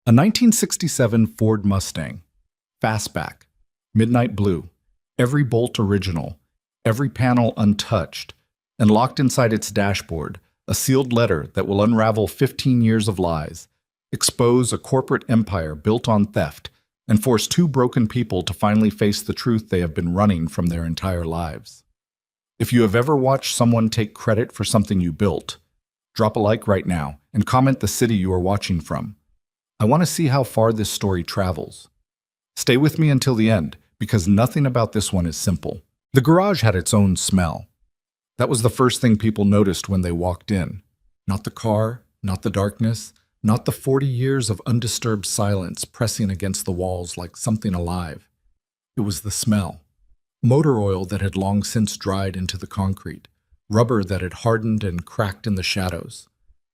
A 1967 Ford Mustang, fastback, midnight blue, every bolt original, every panel untouched, and locked inside its dashboard, a sealed letter that will unravel 15 years of lies, expose a corporate empire built on theft, and force two broken people to finally face the truth they have been running from their entire lives. If you have ever watched someone take credit for something you built, drop a like right now and comment the city you are watching from. I want to see how far this story travels. Stay with me until the end, because nothing about this one is simple. The garage had its own smell. That was the first thing people noticed when they walked in. Not the car, not the darkness, not the 40 years of undisturbed silence pressing against the walls like something alive. It was the smell. Motor oil that had long since dried into the concrete, rubber that had hardened and cracked in the shadows.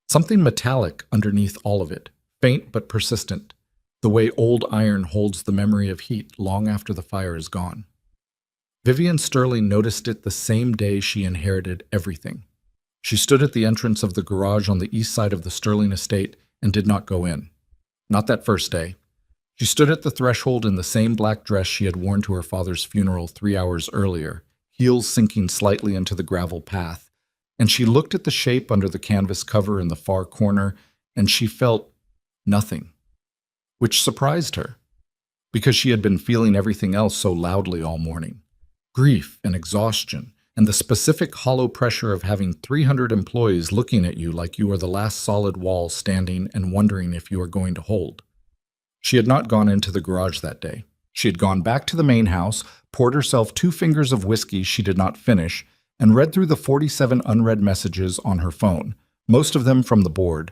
Something metallic underneath all of it, faint but persistent, the way old iron holds the memory of heat long after the fire is gone. Vivian Sterling noticed it the same day she inherited everything. She stood at the entrance of the garage on the east side of the Sterling estate and did not go in. Not that first day. She stood at the threshold in the same black dress she had worn to her father's funeral 3 hours earlier, heels sinking slightly into the gravel path, and she looked at the shape under the canvas cover in the far corner, and she felt nothing, which surprised her, because she had been feeling everything else so loudly all morning. Grief and exhaustion, and the specific hollow pressure of having 300 employees looking at you like you are the last solid wall standing and wondering if you are going to hold. She had not gone into the garage that day. She had gone back to the main house, poured herself 2 fingers of whiskey she did not finish, and read through the 47 unread messages on her phone, most of them from the board,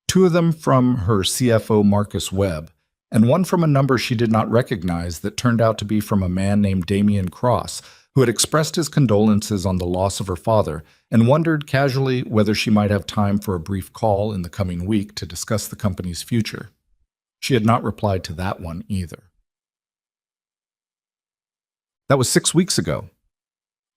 2 of them from her CFO Marcus Webb, and one from a number she did not recognize that turned out to be from a man named Damian Cross, who had expressed his condolences on the loss of her father and wondered casually whether she might have time for a brief call in the coming week to discuss the company's future. She had not replied to that one either. That was 6 weeks ago.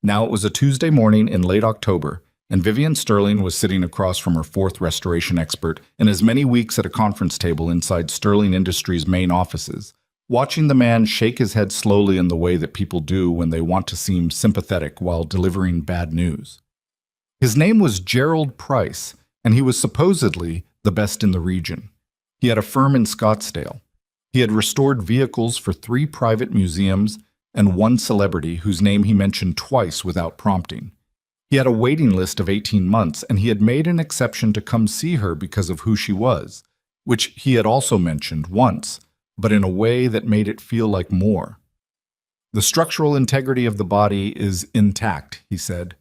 Now it was a Tuesday morning in late October, and Vivian Sterling was sitting across from her 4th restoration expert in as many weeks at a conference table inside Sterling Industries' main offices, watching the man shake his head slowly in the way that people do when they want to seem sympathetic while delivering bad news. His name was Gerald Price, and he was supposedly the best in the region. He had a firm in Scottsdale. He had restored vehicles for 3 private museums and 1 celebrity whose name he mentioned twice without prompting. He had a waiting list of 18 months, and he had made an exception to come see her because of who she was, which he had also mentioned once, but in a way that made it feel like more. The structural integrity of the body is intact, he said.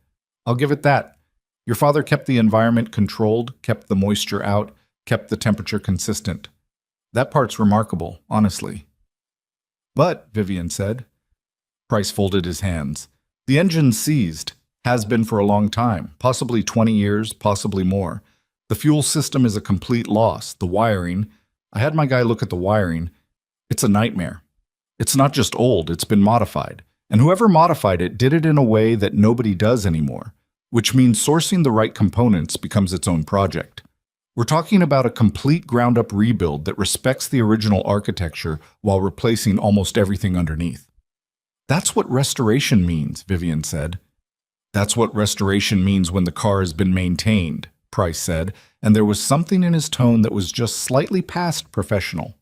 I'll give it that. Your father kept the environment controlled, kept the moisture out, kept the temperature consistent. That part's remarkable, honestly. But, Vivian said. Price folded his hands. The engine seized. Has been for a long time, possibly 20 years, possibly more. The fuel system is a complete loss. The wiring, I had my guy look at the wiring. It's a nightmare. It's not just old, it's been modified. And whoever modified it did it in a way that nobody does anymore, which means sourcing the right components becomes its own project. We're talking about a complete ground-up rebuild that respects the original architecture while replacing almost everything underneath. That's what restoration means, Vivian said. That's what restoration means when the car has been maintained, Price said, and there was something in his tone that was just slightly past professional.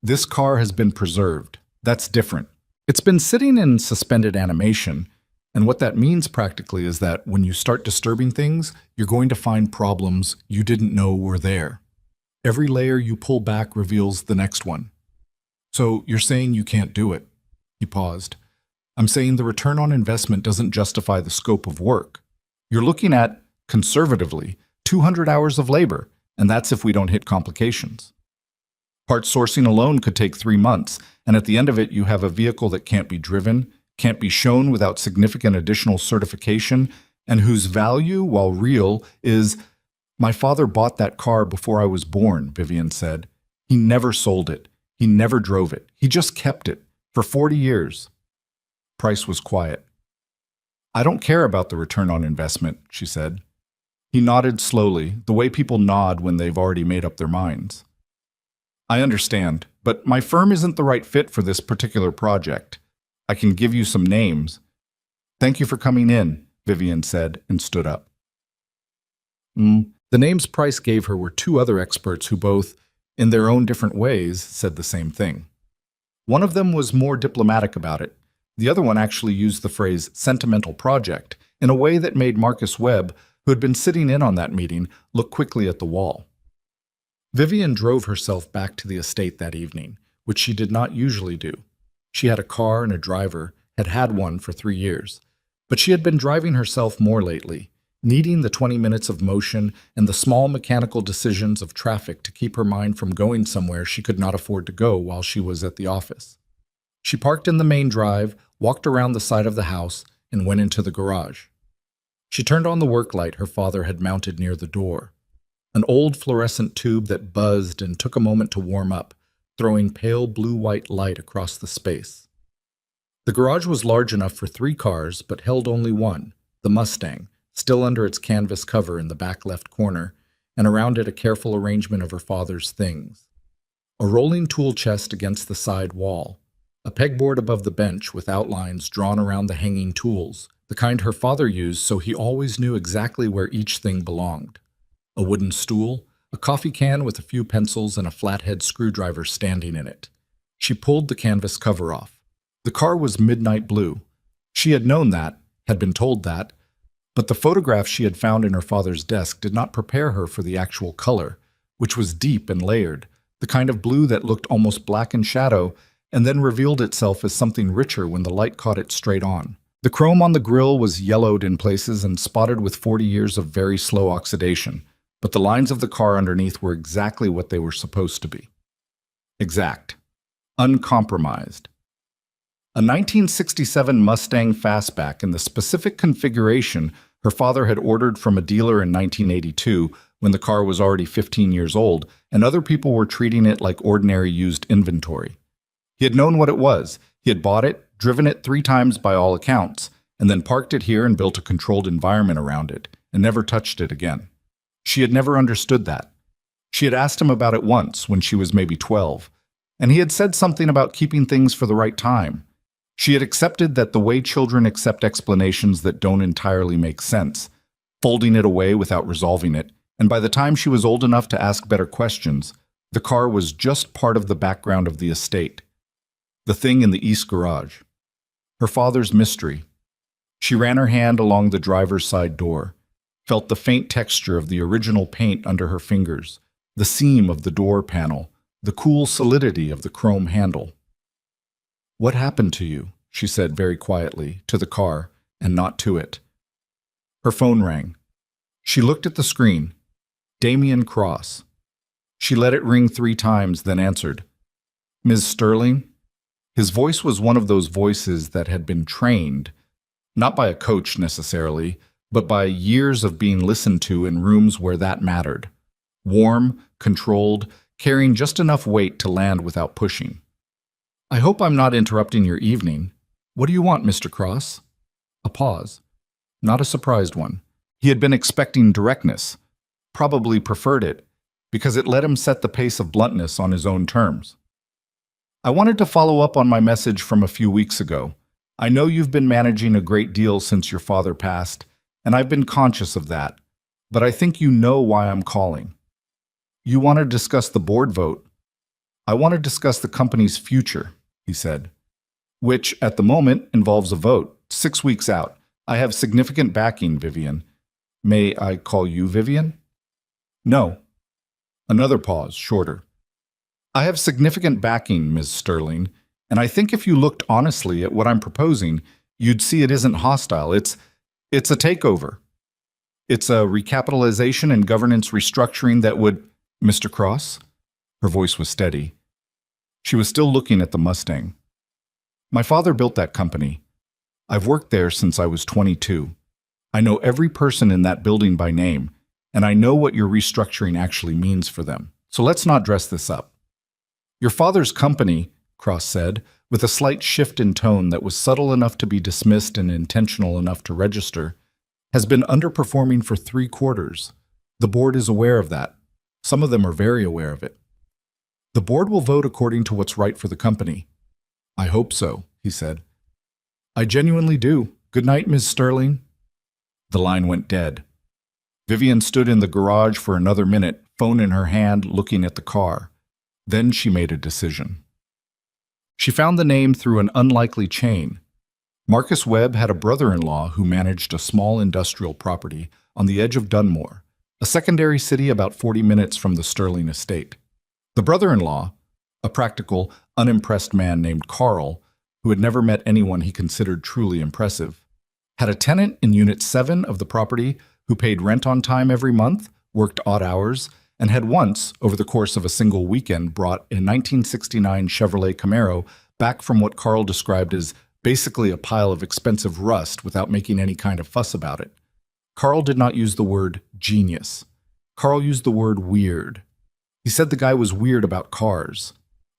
This car has been preserved. That's different. It's been sitting in suspended animation, and what that means practically is that when you start disturbing things, you're going to find problems you didn't know were there. Every layer you pull back reveals the next one. So you're saying you can't do it? He paused. I'm saying the return on investment doesn't justify the scope of work. You're looking at, conservatively, 200 hours of labor, and that's if we don't hit complications. Part sourcing alone could take 3 months, and at the end of it you have a vehicle that can't be driven, can't be shown without significant additional certification, and whose value, while real, is, my father bought that car before I was born, Vivian said. He never sold it. He never drove it. He just kept it, for 40 years. Price was quiet. I don't care about the return on investment, she said. He nodded slowly, the way people nod when they've already made up their minds. I understand, but my firm isn't the right fit for this particular project. I can give you some names. Thank you for coming in, Vivian said and stood up. The names Price gave her were two other experts who both, in their own different ways, said the same thing. One of them was more diplomatic about it. The other one actually used the phrase sentimental project in a way that made Marcus Webb, who had been sitting in on that meeting, look quickly at the wall. Vivian drove herself back to the estate that evening, which she did not usually do. She had a car and a driver, had had one for 3 years, but she had been driving herself more lately, needing the 20 minutes of motion and the small mechanical decisions of traffic to keep her mind from going somewhere she could not afford to go while she was at the office. She parked in the main drive, walked around the side of the house, and went into the garage. She turned on the work light her father had mounted near the door, an old fluorescent tube that buzzed and took a moment to warm up, throwing pale blue-white light across the space. The garage was large enough for 3 cars, but held only one, the Mustang, still under its canvas cover in the back left corner, and around it a careful arrangement of her father's things. A rolling tool chest against the side wall, a pegboard above the bench with outlines drawn around the hanging tools, the kind her father used so he always knew exactly where each thing belonged. A wooden stool, a coffee can with a few pencils and a flathead screwdriver standing in it. She pulled the canvas cover off. The car was midnight blue. She had known that, had been told that, but the photograph she had found in her father's desk did not prepare her for the actual color, which was deep and layered, the kind of blue that looked almost black in shadow and then revealed itself as something richer when the light caught it straight on. The chrome on the grille was yellowed in places and spotted with 40 years of very slow oxidation, but the lines of the car underneath were exactly what they were supposed to be. Exact. Uncompromised. A 1967 Mustang Fastback in the specific configuration her father had ordered from a dealer in 1982 when the car was already 15 years old and other people were treating it like ordinary used inventory. He had known what it was. He had bought it, driven it 3 times by all accounts, and then parked it here and built a controlled environment around it, and never touched it again. She had never understood that. She had asked him about it once when she was maybe 12, and he had said something about keeping things for the right time. She had accepted that the way children accept explanations that don't entirely make sense, folding it away without resolving it, and by the time she was old enough to ask better questions, the car was just part of the background of the estate. The thing in the east garage. Her father's mystery. She ran her hand along the driver's side door, felt the faint texture of the original paint under her fingers, the seam of the door panel, the cool solidity of the chrome handle. "What happened to you?" she said very quietly, to the car, and not to it. Her phone rang. She looked at the screen. Damien Cross. She let it ring 3 times, then answered. "Ms. Sterling?" His voice was one of those voices that had been trained, not by a coach necessarily, but by years of being listened to in rooms where that mattered. Warm, controlled, carrying just enough weight to land without pushing. "I hope I'm not interrupting your evening. What do you want, Mr. Cross?" A pause. Not a surprised one. He had been expecting directness, probably preferred it, because it let him set the pace of bluntness on his own terms. "I wanted to follow up on my message from a few weeks ago. I know you've been managing a great deal since your father passed, and I've been conscious of that, but I think you know why I'm calling. You want to discuss the board vote. I want to discuss the company's future," he said, "which, at the moment, involves a vote, 6 weeks out. I have significant backing, Vivian. May I call you Vivian?" "No." Another pause, shorter. "I have significant backing, Ms. Sterling, and I think if you looked honestly at what I'm proposing, you'd see it isn't hostile. It's a takeover. It's a recapitalization and governance restructuring that would—" "Mr. Cross?" Her voice was steady. She was still looking at the Mustang. "My father built that company. I've worked there since I was 22. I know every person in that building by name, and I know what your restructuring actually means for them. So let's not dress this up. Your father's company," Cross said, with a slight shift in tone that was subtle enough to be dismissed and intentional enough to register, "has been underperforming for 3 quarters. The board is aware of that. Some of them are very aware of it." The board will vote according to what's right for the company. I hope so, he said. I genuinely do. Good night, Ms. Sterling. The line went dead. Vivian stood in the garage for another minute, phone in her hand, looking at the car. Then she made a decision. She found the name through an unlikely chain. Marcus Webb had a brother-in-law who managed a small industrial property on the edge of Dunmore, a secondary city about 40 minutes from the Sterling estate. The brother-in-law, a practical, unimpressed man named Carl, who had never met anyone he considered truly impressive, had a tenant in Unit 7 of the property who paid rent on time every month, worked odd hours, and had once, over the course of a single weekend, brought a 1969 Chevrolet Camaro back from what Carl described as basically a pile of expensive rust without making any kind of fuss about it. Carl did not use the word genius. Carl used the word weird. He said the guy was weird about cars.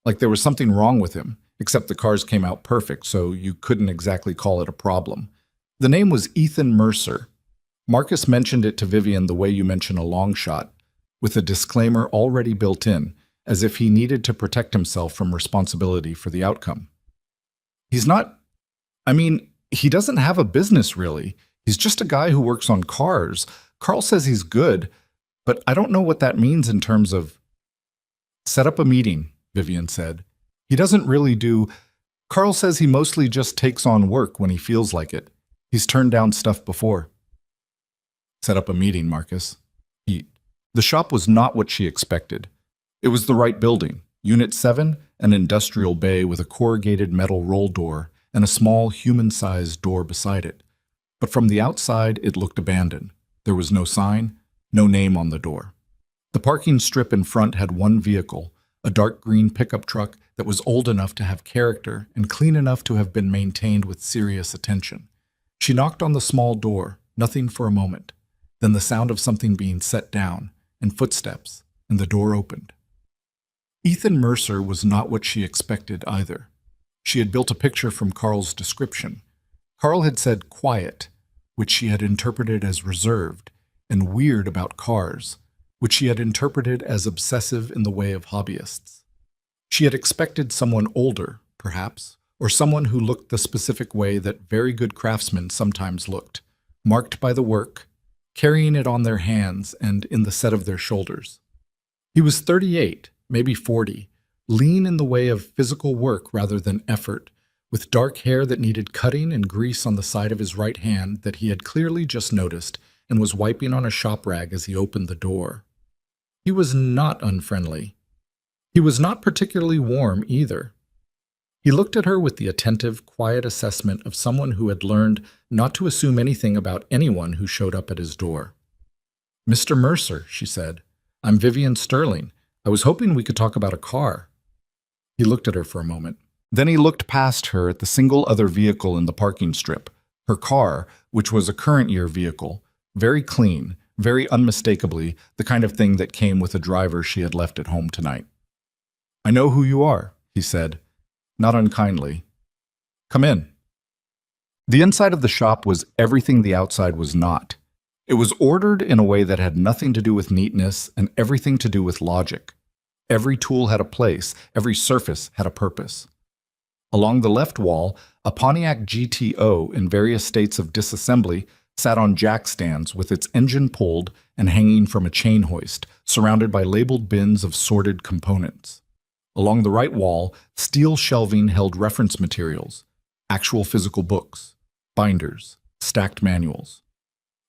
Like there was something wrong with him, except the cars came out perfect, so you couldn't exactly call it a problem. The name was Ethan Mercer. Marcus mentioned it to Vivian the way you mention a long shot, with a disclaimer already built in, as if he needed to protect himself from responsibility for the outcome. He doesn't have a business really. He's just a guy who works on cars. Carl says he's good, but I don't know what that means in terms of... Set up a meeting, Vivian said. He doesn't really do... Carl says he mostly just takes on work when he feels like it. He's turned down stuff before. Set up a meeting, Marcus. The shop was not what she expected. It was the right building, Unit 7, an industrial bay with a corrugated metal roll door and a small human-sized door beside it. But from the outside, it looked abandoned. There was no sign, no name on the door. The parking strip in front had one vehicle, a dark green pickup truck that was old enough to have character and clean enough to have been maintained with serious attention. She knocked on the small door, nothing for a moment. Then the sound of something being set down, and footsteps, and the door opened. Ethan Mercer was not what she expected either. She had built a picture from Carl's description. Carl had said quiet, which she had interpreted as reserved, and weird about cars, which she had interpreted as obsessive in the way of hobbyists. She had expected someone older, perhaps, or someone who looked the specific way that very good craftsmen sometimes looked, marked by the work, carrying it on their hands and in the set of their shoulders. He was 38, maybe 40, lean in the way of physical work rather than effort, with dark hair that needed cutting and grease on the side of his right hand that he had clearly just noticed and was wiping on a shop rag as he opened the door. He was not unfriendly. He was not particularly warm either. He looked at her with the attentive, quiet assessment of someone who had learned not to assume anything about anyone who showed up at his door. "Mr. Mercer," she said, "I'm Vivian Sterling. I was hoping we could talk about a car." He looked at her for a moment. Then he looked past her at the single other vehicle in the parking strip, her car, which was a current year vehicle, very clean, very unmistakably the kind of thing that came with a driver she had left at home tonight. "I know who you are," he said, not unkindly. "Come in." The inside of the shop was everything the outside was not. It was ordered in a way that had nothing to do with neatness and everything to do with logic. Every tool had a place, every surface had a purpose. Along the left wall, a Pontiac GTO in various states of disassembly sat on jack stands with its engine pulled and hanging from a chain hoist, surrounded by labeled bins of sorted components. Along the right wall, steel shelving held reference materials, actual physical books, binders, stacked manuals.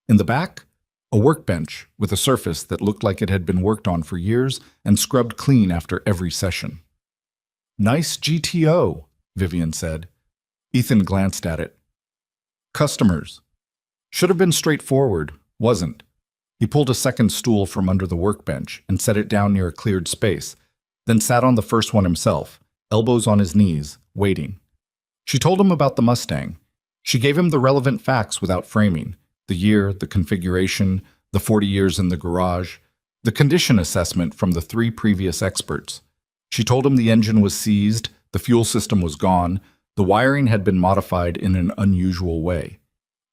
In the back, a workbench with a surface that looked like it had been worked on for years and scrubbed clean after every session. "Nice GTO," Vivian said. Ethan glanced at it. "Customers." Should have been straightforward, wasn't. He pulled a second stool from under the workbench and set it down near a cleared space, then sat on the first one himself, elbows on his knees, waiting. She told him about the Mustang. She gave him the relevant facts without framing: the year, the configuration, the 40 years in the garage, the condition assessment from the 3 previous experts. She told him the engine was seized, the fuel system was gone, the wiring had been modified in an unusual way.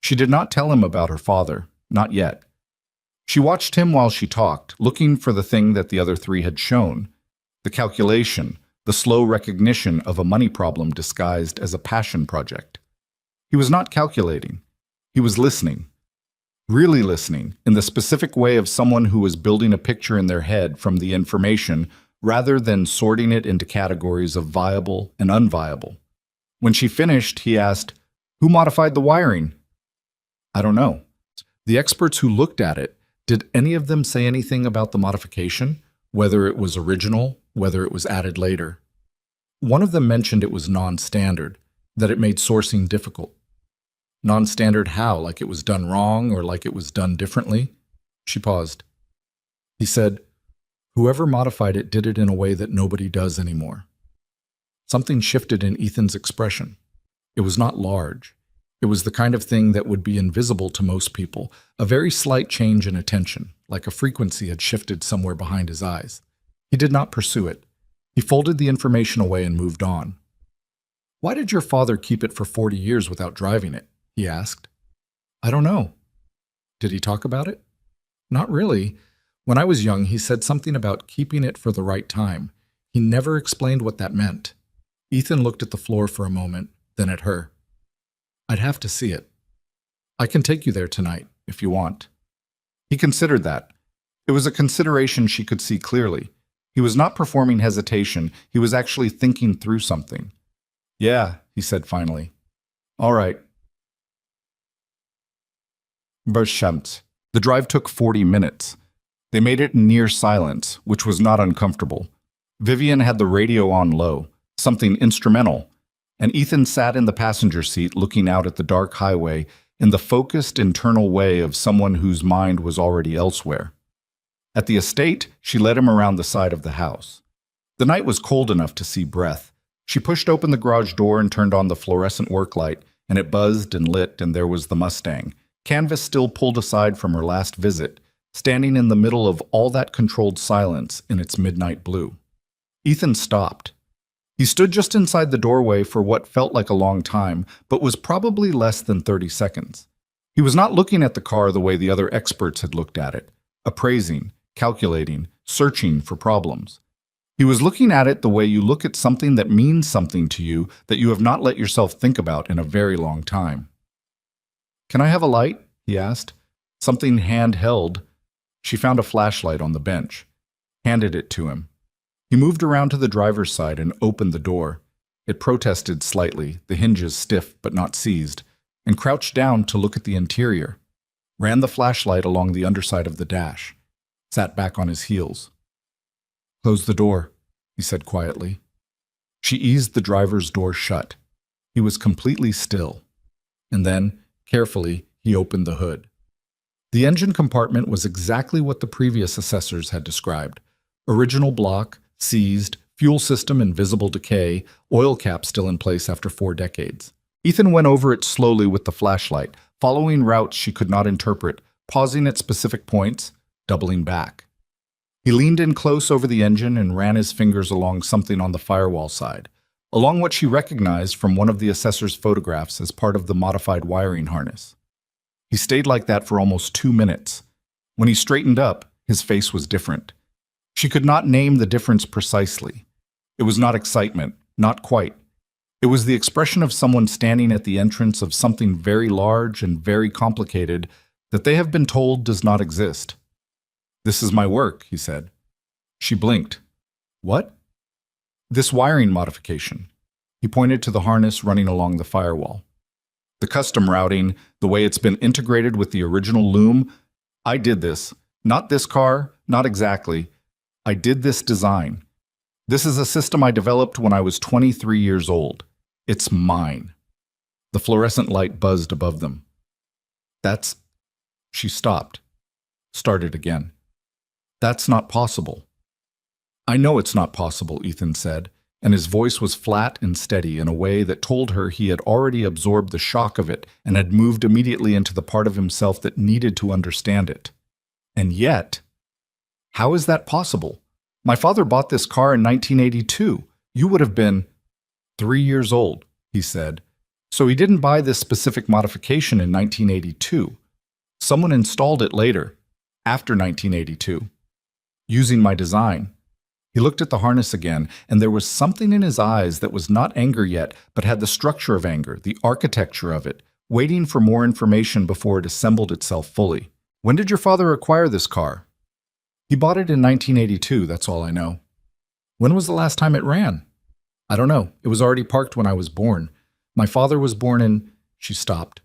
She did not tell him about her father, not yet. She watched him while she talked, looking for the thing that the other 3 had shown, the calculation, the slow recognition of a money problem disguised as a passion project. He was not calculating. He was listening. Really listening, in the specific way of someone who was building a picture in their head from the information rather than sorting it into categories of viable and unviable. When she finished, he asked, "Who modified the wiring?" "I don't know." The experts who looked at it, did any of them say anything about the modification, whether it was original, whether it was added later? One of them mentioned it was non-standard, that it made sourcing difficult. Non-standard how? Like it was done wrong or like it was done differently? She paused. He said, "Whoever modified it did it in a way that nobody does anymore." Something shifted in Ethan's expression. It was not large. It was the kind of thing that would be invisible to most people, a very slight change in attention, like a frequency had shifted somewhere behind his eyes. He did not pursue it. He folded the information away and moved on. "Why did your father keep it for 40 years without driving it?" he asked. "I don't know." "Did he talk about it?" "Not really. When I was young, he said something about keeping it for the right time. He never explained what that meant." Ethan looked at the floor for a moment, then at her. "I'd have to see it. I can take you there tonight, if you want." He considered that. It was a consideration she could see clearly. He was not performing hesitation, he was actually thinking through something. "Yeah," he said finally. "All right." Bershamt. The drive took 40 minutes. They made it in near silence, which was not uncomfortable. Vivian had the radio on low, something instrumental, and Ethan sat in the passenger seat looking out at the dark highway in the focused internal way of someone whose mind was already elsewhere. At the estate, she led him around the side of the house. The night was cold enough to see breath. She pushed open the garage door and turned on the fluorescent work light, and it buzzed and lit, and there was the Mustang, canvas still pulled aside from her last visit, standing in the middle of all that controlled silence in its midnight blue. Ethan stopped. He stood just inside the doorway for what felt like a long time, but was probably less than 30 seconds. He was not looking at the car the way the other experts had looked at it, appraising, calculating, searching for problems. He was looking at it the way you look at something that means something to you that you have not let yourself think about in a very long time. "Can I have a light?" he asked. Something handheld. She found a flashlight on the bench, handed it to him. He moved around to the driver's side and opened the door. It protested slightly, the hinges stiff but not seized, and crouched down to look at the interior. Ran the flashlight along the underside of the dash. Sat back on his heels. "Close the door," he said quietly. She eased the driver's door shut. He was completely still. And then, carefully, he opened the hood. The engine compartment was exactly what the previous assessors had described. Original block, seized, fuel system in visible decay, oil cap still in place after 4 decades. Ethan went over it slowly with the flashlight, following routes she could not interpret, pausing at specific points, doubling back. He leaned in close over the engine and ran his fingers along something on the firewall side, along what she recognized from one of the assessor's photographs as part of the modified wiring harness. He stayed like that for almost 2 minutes. When he straightened up, his face was different. She could not name the difference precisely. It was not excitement, not quite. It was the expression of someone standing at the entrance of something very large and very complicated that they have been told does not exist. "This is my work," he said. She blinked. "What?" "This wiring modification." He pointed to the harness running along the firewall. "The custom routing, the way it's been integrated with the original loom. I did this. Not this car, not exactly. I did this design. This is a system I developed when I was 23 years old. It's mine." The fluorescent light buzzed above them. "That's..." She stopped. Started again. "That's not possible." "I know it's not possible," Ethan said, and his voice was flat and steady in a way that told her he had already absorbed the shock of it and had moved immediately into the part of himself that needed to understand it. "And yet, how is that possible? My father bought this car in 1982. You would have been 3 years old," he said. "So he didn't buy this specific modification in 1982. Someone installed it later, after 1982, using my design." He looked at the harness again, and there was something in his eyes that was not anger yet, but had the structure of anger, the architecture of it, waiting for more information before it assembled itself fully. When did your father acquire this car? He bought it in 1982, that's all I know. When was the last time it ran? I don't know. It was already parked when I was born. My father was born in... She stopped.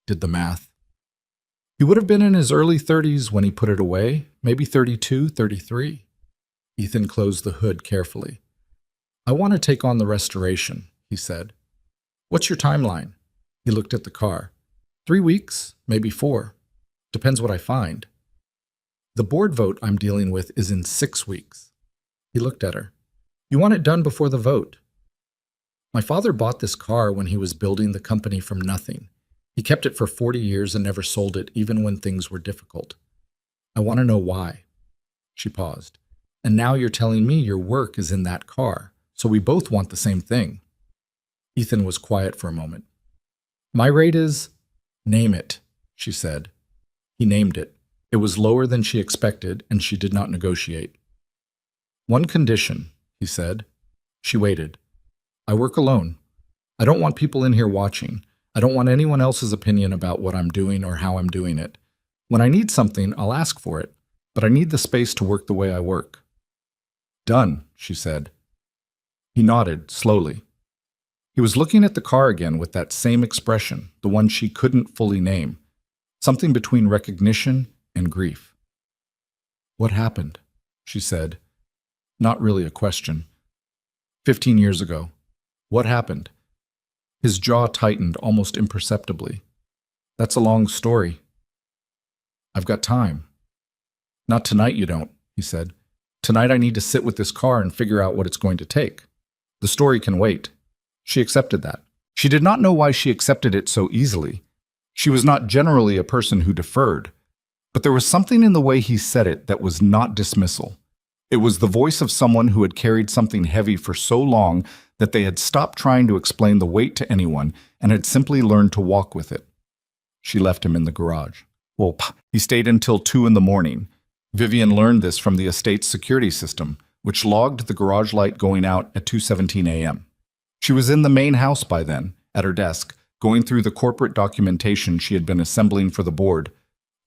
Did the math. He would have been in his early 30s when he put it away, maybe 32, 33. Ethan closed the hood carefully. I want to take on the restoration, he said. What's your timeline? He looked at the car. 3 weeks, maybe 4. Depends what I find. The board vote I'm dealing with is in 6 weeks. He looked at her. You want it done before the vote. My father bought this car when he was building the company from nothing. He kept it for 40 years and never sold it, even when things were difficult. I want to know why. She paused. And now you're telling me your work is in that car, so we both want the same thing. Ethan was quiet for a moment. My rate is... Name it, she said. He named it. It was lower than she expected, and she did not negotiate. One condition, he said. She waited. I work alone. I don't want people in here watching. I don't want anyone else's opinion about what I'm doing or how I'm doing it. When I need something, I'll ask for it, but I need the space to work the way I work. Done, she said. He nodded, slowly. He was looking at the car again with that same expression, the one she couldn't fully name, something between recognition and grief. What happened? She said. Not really a question. 15 years ago. What happened? His jaw tightened almost imperceptibly. That's a long story. I've got time. Not tonight, you don't, he said. Tonight I need to sit with this car and figure out what it's going to take. The story can wait. She accepted that. She did not know why she accepted it so easily. She was not generally a person who deferred, but there was something in the way he said it that was not dismissal. It was the voice of someone who had carried something heavy for so long that they had stopped trying to explain the weight to anyone and had simply learned to walk with it. She left him in the garage. Well, he stayed until 2 a.m. Vivian learned this from the estate's security system, which logged the garage light going out at 2:17 a.m. She was in the main house by then, at her desk, going through the corporate documentation she had been assembling for the board,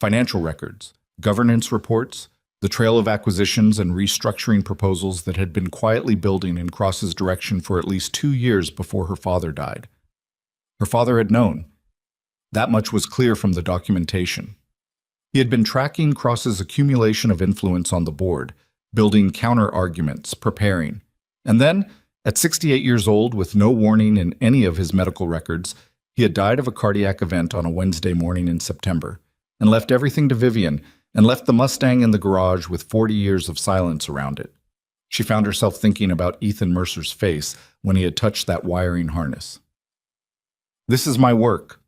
financial records, governance reports, the trail of acquisitions and restructuring proposals that had been quietly building in Cross's direction for at least 2 years before her father died. Her father had known. That much was clear from the documentation. He had been tracking Cross's accumulation of influence on the board, building counter-arguments, preparing. And then, at 68 years old, with no warning in any of his medical records, he had died of a cardiac event on a Wednesday morning in September, and left everything to Vivian, and left the Mustang in the garage with 40 years of silence around it. She found herself thinking about Ethan Mercer's face when he had touched that wiring harness. This is my work,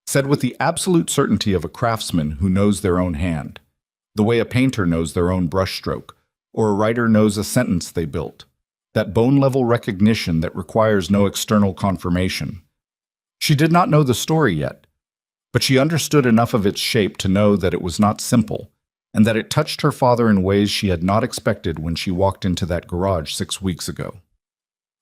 said with the absolute certainty of a craftsman who knows their own hand, the way a painter knows their own brushstroke, or a writer knows a sentence they built, that bone-level recognition that requires no external confirmation. She did not know the story yet, but she understood enough of its shape to know that it was not simple, and that it touched her father in ways she had not expected when she walked into that garage 6 weeks ago.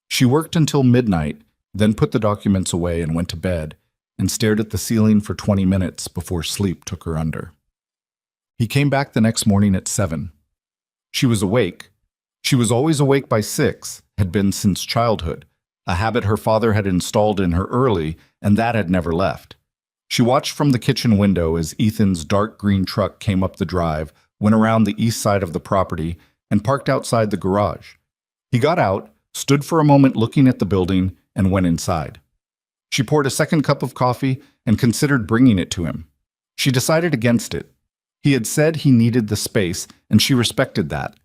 She worked until midnight, then put the documents away and went to bed, and stared at the ceiling for 20 minutes before sleep took her under. He came back the next morning at 7. She was awake. She was always awake by 6, had been since childhood, a habit her father had installed in her early, and that had never left. She watched from the kitchen window as Ethan's dark green truck came up the drive, went around the east side of the property, and parked outside the garage. He got out, stood for a moment looking at the building, and went inside. She poured a second cup of coffee and considered bringing it to him. She decided against it. He had said he needed the space, and she respected that.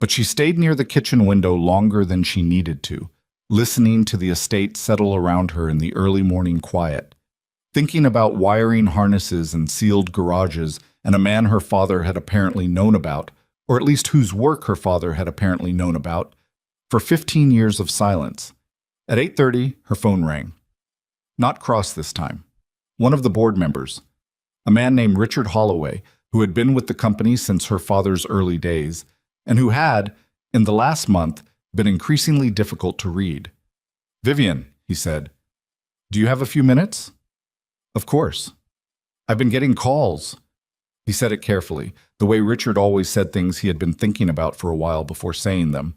But she stayed near the kitchen window longer than she needed to, listening to the estate settle around her in the early morning quiet, thinking about wiring harnesses and sealed garages and a man her father had apparently known about, or at least whose work her father had apparently known about, for 15 years of silence. At 8:30, her phone rang. Not Cross this time. One of the board members, a man named Richard Holloway, who had been with the company since her father's early days, and who had, in the last month, been increasingly difficult to read. Vivian, he said, do you have a few minutes? Of course. I've been getting calls. He said it carefully, the way Richard always said things he had been thinking about for a while before saying them.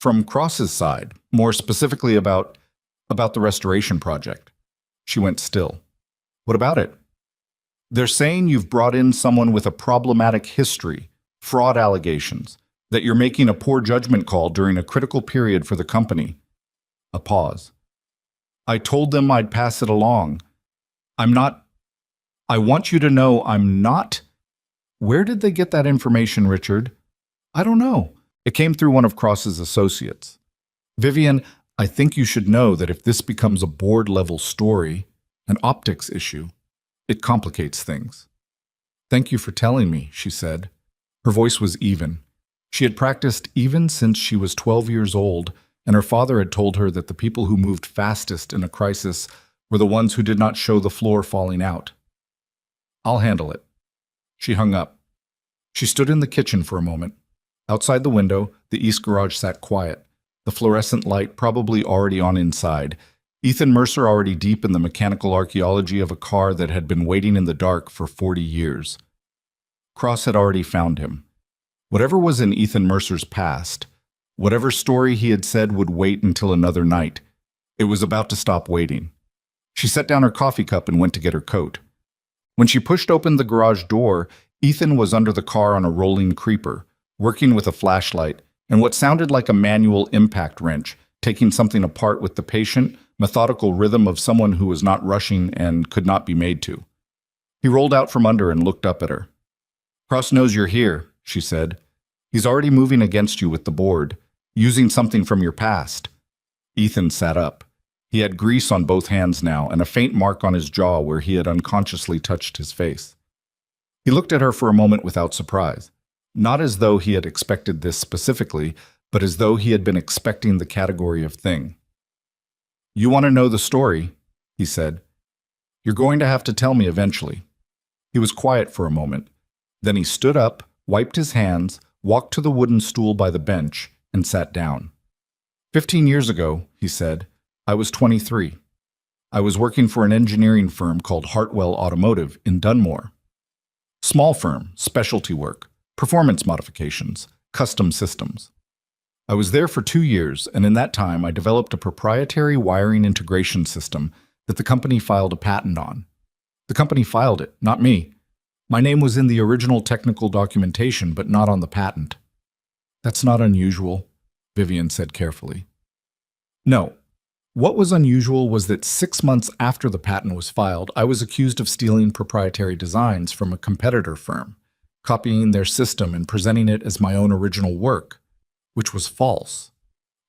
From Cross's side, more specifically about the restoration project. She went still. What about it? They're saying you've brought in someone with a problematic history, fraud allegations, that you're making a poor judgment call during a critical period for the company. A pause. I told them I'd pass it along. I want you to know I'm not. Where did they get that information, Richard? I don't know. It came through one of Cross's associates. Vivian, I think you should know that if this becomes a board-level story, an optics issue, it complicates things. Thank you for telling me, she said. Her voice was even. She had practiced even since she was 12 years old, and her father had told her that the people who moved fastest in a crisis were the ones who did not show the floor falling out. I'll handle it. She hung up. She stood in the kitchen for a moment. Outside the window, the east garage sat quiet, the fluorescent light probably already on inside, Ethan Mercer already deep in the mechanical archaeology of a car that had been waiting in the dark for 40 years. Cross had already found him. Whatever was in Ethan Mercer's past, whatever story he had said would wait until another night, it was about to stop waiting. She set down her coffee cup and went to get her coat. When she pushed open the garage door, Ethan was under the car on a rolling creeper, working with a flashlight and what sounded like a manual impact wrench, taking something apart with the patient, methodical rhythm of someone who was not rushing and could not be made to. He rolled out from under and looked up at her. Cross knows you're here, she said. He's already moving against you with the board, using something from your past. Ethan sat up. He had grease on both hands now and a faint mark on his jaw where he had unconsciously touched his face. He looked at her for a moment without surprise, not as though he had expected this specifically, but as though he had been expecting the category of thing. You want to know the story, he said. You're going to have to tell me eventually. He was quiet for a moment. Then he stood up, wiped his hands, walked to the wooden stool by the bench, and sat down. 15 years ago, he said, I was 23. I was working for an engineering firm called Hartwell Automotive in Dunmore. Small firm, specialty work, performance modifications, custom systems. I was there for 2 years, and in that time I developed a proprietary wiring integration system that the company filed a patent on. The company filed it, not me. My name was in the original technical documentation, but not on the patent. That's not unusual, Vivian said carefully. No. What was unusual was that 6 months after the patent was filed, I was accused of stealing proprietary designs from a competitor firm, copying their system and presenting it as my own original work, which was false.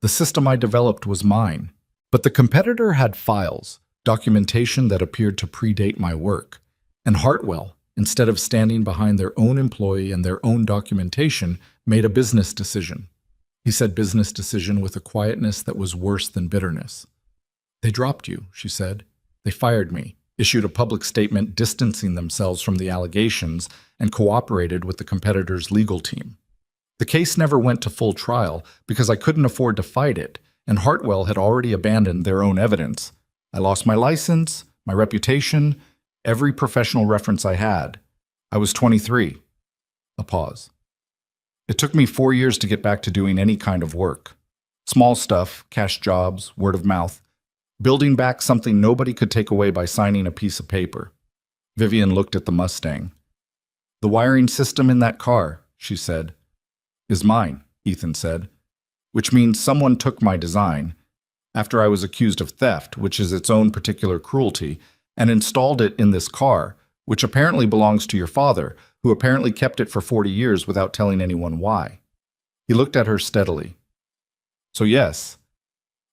The system I developed was mine, but the competitor had files, documentation that appeared to predate my work, and Hartwell, instead of standing behind their own employee and their own documentation, made a business decision. He said business decision with a quietness that was worse than bitterness. They dropped you, she said. They fired me, issued a public statement distancing themselves from the allegations, and cooperated with the competitor's legal team. The case never went to full trial because I couldn't afford to fight it, and Hartwell had already abandoned their own evidence. I lost my license, my reputation, every professional reference I had. I was 23. A pause. It took me 4 years to get back to doing any kind of work. Small stuff, cash jobs, word of mouth. Building back something nobody could take away by signing a piece of paper. Vivian looked at the Mustang. The wiring system in that car, she said, is mine, Ethan said, which means someone took my design, after I was accused of theft, which is its own particular cruelty, and installed it in this car, which apparently belongs to your father, who apparently kept it for 40 years without telling anyone why. He looked at her steadily. So yes,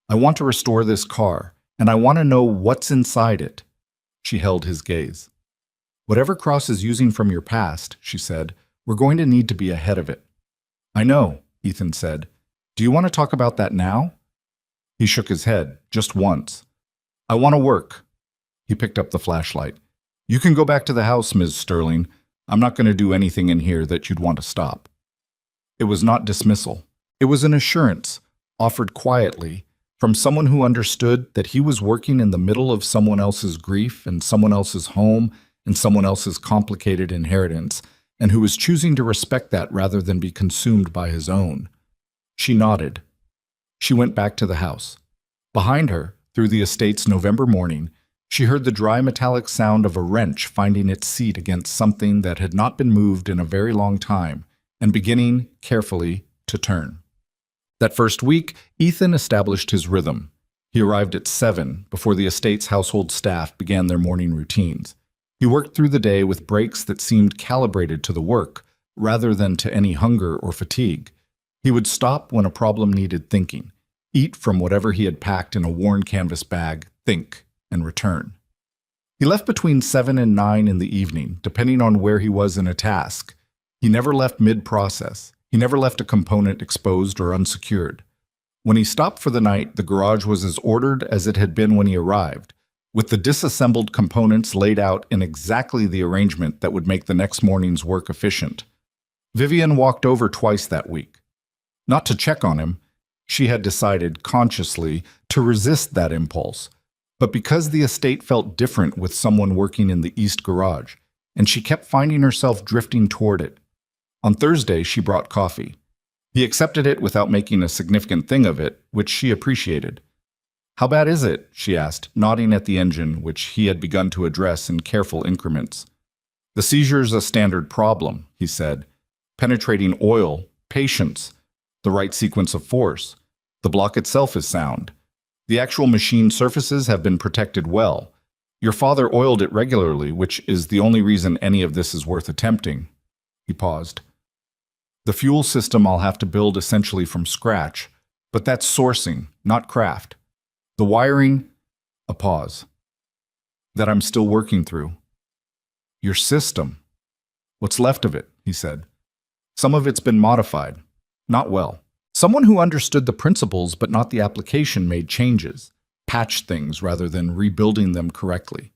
I want to restore this car, and I want to know what's inside it. She held his gaze. Whatever Cross is using from your past, she said, we're going to need to be ahead of it. I know, Ethan said. Do you want to talk about that now? He shook his head, just once. I want to work. He picked up the flashlight. You can go back to the house, Ms. Sterling. I'm not going to do anything in here that you'd want to stop. It was not dismissal. It was an assurance, offered quietly, from someone who understood that he was working in the middle of someone else's grief and someone else's home and someone else's complicated inheritance, and who was choosing to respect that rather than be consumed by his own. She nodded. She went back to the house. Behind her, through the estate's November morning, she heard the dry metallic sound of a wrench finding its seat against something that had not been moved in a very long time, and beginning, carefully, to turn. That first week, Ethan established his rhythm. He arrived at 7 before the estate's household staff began their morning routines. He worked through the day with breaks that seemed calibrated to the work, rather than to any hunger or fatigue. He would stop when a problem needed thinking, eat from whatever he had packed in a worn canvas bag, think, and return. He left between 7 and 9 in the evening, depending on where he was in a task. He never left mid-process. He never left a component exposed or unsecured. When he stopped for the night, the garage was as ordered as it had been when he arrived, with the disassembled components laid out in exactly the arrangement that would make the next morning's work efficient. Vivian walked over twice that week. Not to check on him, she had decided, consciously, to resist that impulse, but because the estate felt different with someone working in the east garage, and she kept finding herself drifting toward it. On Thursday, she brought coffee. He accepted it without making a significant thing of it, which she appreciated. "How bad is it?" she asked, nodding at the engine, which he had begun to address in careful increments. "The seizure's a standard problem," he said. "Penetrating oil, patience, the right sequence of force. The block itself is sound. The actual machine surfaces have been protected well. Your father oiled it regularly, which is the only reason any of this is worth attempting." He paused. "The fuel system I'll have to build essentially from scratch, but that's sourcing, not craft. The wiring," a pause, "that I'm still working through." "Your system. What's left of it," he said. "Some of it's been modified. Not well. Someone who understood the principles but not the application made changes, patched things rather than rebuilding them correctly.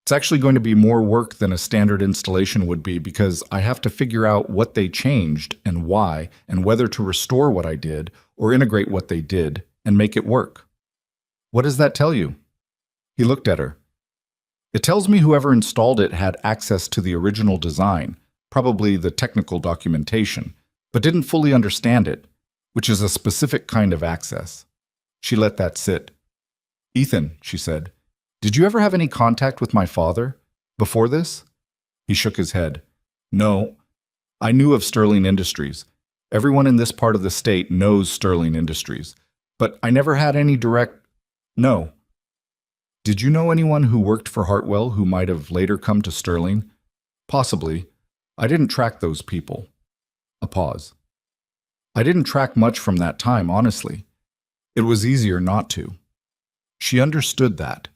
It's actually going to be more work than a standard installation would be because I have to figure out what they changed and why and whether to restore what I did or integrate what they did and make it work." "What does that tell you?" He looked at her. "It tells me whoever installed it had access to the original design, probably the technical documentation, but didn't fully understand it, which is a specific kind of access." She let that sit. "Ethan," she said, "did you ever have any contact with my father? Before this?" He shook his head. "No. I knew of Sterling Industries. Everyone in this part of the state knows Sterling Industries. But I never had any direct... No." "Did you know anyone who worked for Hartwell who might have later come to Sterling?" "Possibly. I didn't track those people." A pause. "I didn't track much from that time, honestly. It was easier not to." She understood that.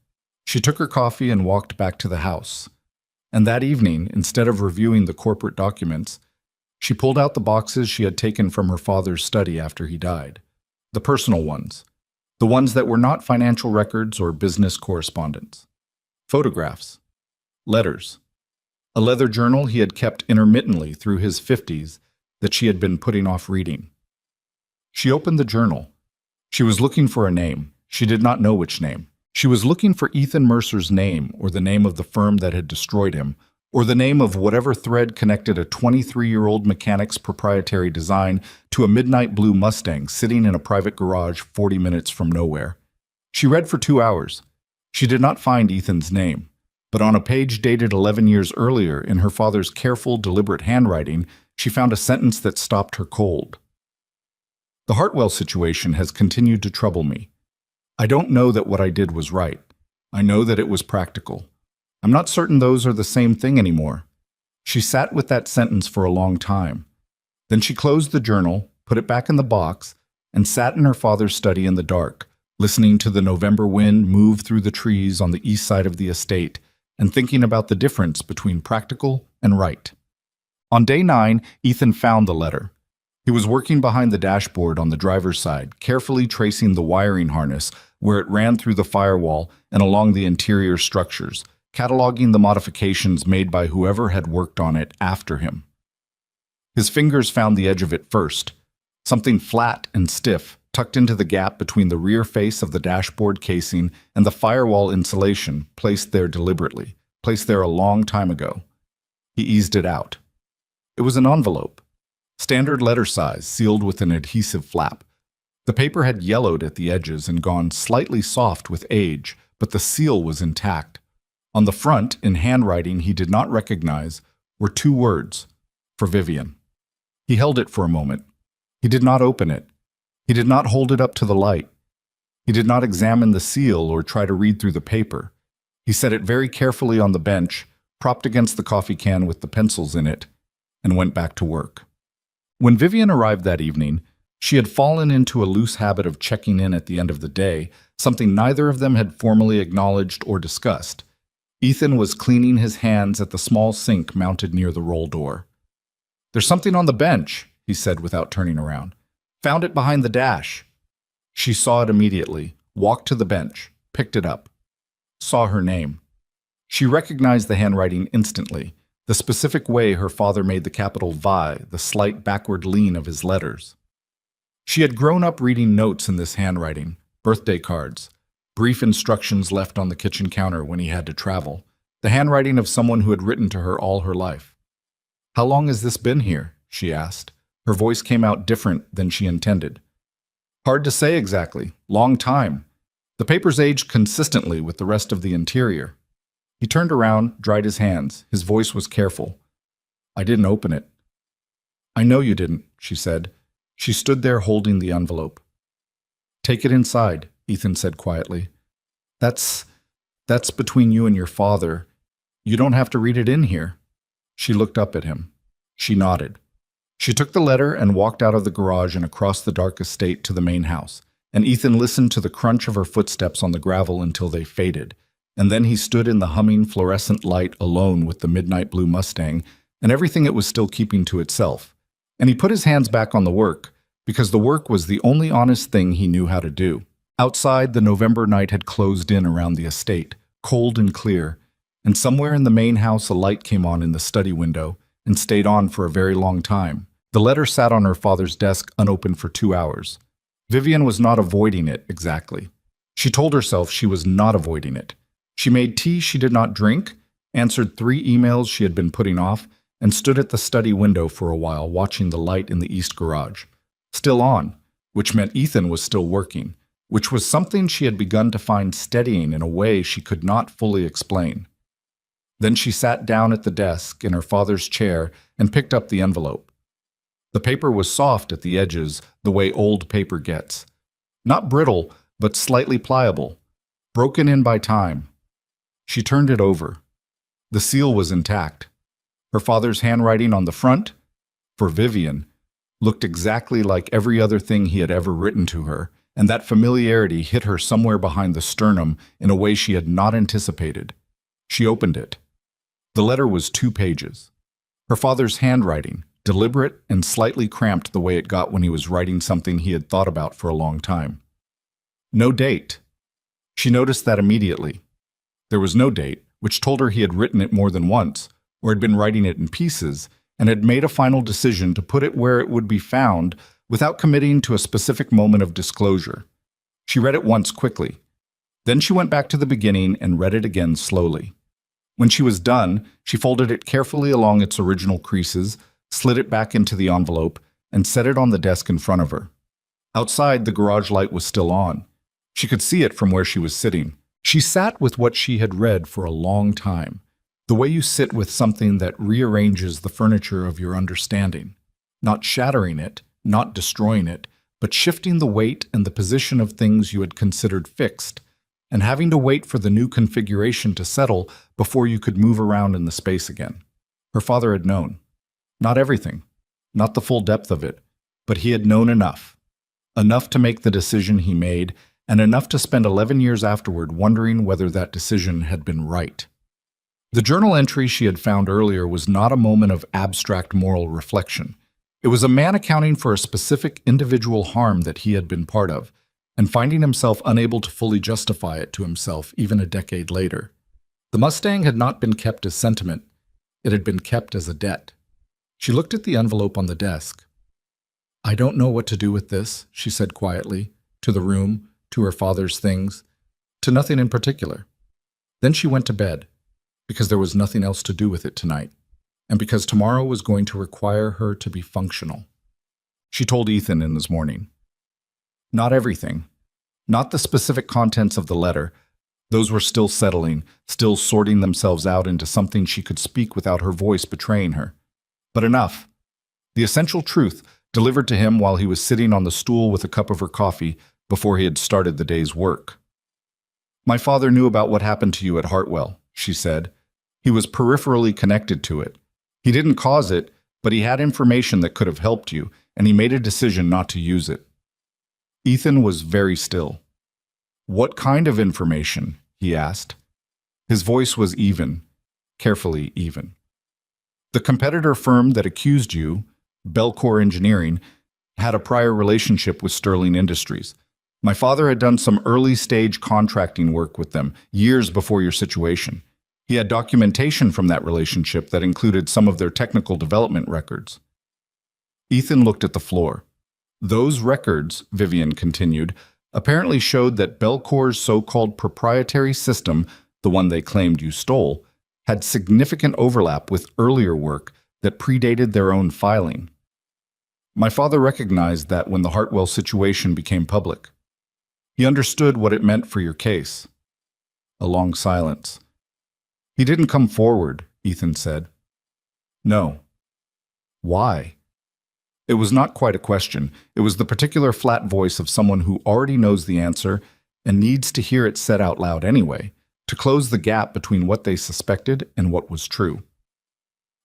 She took her coffee and walked back to the house. And that evening, instead of reviewing the corporate documents, she pulled out the boxes she had taken from her father's study after he died. The personal ones. The ones that were not financial records or business correspondence. Photographs. Letters. A leather journal he had kept intermittently through his 50s that she had been putting off reading. She opened the journal. She was looking for a name. She did not know which name. She was looking for Ethan Mercer's name, or the name of the firm that had destroyed him, or the name of whatever thread connected a 23-year-old mechanic's proprietary design to a midnight blue Mustang sitting in a private garage 40 minutes from nowhere. She read for 2 hours. She did not find Ethan's name, but on a page dated 11 years earlier in her father's careful, deliberate handwriting, she found a sentence that stopped her cold. "The Hartwell situation has continued to trouble me. I don't know that what I did was right. I know that it was practical. I'm not certain those are the same thing anymore." She sat with that sentence for a long time. Then she closed the journal, put it back in the box, and sat in her father's study in the dark, listening to the November wind move through the trees on the east side of the estate and thinking about the difference between practical and right. On day 9, Ethan found the letter. He was working behind the dashboard on the driver's side, carefully tracing the wiring harness where it ran through the firewall and along the interior structures, cataloging the modifications made by whoever had worked on it after him. His fingers found the edge of it first, Something flat and stiff, tucked into the gap between the rear face of the dashboard casing and the firewall insulation, placed there deliberately, placed there a long time ago. He eased it out. It was an envelope. Standard letter size, sealed with an adhesive flap. The paper had yellowed at the edges and gone slightly soft with age, but the seal was intact. On the front, in handwriting he did not recognize, were 2 words, for Vivian. He held it for a moment. He did not open it. He did not hold it up to the light. He did not examine the seal or try to read through the paper. He set it very carefully on the bench, propped against the coffee can with the pencils in it, and went back to work. When Vivian arrived that evening, she had fallen into a loose habit of checking in at the end of the day, something neither of them had formally acknowledged or discussed. Ethan was cleaning his hands at the small sink mounted near the roll door. "There's something on the bench," he said without turning around. "Found it behind the dash." She saw it immediately, walked to the bench, picked it up. Saw her name. She recognized the handwriting instantly, the specific way her father made the capital Vi, the slight backward lean of his letters. She had grown up reading notes in this handwriting, birthday cards, brief instructions left on the kitchen counter when he had to travel, the handwriting of someone who had written to her all her life. "How long has this been here?" she asked. Her voice came out different than she intended. "Hard to say exactly. Long time. The paper's aged consistently with the rest of the interior." He turned around, dried his hands. His voice was careful. "I didn't open it." "I know you didn't," she said. She stood there holding the envelope. "Take it inside," Ethan said quietly. That's between you and your father. You don't have to read it in here." She looked up at him. She nodded. She took the letter and walked out of the garage and across the dark estate to the main house, and Ethan listened to the crunch of her footsteps on the gravel until they faded, and then he stood in the humming fluorescent light alone with the midnight blue Mustang and everything it was still keeping to itself. And he put his hands back on the work, because the work was the only honest thing he knew how to do. Outside, the November night had closed in around the estate, cold and clear, and somewhere in the main house a light came on in the study window and stayed on for a very long time. The letter sat on her father's desk unopened for 2 hours. Vivian was not avoiding it exactly. She told herself she was not avoiding it. She made tea she did not drink, answered 3 emails she had been putting off, and stood at the study window for a while watching the light in the east garage. Still on, which meant Ethan was still working, which was something she had begun to find steadying in a way she could not fully explain. Then she sat down at the desk in her father's chair and picked up the envelope. The paper was soft at the edges, the way old paper gets. Not brittle, but slightly pliable, broken in by time. She turned it over. The seal was intact. Her father's handwriting on the front, for Vivian, looked exactly like every other thing he had ever written to her, and that familiarity hit her somewhere behind the sternum in a way she had not anticipated. She opened it. The letter was 2 pages. Her father's handwriting, deliberate and slightly cramped the way it got when he was writing something he had thought about for a long time. No date. She noticed that immediately. There was no date, which told her he had written it more than once, or had been writing it in pieces, and had made a final decision to put it where it would be found without committing to a specific moment of disclosure. She read it once quickly. Then she went back to the beginning and read it again slowly. When she was done, she folded it carefully along its original creases, slid it back into the envelope, and set it on the desk in front of her. Outside, the garage light was still on. She could see it from where she was sitting. She sat with what she had read for a long time, the way you sit with something that rearranges the furniture of your understanding, not shattering it, not destroying it, but shifting the weight and the position of things you had considered fixed, and having to wait for the new configuration to settle before you could move around in the space again. Her father had known. Not everything, not the full depth of it, but he had known enough. Enough to make the decision he made, and enough to spend 11 years afterward wondering whether that decision had been right. The journal entry she had found earlier was not a moment of abstract moral reflection. It was a man accounting for a specific individual harm that he had been part of, and finding himself unable to fully justify it to himself even a decade later. The Mustang had not been kept as sentiment. It had been kept as a debt. She looked at the envelope on the desk. I don't know what to do with this, she said quietly, to the room, to her father's things, to nothing in particular. Then she went to bed, because there was nothing else to do with it tonight, and because tomorrow was going to require her to be functional. She told Ethan in this morning. Not everything. Not the specific contents of the letter. Those were still settling, still sorting themselves out into something she could speak without her voice betraying her. But enough. The essential truth, delivered to him while he was sitting on the stool with a cup of her coffee before he had started the day's work. My father knew about what happened to you at Hartwell, she said. He was peripherally connected to it. He didn't cause it, but he had information that could have helped you, and he made a decision not to use it. Ethan was very still. What kind of information? He asked. His voice was even, carefully even. The competitor firm that accused you, Belcor Engineering, had a prior relationship with Sterling Industries. My father had done some early-stage contracting work with them years before your situation. He had documentation from that relationship that included some of their technical development records. Ethan looked at the floor. Those records, Vivian continued, apparently showed that Belcor's so-called proprietary system, the one they claimed you stole, had significant overlap with earlier work that predated their own filing. My father recognized that when the Hartwell situation became public. He understood what it meant for your case. A long silence. He didn't come forward, Ethan said. No. Why? It was not quite a question. It was the particular flat voice of someone who already knows the answer and needs to hear it said out loud anyway, to close the gap between what they suspected and what was true.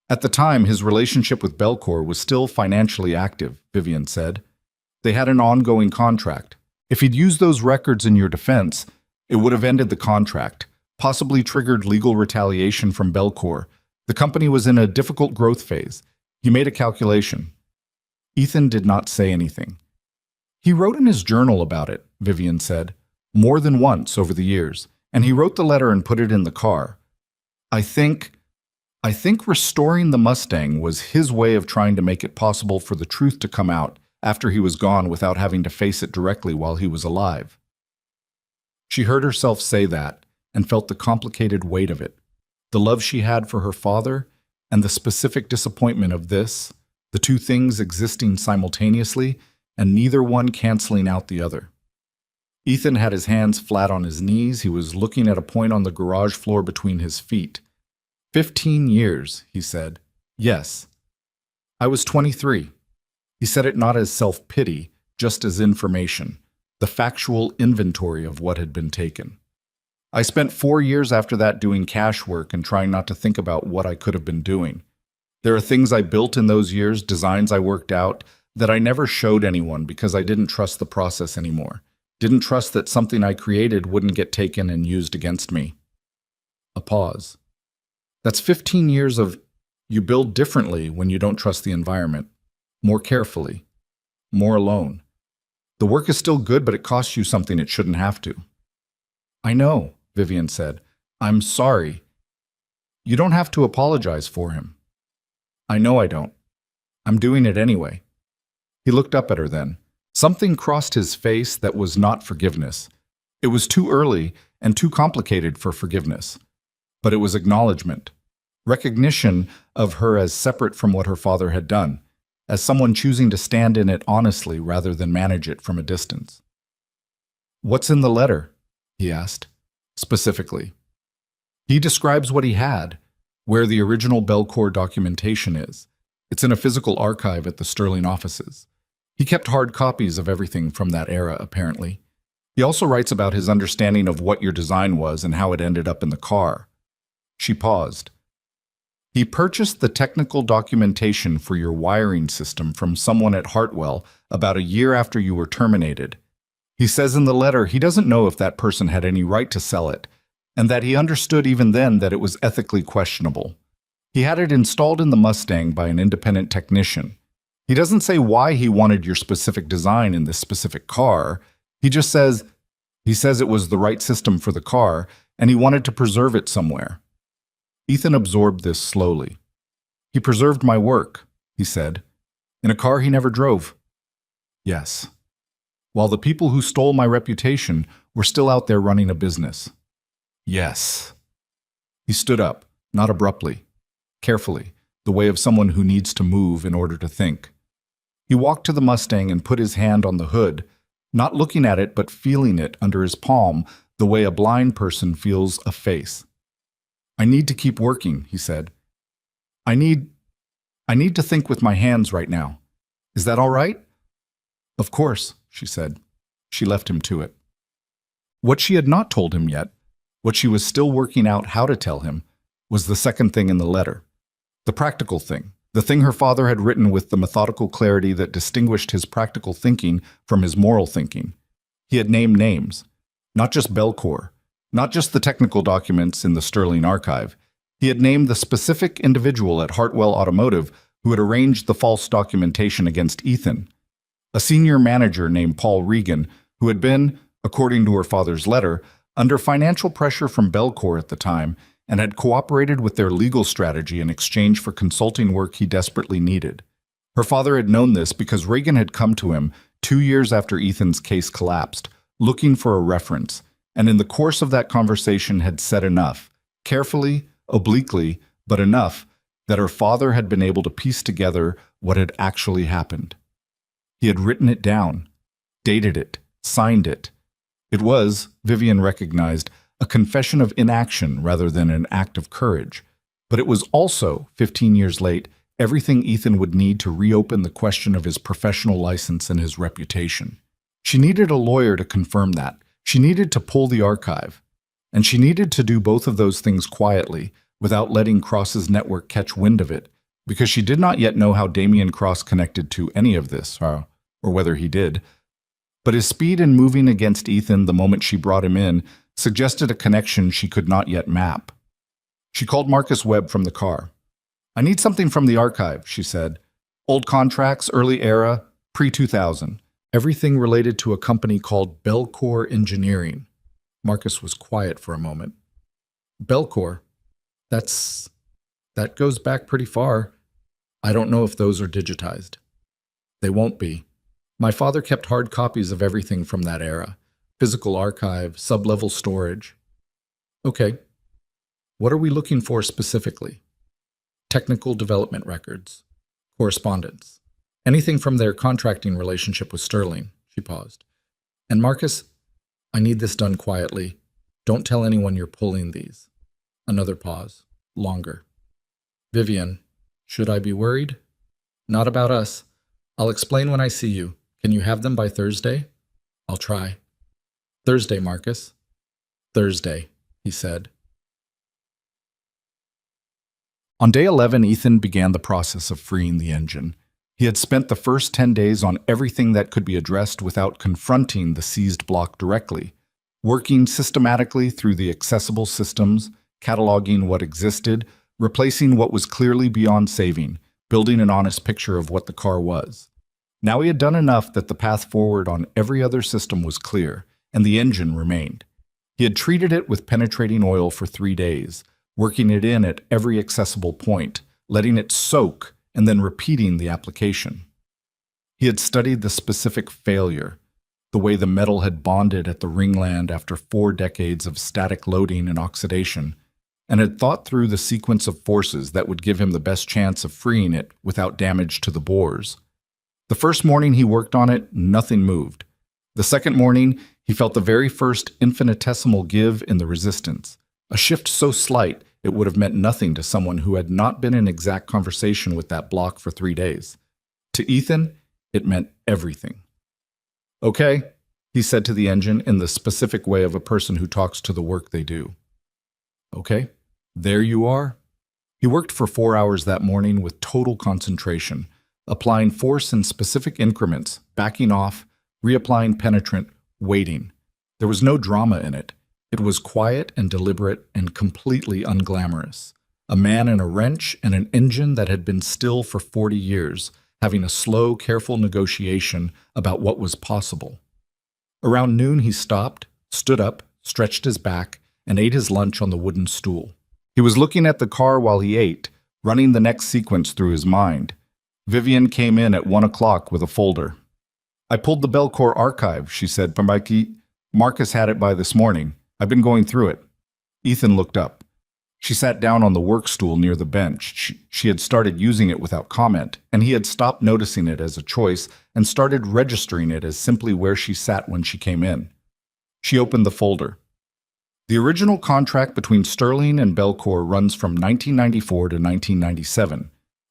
At the time, his relationship with Belcor was still financially active, Vivian said. They had an ongoing contract. If he'd used those records in your defense, it would have ended the contract, possibly triggered legal retaliation from Belcor. The company was in a difficult growth phase. He made a calculation. Ethan did not say anything. He wrote in his journal about it, Vivian said, more than once over the years, and he wrote the letter and put it in the car. I think restoring the Mustang was his way of trying to make it possible for the truth to come out after he was gone without having to face it directly while he was alive. She heard herself say that and felt the complicated weight of it, the love she had for her father and the specific disappointment of this, the two things existing simultaneously and neither one canceling out the other. Ethan had his hands flat on his knees. He was looking at a point on the garage floor between his feet. 15 years, he said. Yes. I was 23. He said it not as self-pity, just as information, the factual inventory of what had been taken. I spent 4 years after that doing cash work and trying not to think about what I could have been doing. There are things I built in those years, designs I worked out, that I never showed anyone because I didn't trust the process anymore. Didn't trust that something I created wouldn't get taken and used against me. A pause. That's 15 years of you build differently when you don't trust the environment, more carefully, more alone. The work is still good, but it costs you something it shouldn't have to. I know, Vivian said. I'm sorry. You don't have to apologize for him. I know I don't. I'm doing it anyway. He looked up at her then. Something crossed his face that was not forgiveness. It was too early and too complicated for forgiveness. But it was acknowledgement, recognition of her as separate from what her father had done, as someone choosing to stand in it honestly rather than manage it from a distance. What's in the letter? He asked, specifically. He describes what he had, where the original Belcor documentation is. It's in a physical archive at the Sterling offices. He kept hard copies of everything from that era, apparently. He also writes about his understanding of what your design was and how it ended up in the car. She paused. He purchased the technical documentation for your wiring system from someone at Hartwell about a year after you were terminated. He says in the letter he doesn't know if that person had any right to sell it, and that he understood even then that it was ethically questionable. He had it installed in the Mustang by an independent technician. He doesn't say why he wanted your specific design in this specific car. He says it was the right system for the car, and he wanted to preserve it somewhere. Ethan absorbed this slowly. He preserved my work, he said, in a car he never drove. Yes. While the people who stole my reputation were still out there running a business. Yes. He stood up, not abruptly, carefully, the way of someone who needs to move in order to think. He walked to the Mustang and put his hand on the hood, not looking at it but feeling it under his palm the way a blind person feels a face. I need to keep working, he said. I need to think with my hands right now. Is that all right? Of course, she said. She left him to it. What she had not told him yet, what she was still working out how to tell him, was the second thing in the letter. The practical thing. The thing her father had written with the methodical clarity that distinguished his practical thinking from his moral thinking. He had named names. Not just Belcour. Not just the technical documents in the Sterling archive. He had named the specific individual at Hartwell Automotive who had arranged the false documentation against Ethan. A senior manager named Paul Regan, who had been, according to her father's letter, under financial pressure from Belcour at the time and had cooperated with their legal strategy in exchange for consulting work he desperately needed. Her father had known this because Regan had come to him 2 years after Ethan's case collapsed, looking for a reference, and in the course of that conversation had said enough, carefully, obliquely, but enough, that her father had been able to piece together what had actually happened. He had written it down, dated it, signed it. It was, Vivian recognized, a confession of inaction rather than an act of courage. But it was also, 15 years late, everything Ethan would need to reopen the question of his professional license and his reputation. She needed a lawyer to confirm that. She needed to pull the archive. And she needed to do both of those things quietly, without letting Cross's network catch wind of it, because she did not yet know how Damian Cross connected to any of this, or whether he did. But his speed in moving against Ethan the moment she brought him in suggested a connection she could not yet map. She called Marcus Webb from the car. I need something from the archive, she said. Old contracts, early era, pre-2000. Everything related to a company called Belcour Engineering. Marcus was quiet for a moment. Belcour? That goes back pretty far. I don't know if those are digitized. They won't be. My father kept hard copies of everything from that era. Physical archive, sub-level storage. Okay. What are we looking for specifically? Technical development records. Correspondence. Anything from their contracting relationship with Sterling. She paused. And Marcus, I need this done quietly. Don't tell anyone you're pulling these. Another pause. Longer. Vivian, should I be worried? Not about us. I'll explain when I see you. Can you have them by Thursday? I'll try. Thursday, Marcus. Thursday, he said. On day 11, Ethan began the process of freeing the engine. He had spent the first 10 days on everything that could be addressed without confronting the seized block directly, working systematically through the accessible systems, cataloging what existed, replacing what was clearly beyond saving, building an honest picture of what the car was. Now he had done enough that the path forward on every other system was clear, and the engine remained. He had treated it with penetrating oil for 3 days, working it in at every accessible point, letting it soak, and then repeating the application. He had studied the specific failure, the way the metal had bonded at the ringland after 4 decades of static loading and oxidation, and had thought through the sequence of forces that would give him the best chance of freeing it without damage to the bores. The first morning he worked on it, nothing moved. The second morning, he felt the very first infinitesimal give in the resistance, a shift so slight it would have meant nothing to someone who had not been in exact conversation with that block for 3 days. To Ethan, it meant everything. Okay, he said to the engine in the specific way of a person who talks to the work they do. Okay, there you are. He worked for 4 hours that morning with total concentration, applying force in specific increments, backing off, reapplying penetrant, waiting. There was no drama in it. It was quiet and deliberate and completely unglamorous. A man in a wrench and an engine that had been still for 40 years, having a slow, careful negotiation about what was possible. Around noon he stopped, stood up, stretched his back, and ate his lunch on the wooden stool. He was looking at the car while he ate, running the next sequence through his mind. Vivian came in at 1 o'clock with a folder. I pulled the Belcour archive, she said. Marcus had it by this morning. I've been going through it. Ethan looked up. She sat down on the work stool near the bench. She had started using it without comment, and he had stopped noticing it as a choice and started registering it as simply where she sat when she came in. She opened the folder. The original contract between Sterling and Belcour runs from 1994 to 1997.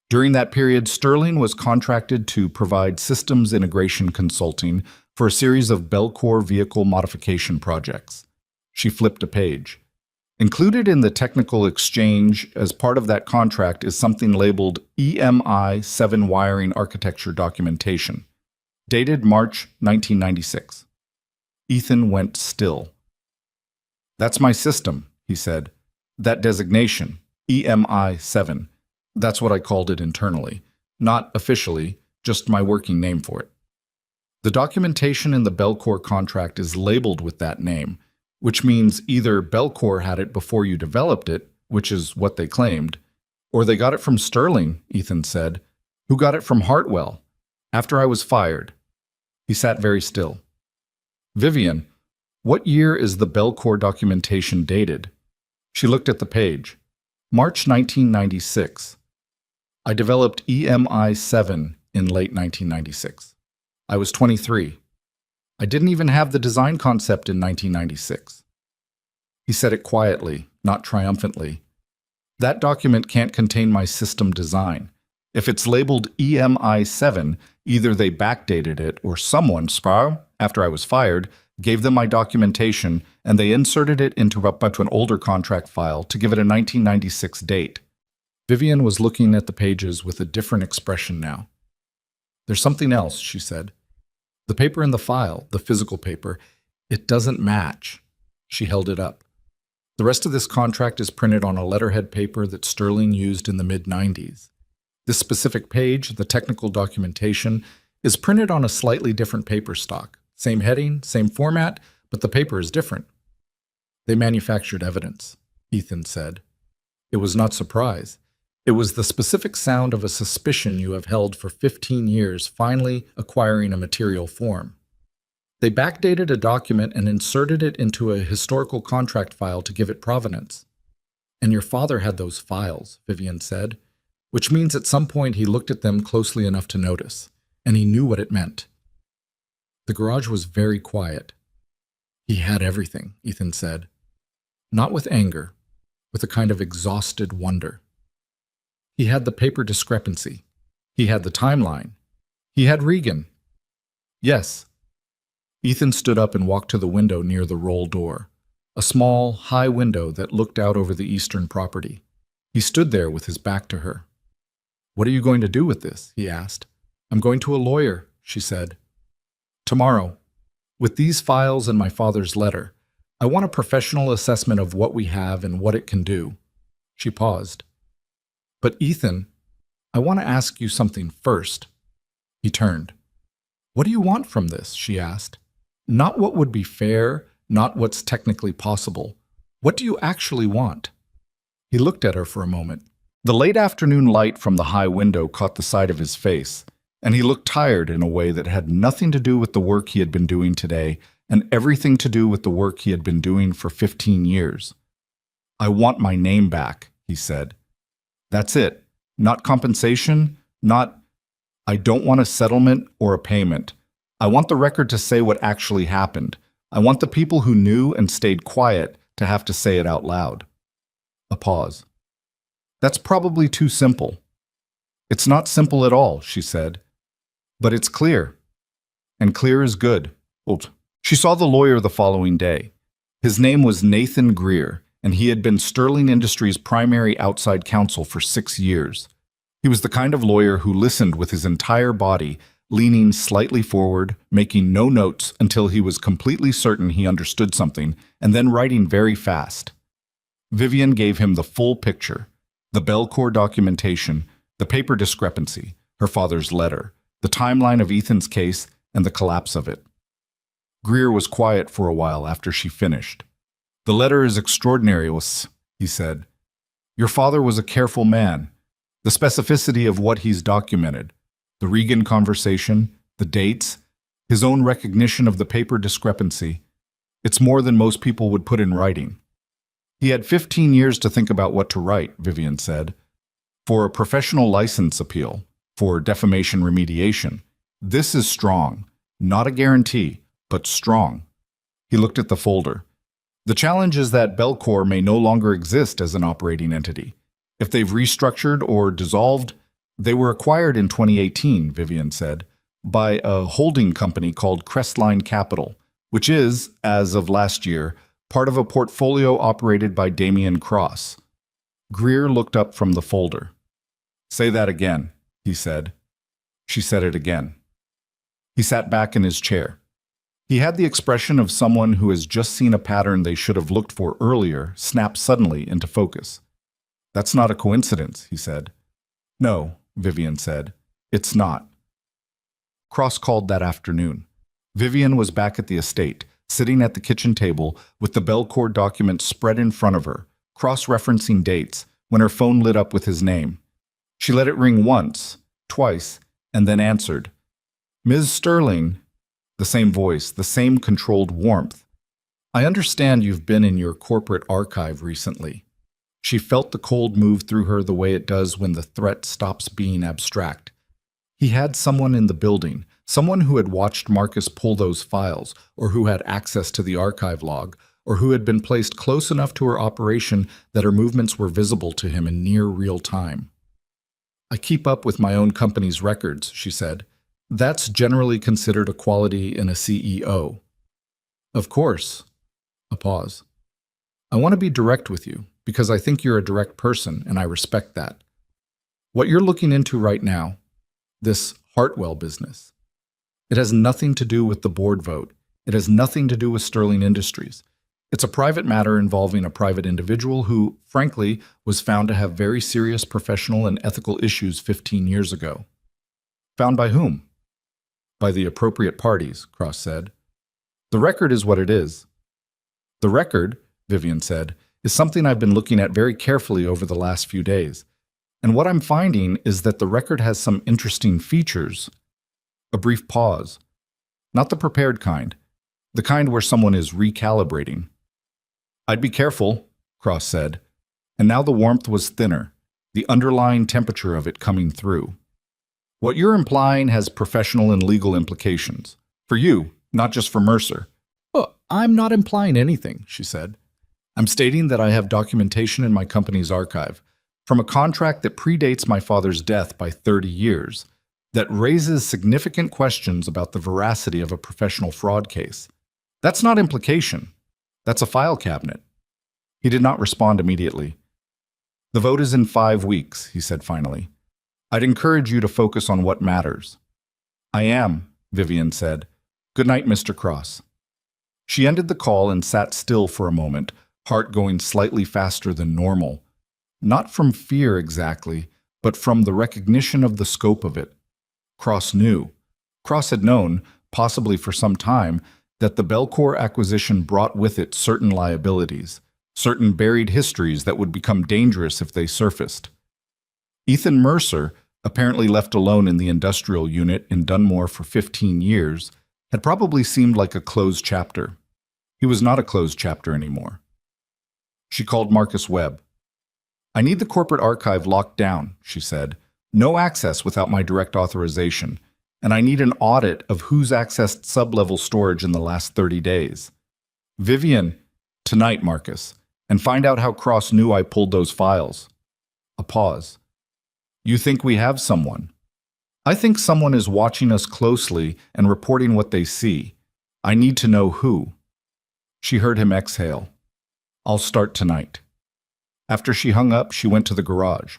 During that period, Sterling was contracted to provide systems integration consulting for a series of Belcour vehicle modification projects. She flipped a page. Included in the technical exchange as part of that contract is something labeled EMI 7 wiring architecture documentation, dated March 1996. Ethan went still. That's my system, he said. That designation, EMI 7. That's what I called it internally. Not officially, just my working name for it. The documentation in the Belcour contract is labeled with that name, which means either Belcour had it before you developed it, which is what they claimed, or they got it from Sterling, Ethan said, who got it from Hartwell, after I was fired. He sat very still. Vivian, what year is the Belcour documentation dated? She looked at the page. March 1996. I developed EMI 7 in late 1996. I was 23. I didn't even have the design concept in 1996. He said it quietly, not triumphantly. That document can't contain my system design. If it's labeled EMI 7, either they backdated it or someone, after I was fired, gave them my documentation and they inserted it into an older contract file to give it a 1996 date. Vivian was looking at the pages with a different expression now. There's something else, she said. The paper in the file, the physical paper, it doesn't match. She held it up. The rest of this contract is printed on a letterhead paper that Sterling used in the mid-90s. This specific page, the technical documentation, is printed on a slightly different paper stock. Same heading, same format, but the paper is different. They manufactured evidence, Ethan said. It was not surprise. It was the specific sound of a suspicion you have held for 15 years finally acquiring a material form. They backdated a document and inserted it into a historical contract file to give it provenance. And your father had those files, Vivian said, which means at some point he looked at them closely enough to notice, and he knew what it meant. The garage was very quiet. He had everything, Ethan said. Not with anger, with a kind of exhausted wonder. He had the paper discrepancy. He had the timeline. He had Regan. Yes. Ethan stood up and walked to the window near the roll door, a small, high window that looked out over the eastern property. He stood there with his back to her. What are you going to do with this? He asked. I'm going to a lawyer, she said. Tomorrow. With these files and my father's letter, I want a professional assessment of what we have and what it can do. She paused. But Ethan, I want to ask you something first. He turned. What do you want from this? She asked. Not what would be fair, not what's technically possible. What do you actually want? He looked at her for a moment. The late afternoon light from the high window caught the side of his face, and he looked tired in a way that had nothing to do with the work he had been doing today and everything to do with the work he had been doing for 15 years. I want my name back, he said. That's it. Not compensation, I don't want a settlement or a payment. I want the record to say what actually happened. I want the people who knew and stayed quiet to have to say it out loud. A pause. That's probably too simple. It's not simple at all, she said. But it's clear. And clear is good. She saw the lawyer the following day. His name was Nathan Greer, and he had been Sterling Industries' primary outside counsel for 6 years. He was the kind of lawyer who listened with his entire body, leaning slightly forward, making no notes until he was completely certain he understood something, and then writing very fast. Vivian gave him the full picture, the Belcour documentation, the paper discrepancy, her father's letter, the timeline of Ethan's case, and the collapse of it. Greer was quiet for a while after she finished. The letter is extraordinary, he said. Your father was a careful man. The specificity of what he's documented, the Regan conversation, the dates, His own recognition of the paper discrepancy. It's more than most people would put in writing. He had 15 years to think about what to write, Vivian said. For a professional license appeal, for defamation remediation, this is strong. Not a guarantee, but strong. He looked at the folder. The challenge is that Belcor may no longer exist as an operating entity. If they've restructured or dissolved, they were acquired in 2018, Vivian said, by a holding company called Crestline Capital, which is, as of last year, part of a portfolio operated by Damian Cross. Greer looked up from the folder. Say that again, he said. She said it again. He sat back in his chair. He had the expression of someone who has just seen a pattern they should have looked for earlier snap suddenly into focus. That's not a coincidence, he said. No, Vivian said. It's not. Cross called that afternoon. Vivian was back at the estate, sitting at the kitchen table with the Belcor documents spread in front of her, cross-referencing dates, when her phone lit up with his name. She let it ring once, twice, and then answered. Ms. Sterling. The same voice, the same controlled warmth. I understand you've been in your corporate archive recently. She felt the cold move through her the way it does when the threat stops being abstract. He had someone in the building, someone who had watched Marcus pull those files, or who had access to the archive log, or who had been placed close enough to her operation that her movements were visible to him in near real time. I keep up with my own company's records, she said. That's generally considered a quality in a CEO. Of course. A pause. I want to be direct with you, because I think you're a direct person, and I respect that. What you're looking into right now, this Hartwell business, it has nothing to do with the board vote. It has nothing to do with Sterling Industries. It's a private matter involving a private individual who, frankly, was found to have very serious professional and ethical issues 15 years ago. Found by whom? By the appropriate parties, Cross said. The record is what it is. The record, Vivian said, is something I've been looking at very carefully over the last few days. And what I'm finding is that the record has some interesting features. A brief pause. Not the prepared kind. The kind where someone is recalibrating. I'd be careful, Cross said. And now the warmth was thinner, the underlying temperature of it coming through. What you're implying has professional and legal implications. For you, not just for Mercer. Oh, I'm not implying anything, she said. I'm stating that I have documentation in my company's archive from a contract that predates my father's death by 30 years that raises significant questions about the veracity of a professional fraud case. That's not implication. That's a file cabinet. He did not respond immediately. The vote is in 5 weeks, he said finally. I'd encourage you to focus on what matters. I am, Vivian said. Good night, Mr. Cross. She ended the call and sat still for a moment, heart going slightly faster than normal. Not from fear exactly, but from the recognition of the scope of it. Cross knew. Cross had known, possibly for some time, that the Belcor acquisition brought with it certain liabilities, certain buried histories that would become dangerous if they surfaced. Ethan Mercer, apparently left alone in the industrial unit in Dunmore for 15 years, had probably seemed like a closed chapter. He was not a closed chapter anymore. She called Marcus Webb. I need the corporate archive locked down, she said. No access without my direct authorization, and I need an audit of who's accessed sub-level storage in the last 30 days. Vivian, tonight, Marcus, and find out how Cross knew I pulled those files. A pause. You think we have someone? I think someone is watching us closely and reporting what they see. I need to know who. She heard him exhale. I'll start tonight. After she hung up, she went to the garage.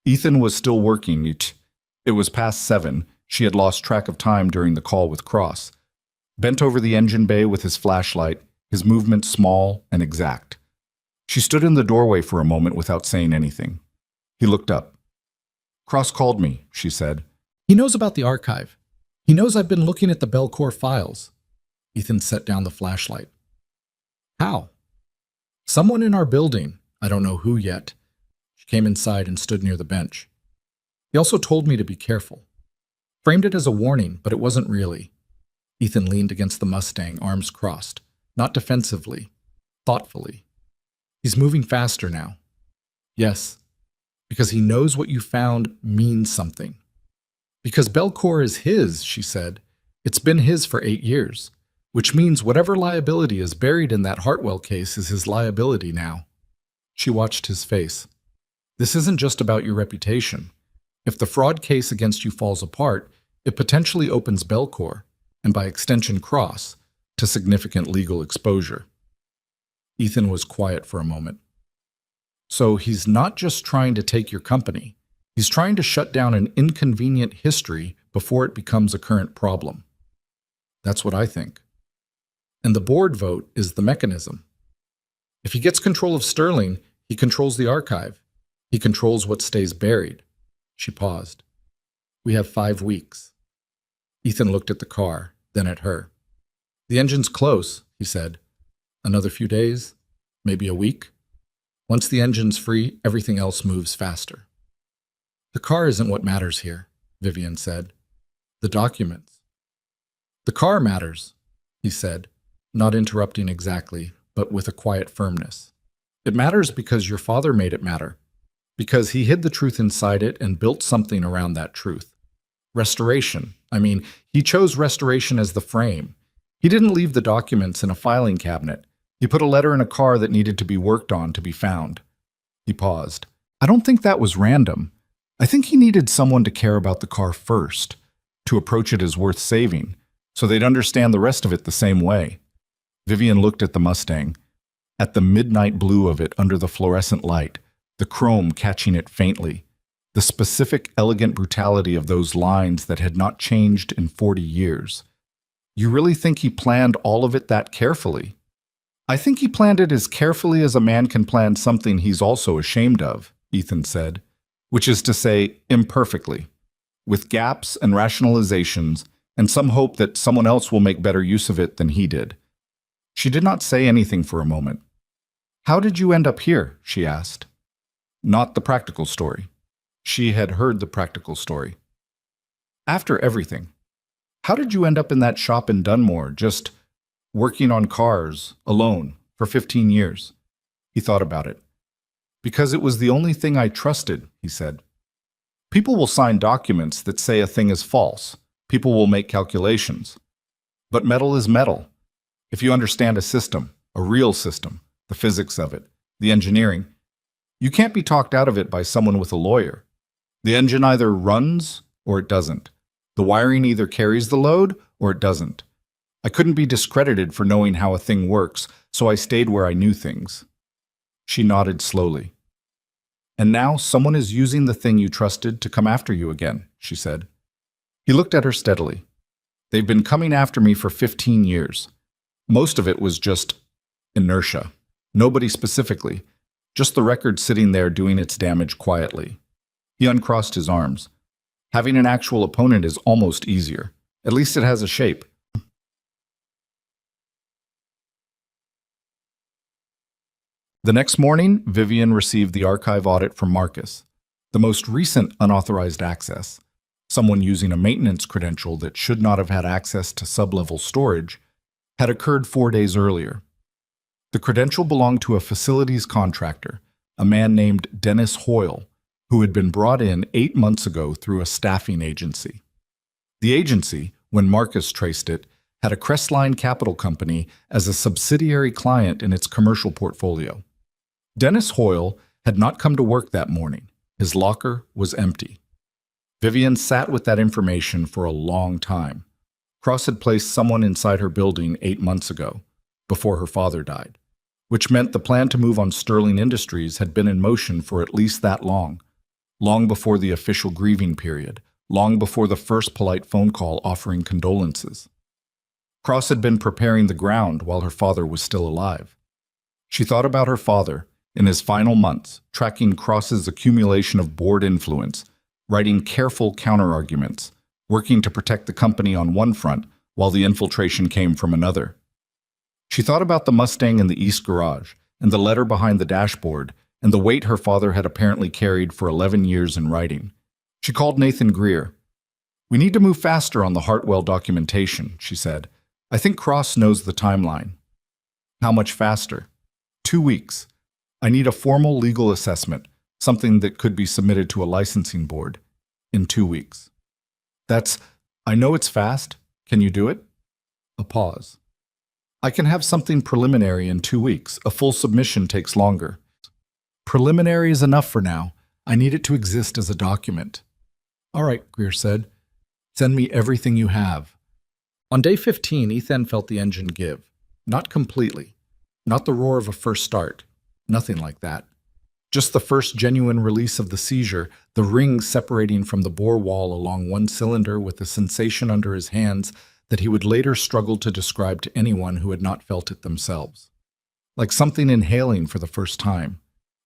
Ethan was still working. It was past 7. She had lost track of time during the call with Cross. Bent over the engine bay with his flashlight, his movements small and exact. She stood in the doorway for a moment without saying anything. He looked up. Cross called me, she said. He knows about the archive. He knows I've been looking at the Belcor files. Ethan set down the flashlight. How? Someone in our building. I don't know who yet. She came inside and stood near the bench. He also told me to be careful. Framed it as a warning, but it wasn't really. Ethan leaned against the Mustang, arms crossed, not defensively, thoughtfully. He's moving faster now. Yes, because he knows what you found means something. Because Belcour is his, she said. It's been his for 8 years, which means whatever liability is buried in that Hartwell case is his liability now. She watched his face. This isn't just about your reputation. If the fraud case against you falls apart, it potentially opens Belcour, and by extension Cross, to significant legal exposure. Ethan was quiet for a moment. So he's not just trying to take your company. He's trying to shut down an inconvenient history before it becomes a current problem. That's what I think. And the board vote is the mechanism. If he gets control of Sterling, he controls the archive. He controls what stays buried. She paused. We have 5 weeks. Ethan looked at the car, then at her. The engine's close, he said. Another few days, maybe a week. Once the engine's free, everything else moves faster. The car isn't what matters here, Vivian said. The documents. The car matters, he said, not interrupting exactly, but with a quiet firmness. It matters because your father made it matter, because he hid the truth inside it and built something around that truth. Restoration. He chose restoration as the frame. He didn't leave the documents in a filing cabinet. He put a letter in a car that needed to be worked on to be found. He paused. I don't think that was random. I think he needed someone to care about the car first, to approach it as worth saving, so they'd understand the rest of it the same way. Vivian looked at the Mustang, at the midnight blue of it under the fluorescent light, the chrome catching it faintly, the specific, elegant brutality of those lines that had not changed in 40 years. You really think he planned all of it that carefully? I think he planned it as carefully as a man can plan something he's also ashamed of, Ethan said, which is to say, imperfectly, with gaps and rationalizations and some hope that someone else will make better use of it than he did. She did not say anything for a moment. How did you end up here? She asked. Not the practical story. She had heard the practical story. After everything, how did you end up in that shop in Dunmore, just working on cars, alone, for 15 years? He thought about it. Because it was the only thing I trusted, he said. People will sign documents that say a thing is false. People will make calculations. But metal is metal. If you understand a system, a real system, the physics of it, the engineering, you can't be talked out of it by someone with a lawyer. The engine either runs or it doesn't. The wiring either carries the load or it doesn't. I couldn't be discredited for knowing how a thing works, so I stayed where I knew things. She nodded slowly. And now someone is using the thing you trusted to come after you again, she said. He looked at her steadily. They've been coming after me for 15 years. Most of it was just inertia. Nobody specifically, just the record sitting there doing its damage quietly. He uncrossed his arms. Having an actual opponent is almost easier. At least it has a shape. The next morning, Vivian received the archive audit from Marcus, the most recent unauthorized access. Someone using a maintenance credential that should not have had access to sub-level storage had occurred 4 days earlier. The credential belonged to a facilities contractor, a man named Dennis Hoyle, who had been brought in 8 months ago through a staffing agency. The agency, when Marcus traced it, had a Crestline Capital Company as a subsidiary client in its commercial portfolio. Dennis Hoyle had not come to work that morning. His locker was empty. Vivian sat with that information for a long time. Cross had placed someone inside her building 8 months ago, before her father died, which meant the plan to move on Sterling Industries had been in motion for at least that long before the official grieving period, long before the first polite phone call offering condolences. Cross had been preparing the ground while her father was still alive. She thought about her father, in his final months, tracking Cross's accumulation of board influence, writing careful counterarguments, working to protect the company on one front while the infiltration came from another. She thought about the Mustang in the East Garage, and the letter behind the dashboard, and the weight her father had apparently carried for 11 years in writing. She called Nathan Greer. We need to move faster on the Hartwell documentation, she said. I think Cross knows the timeline. How much faster? 2 weeks. I need a formal legal assessment, something that could be submitted to a licensing board, in 2 weeks. I know it's fast. Can you do it? A pause. I can have something preliminary in 2 weeks. A full submission takes longer. Preliminary is enough for now. I need it to exist as a document. All right, Greer said. Send me everything you have. On day 15, Ethan felt the engine give. Not completely. Not the roar of a first start. Nothing like that. Just the first genuine release of the seizure, the rings separating from the bore wall along one cylinder with a sensation under his hands that he would later struggle to describe to anyone who had not felt it themselves. Like something inhaling for the first time.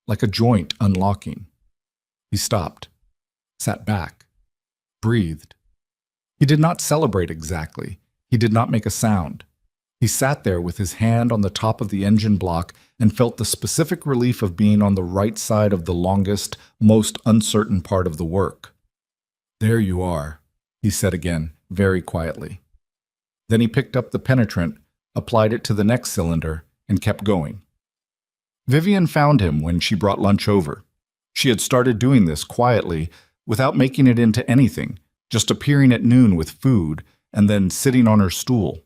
Like a joint unlocking. He stopped. Sat back. Breathed. He did not celebrate exactly. He did not make a sound. He sat there with his hand on the top of the engine block and felt the specific relief of being on the right side of the longest, most uncertain part of the work. There you are, he said again, very quietly. Then he picked up the penetrant, applied it to the next cylinder, and kept going. Vivian found him when she brought lunch over. She had started doing this quietly, without making it into anything, just appearing at noon with food and then sitting on her stool.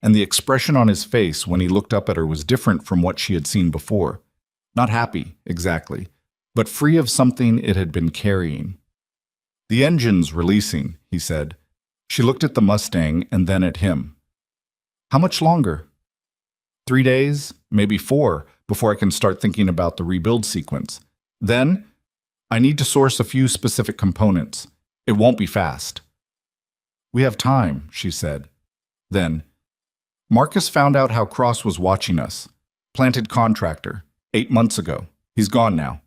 And the expression on his face when he looked up at her was different from what she had seen before. Not happy, exactly, but free of something it had been carrying. The engine's releasing, he said. She looked at the Mustang and then at him. How much longer? 3 days, maybe 4, before I can start thinking about the rebuild sequence. Then, I need to source a few specific components. It won't be fast. We have time, she said. Then, Marcus found out how Cross was watching us. Planted contractor, 8 months ago. He's gone now.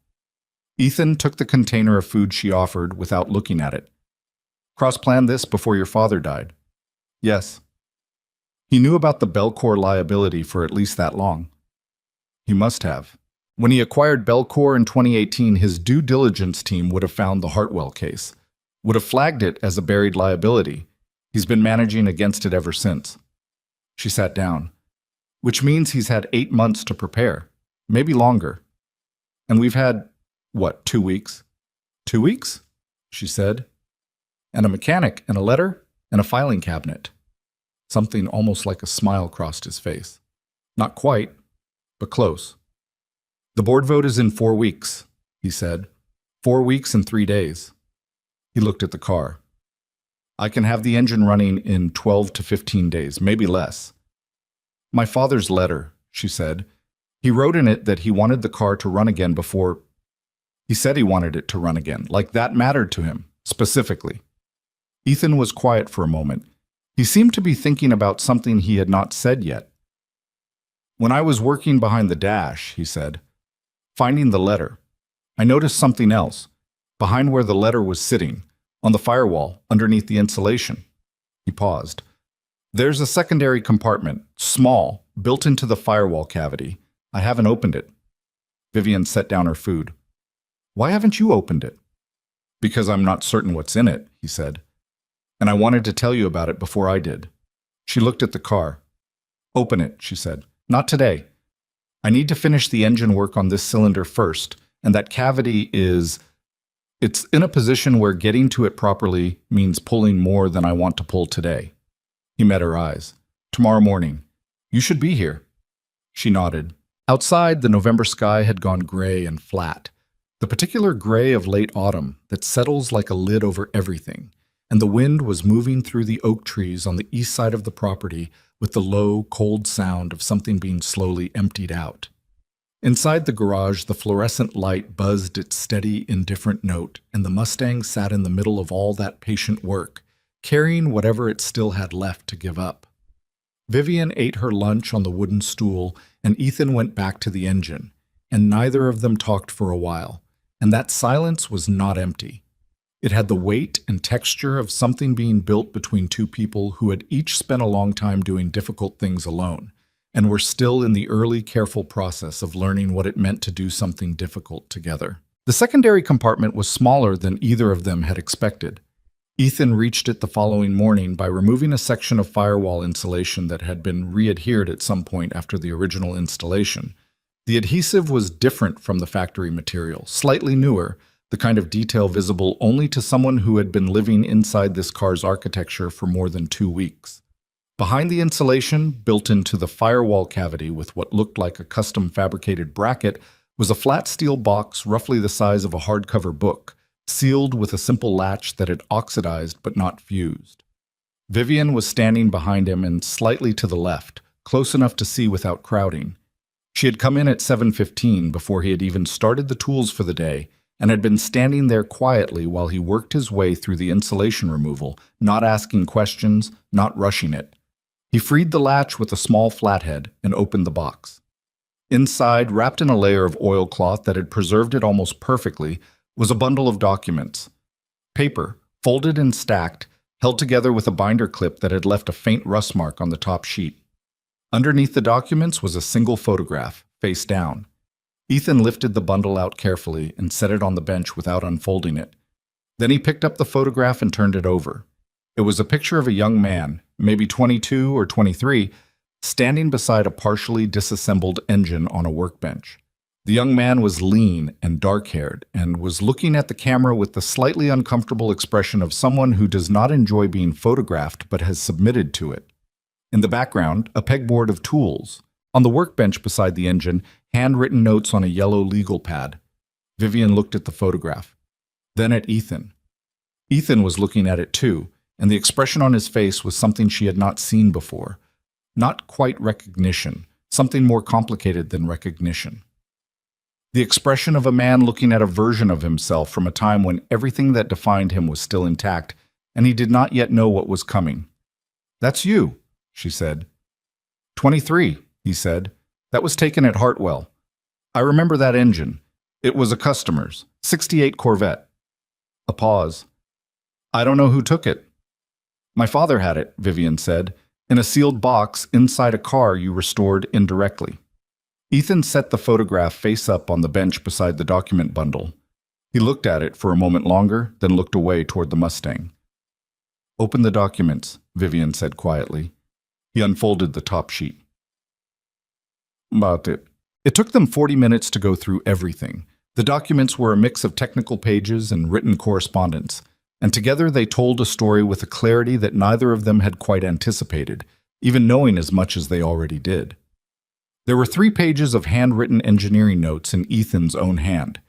Ethan took the container of food she offered without looking at it. Cross planned this before your father died. Yes. He knew about the Belcor liability for at least that long. He must have. When he acquired Belcor in 2018, his due diligence team would have found the Hartwell case, would have flagged it as a buried liability. He's been managing against it ever since. She sat down. Which means he's had 8 months to prepare, maybe longer. And we've had, 2 weeks? 2 weeks? She said. And a mechanic, and a letter, and a filing cabinet. Something almost like a smile crossed his face. Not quite, but close. The board vote is in 4 weeks, he said. 4 weeks and 3 days. He looked at the car. I can have the engine running in 12 to 15 days, maybe less. My father's letter, she said. He wrote in it that he wanted the car to run again before... He said he wanted it to run again, like that mattered to him, specifically. Ethan was quiet for a moment. He seemed to be thinking about something he had not said yet. When I was working behind the dash, he said, finding the letter, I noticed something else, behind where the letter was sitting, on the firewall, underneath the insulation. He paused. There's a secondary compartment, small, built into the firewall cavity. I haven't opened it. Vivian set down her food. Why haven't you opened it? Because I'm not certain what's in it, he said. And I wanted to tell you about it before I did. She looked at the car. Open it, she said. Not today. I need to finish the engine work on this cylinder first, and that cavity is... It's in a position where getting to it properly means pulling more than I want to pull today. He met her eyes. Tomorrow morning. You should be here. She nodded. Outside, the November sky had gone gray and flat. The particular gray of late autumn that settles like a lid over everything, and the wind was moving through the oak trees on the east side of the property with the low, cold sound of something being slowly emptied out. Inside the garage, the fluorescent light buzzed its steady, indifferent note, and the Mustang sat in the middle of all that patient work, carrying whatever it still had left to give up. Vivian ate her lunch on the wooden stool, and Ethan went back to the engine, and neither of them talked for a while, and that silence was not empty. It had the weight and texture of something being built between two people who had each spent a long time doing difficult things alone, and were still in the early, careful process of learning what it meant to do something difficult together. The secondary compartment was smaller than either of them had expected. Ethan reached it the following morning by removing a section of firewall insulation that had been re-adhered at some point after the original installation. The adhesive was different from the factory material, slightly newer, the kind of detail visible only to someone who had been living inside this car's architecture for more than 2 weeks. Behind the insulation, built into the firewall cavity with what looked like a custom fabricated bracket, was a flat steel box roughly the size of a hardcover book, sealed with a simple latch that had oxidized but not fused. Vivian was standing behind him and slightly to the left, close enough to see without crowding. She had come in at 7:15 before he had even started the tools for the day, and had been standing there quietly while he worked his way through the insulation removal, not asking questions, not rushing it. He freed the latch with a small flathead and opened the box. Inside, wrapped in a layer of oilcloth that had preserved it almost perfectly, was a bundle of documents. Paper, folded and stacked, held together with a binder clip that had left a faint rust mark on the top sheet. Underneath the documents was a single photograph, face down. Ethan lifted the bundle out carefully and set it on the bench without unfolding it. Then he picked up the photograph and turned it over. It was a picture of a young man, maybe 22 or 23, standing beside a partially disassembled engine on a workbench. The young man was lean and dark-haired and was looking at the camera with the slightly uncomfortable expression of someone who does not enjoy being photographed but has submitted to it. In the background, a pegboard of tools. On the workbench beside the engine, handwritten notes on a yellow legal pad. Vivian looked at the photograph, then at Ethan. Ethan was looking at it too, and the expression on his face was something she had not seen before. Not quite recognition, something more complicated than recognition. The expression of a man looking at a version of himself from a time when everything that defined him was still intact, and he did not yet know what was coming. "That's you," she said. 23, he said. "That was taken at Hartwell. I remember that engine. It was a customer's, 68 Corvette." A pause. "I don't know who took it." "My father had it," Vivian said, "in a sealed box inside a car you restored indirectly." Ethan set the photograph face up on the bench beside the document bundle. He looked at it for a moment longer, then looked away toward the Mustang. "Open the documents," Vivian said quietly. He unfolded the top sheet. But it took them 40 minutes to go through everything. The documents were a mix of technical pages and written correspondence, and together they told a story with a clarity that neither of them had quite anticipated, even knowing as much as they already did. There were 3 pages of handwritten engineering notes in Ethan's own hand.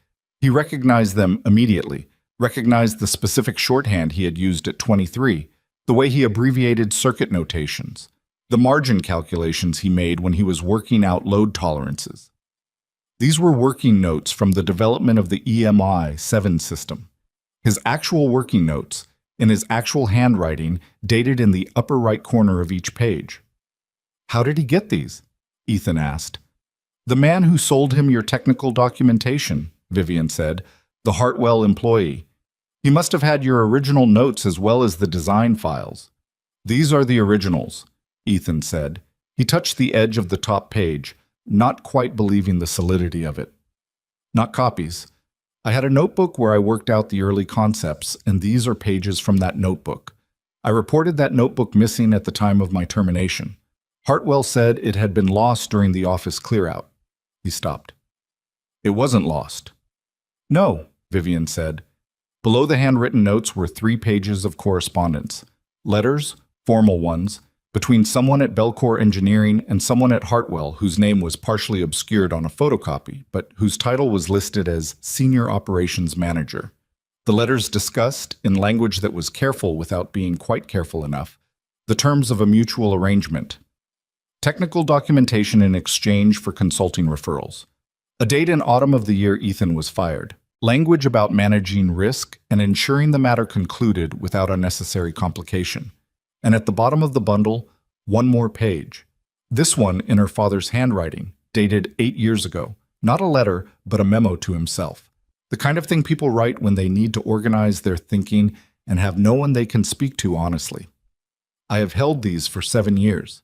He recognized them immediately, recognized the specific shorthand he had used at 23, the way he abbreviated circuit notations, the margin calculations he made when he was working out load tolerances. These were working notes from the development of the EMI 7 system. His actual working notes, in his actual handwriting, dated in the upper right corner of each page. "How did he get these?" Ethan asked. "The man who sold him your technical documentation," Vivian said, "the Hartwell employee. He must have had your original notes as well as the design files." "These are the originals," Ethan said. He touched the edge of the top page, not quite believing the solidity of it. "Not copies. I had a notebook where I worked out the early concepts, and these are pages from that notebook. I reported that notebook missing at the time of my termination. Hartwell said it had been lost during the office clear-out." He stopped. "It wasn't lost." "No," Vivian said. Below the handwritten notes were 3 pages of correspondence. Letters, formal ones, between someone at Belcore Engineering and someone at Hartwell whose name was partially obscured on a photocopy, but whose title was listed as Senior Operations Manager. The letters discussed, in language that was careful without being quite careful enough, the terms of a mutual arrangement. Technical documentation in exchange for consulting referrals. A date in autumn of the year Ethan was fired. Language about managing risk and ensuring the matter concluded without unnecessary complication. And at the bottom of the bundle, 1 more page. This one in her father's handwriting, dated 8 years ago. Not a letter, but a memo to himself. The kind of thing people write when they need to organize their thinking and have no one they can speak to honestly. "I have held these for 7 years.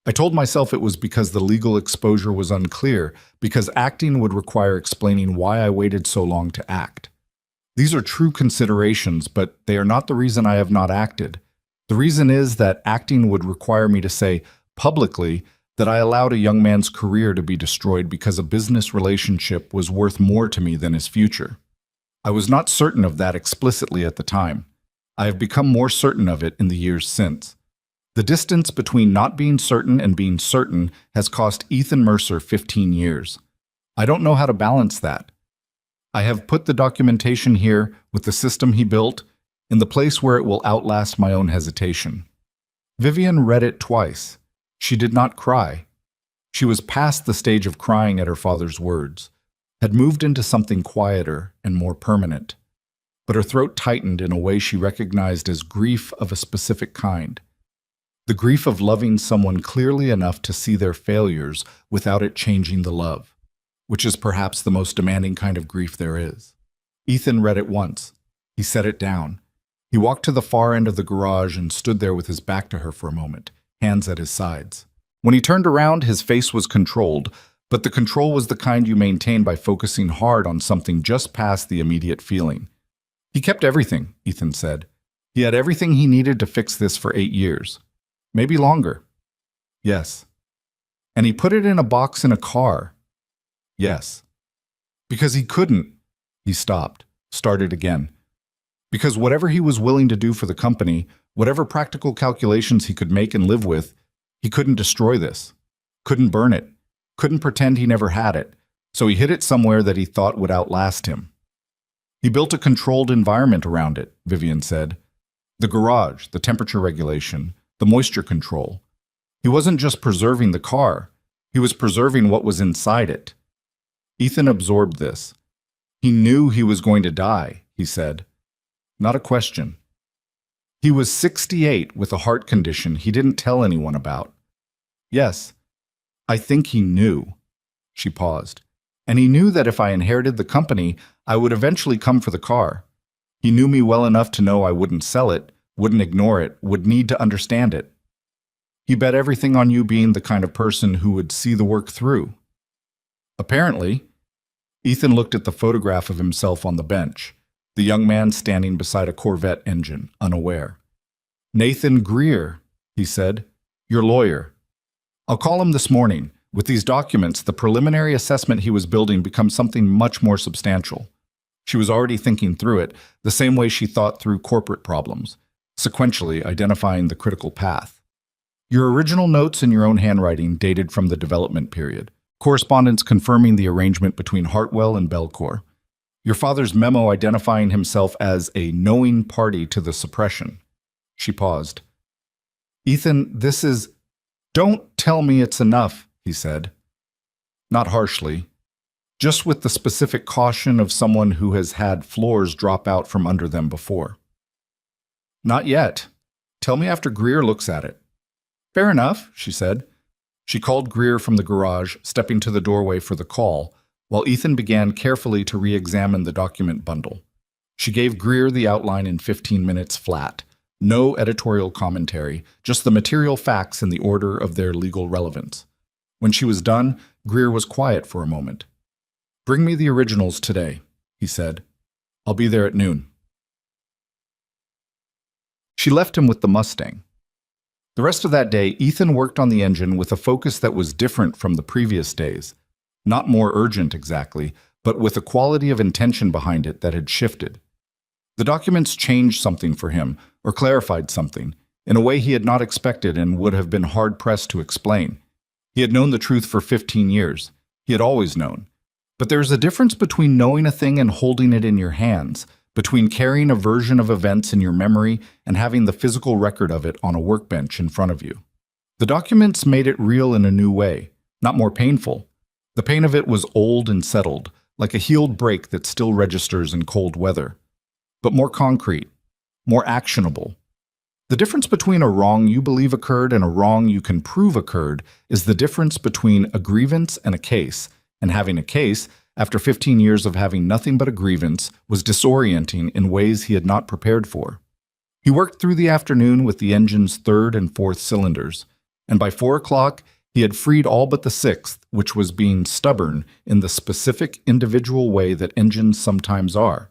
I told myself it was because the legal exposure was unclear, because acting would require explaining why I waited so long to act. These are true considerations, but they are not the reason I have not acted. The reason is that acting would require me to say publicly that I allowed a young man's career to be destroyed because a business relationship was worth more to me than his future. I was not certain of that explicitly at the time. I have become more certain of it in the years since. The distance between not being certain and being certain has cost Ethan Mercer 15 years. I don't know how to balance that. I have put the documentation here with the system he built in the place where it will outlast my own hesitation. Vivian read it twice. She did not cry. She was past the stage of crying at her father's words, had moved into something quieter and more permanent. But her throat tightened in a way she recognized as grief of a specific kind. The grief of loving someone clearly enough to see their failures without it changing the love, which is perhaps the most demanding kind of grief there is. Ethan read it once. He set it down. He walked to the far end of the garage and stood there with his back to her for a moment, hands at his sides. When he turned around, his face was controlled, but the control was the kind you maintain by focusing hard on something just past the immediate feeling. He kept everything, Ethan said. He had everything he needed to fix this for 8 years. Maybe longer. Yes. And he put it in a box in a car. Yes. Because he couldn't. He stopped, started again. Because whatever he was willing to do for the company, whatever practical calculations he could make and live with, he couldn't destroy this, couldn't burn it, couldn't pretend he never had it, so he hid it somewhere that he thought would outlast him. He built a controlled environment around it, Vivian said. The garage, the temperature regulation, the moisture control. He wasn't just preserving the car, he was preserving what was inside it. Ethan absorbed this. He knew he was going to die, he said. Not a question. He was 68 with a heart condition he didn't tell anyone about. Yes, I think he knew. She paused. And he knew that if I inherited the company, I would eventually come for the car. He knew me well enough to know I wouldn't sell it, wouldn't ignore it, would need to understand it. He bet everything on you being the kind of person who would see the work through. Apparently, Ethan looked at the photograph of himself on the bench, the young man standing beside a Corvette engine, unaware. Nathan Greer, he said, your lawyer. I'll call him this morning. With these documents, the preliminary assessment he was building becomes something much more substantial. She was already thinking through it, the same way she thought through corporate problems, sequentially identifying the critical path. Your original notes in your own handwriting dated from the development period, correspondence confirming the arrangement between Hartwell and Belcour. Your father's memo identifying himself as a knowing party to the suppression. She paused. Ethan, this is... Don't tell me it's enough, he said. Not harshly, just with the specific caution of someone who has had floors drop out from under them before. Not yet. Tell me after Greer looks at it. Fair enough, she said. She called Greer from the garage, stepping to the doorway for the call, while Ethan began carefully to re-examine the document bundle. She gave Greer the outline in 15 minutes flat. No editorial commentary, just the material facts in the order of their legal relevance. When she was done, Greer was quiet for a moment. Bring me the originals today, he said. I'll be there at noon. She left him with the Mustang. The rest of that day, Ethan worked on the engine with a focus that was different from the previous days. Not more urgent exactly, but with a quality of intention behind it that had shifted. The documents changed something for him, or clarified something, in a way he had not expected and would have been hard-pressed to explain. He had known the truth for 15 years. He had always known. But there's a difference between knowing a thing and holding it in your hands, between carrying a version of events in your memory and having the physical record of it on a workbench in front of you. The documents made it real in a new way, not more painful. The pain of it was old and settled, like a healed break that still registers in cold weather. But more concrete, more actionable. The difference between a wrong you believe occurred and a wrong you can prove occurred is the difference between a grievance and a case, and having a case, after 15 years of having nothing but a grievance, was disorienting in ways he had not prepared for. He worked through the afternoon with the engine's third and fourth cylinders, and by 4 o'clock he had freed all but the sixth, which was being stubborn in the specific individual way that engines sometimes are.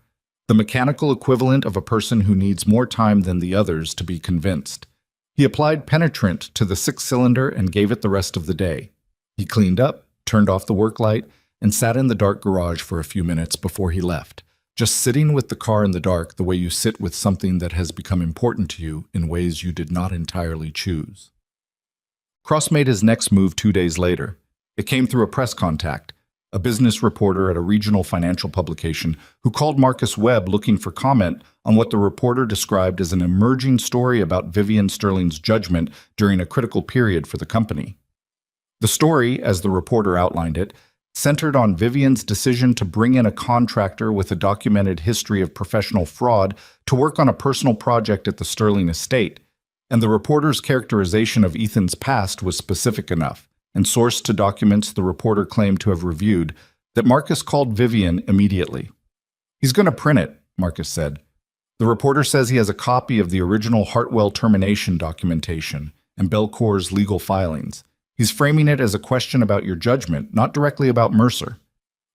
the mechanical equivalent of a person who needs more time than the others to be convinced. He applied penetrant to the six-cylinder and gave it the rest of the day. He cleaned up, turned off the work light, and sat in the dark garage for a few minutes before he left, just sitting with the car in the dark the way you sit with something that has become important to you in ways you did not entirely choose. Cross made his next move 2 days later. It came through a press contact, a business reporter at a regional financial publication who called Marcus Webb looking for comment on what the reporter described as an emerging story about Vivian Sterling's judgment during a critical period for the company. The story, as the reporter outlined it, centered on Vivian's decision to bring in a contractor with a documented history of professional fraud to work on a personal project at the Sterling estate, and the reporter's characterization of Ethan's past was specific enough, and sourced to documents the reporter claimed to have reviewed, that Marcus called Vivian immediately. "He's going to print it," Marcus said. The reporter says he has a copy of the original Hartwell termination documentation and Belcour's legal filings. He's framing it as a question about your judgment, not directly about Mercer.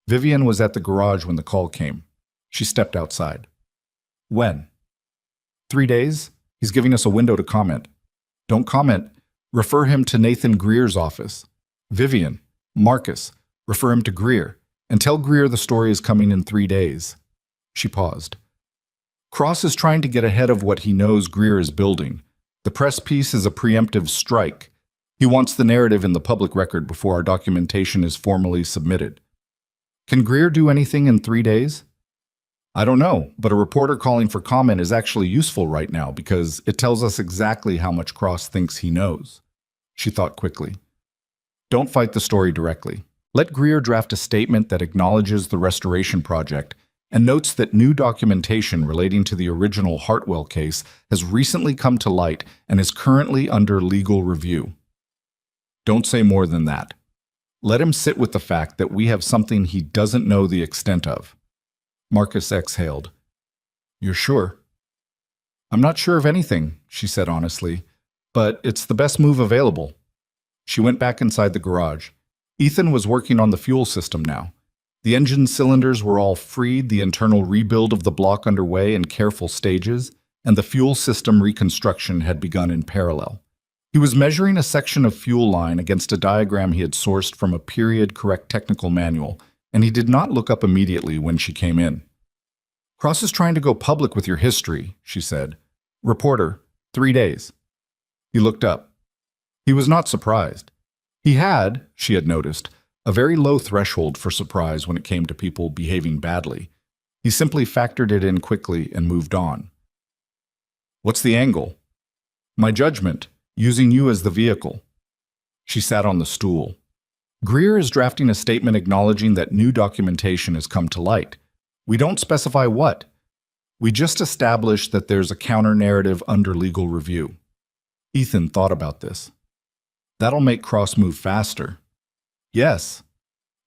Vivian was at the garage when the call came. She stepped outside. "When?" "3 days. He's giving us a window to comment." "Don't comment. Refer him to Nathan Greer's office." "Vivian, Marcus, refer him to Greer, and tell Greer the story is coming in 3 days." She paused. Cross is trying to get ahead of what he knows Greer is building. The press piece is a preemptive strike. He wants the narrative in the public record before our documentation is formally submitted. "Can Greer do anything in 3 days?" "I don't know, but a reporter calling for comment is actually useful right now because it tells us exactly how much Cross thinks he knows." She thought quickly. "Don't fight the story directly. Let Greer draft a statement that acknowledges the restoration project and notes that new documentation relating to the original Hartwell case has recently come to light and is currently under legal review. Don't say more than that. Let him sit with the fact that we have something he doesn't know the extent of." Marcus exhaled. "You're sure?" "I'm not sure of anything," she said honestly, "but it's the best move available." She went back inside the garage. Ethan was working on the fuel system now. The engine cylinders were all freed, the internal rebuild of the block underway in careful stages, and the fuel system reconstruction had begun in parallel. He was measuring a section of fuel line against a diagram he had sourced from a period-correct technical manual, and he did not look up immediately when she came in. "Cross is trying to go public with your history," she said. "Reporter, 3 days." He looked up. He was not surprised. He had, she had noticed, a very low threshold for surprise when it came to people behaving badly. He simply factored it in quickly and moved on. "What's the angle?" "My judgment, using you as the vehicle." She sat on the stool. "Greer is drafting a statement acknowledging that new documentation has come to light. We don't specify what. We just establish that there's a counter-narrative under legal review." Ethan thought about this. "That'll make Cross move faster." "Yes.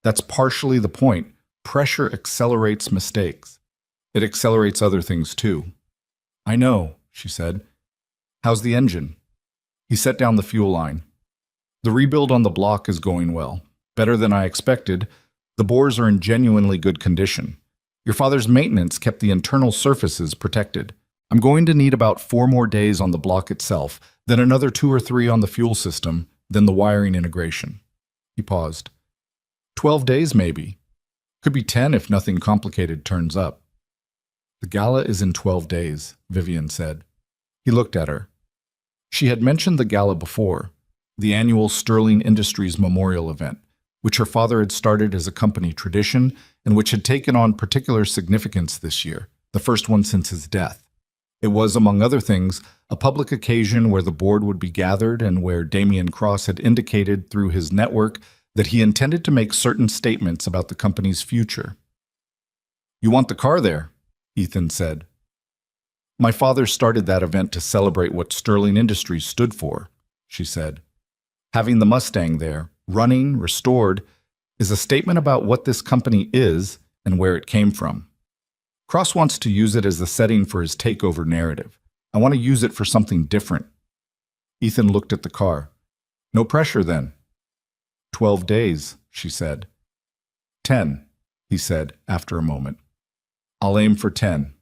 That's partially the point. Pressure accelerates mistakes. It accelerates other things too." "I know," she said. "How's the engine?" He set down the fuel line. "The rebuild on the block is going well. Better than I expected. The bores are in genuinely good condition. Your father's maintenance kept the internal surfaces protected. I'm going to need about 4 more days on the block itself, then another 2 or 3 on the fuel system, then the wiring integration." He paused. 12 days, maybe. Could be 10 if nothing complicated turns up." "The gala is in 12 days, Vivian said. He looked at her. She had mentioned the gala before, the annual Sterling Industries Memorial event, which her father had started as a company tradition and which had taken on particular significance this year, the first one since his death. It was, among other things, a public occasion where the board would be gathered and where Damian Cross had indicated through his network that he intended to make certain statements about the company's future. "You want the car there," Ethan said. "My father started that event to celebrate what Sterling Industries stood for," she said. "Having the Mustang there, running, restored, is a statement about what this company is and where it came from. Cross wants to use it as the setting for his takeover narrative. I want to use it for something different." Ethan looked at the car. "No pressure, then." 12 days, she said. 10, he said after a moment. "I'll aim for 10.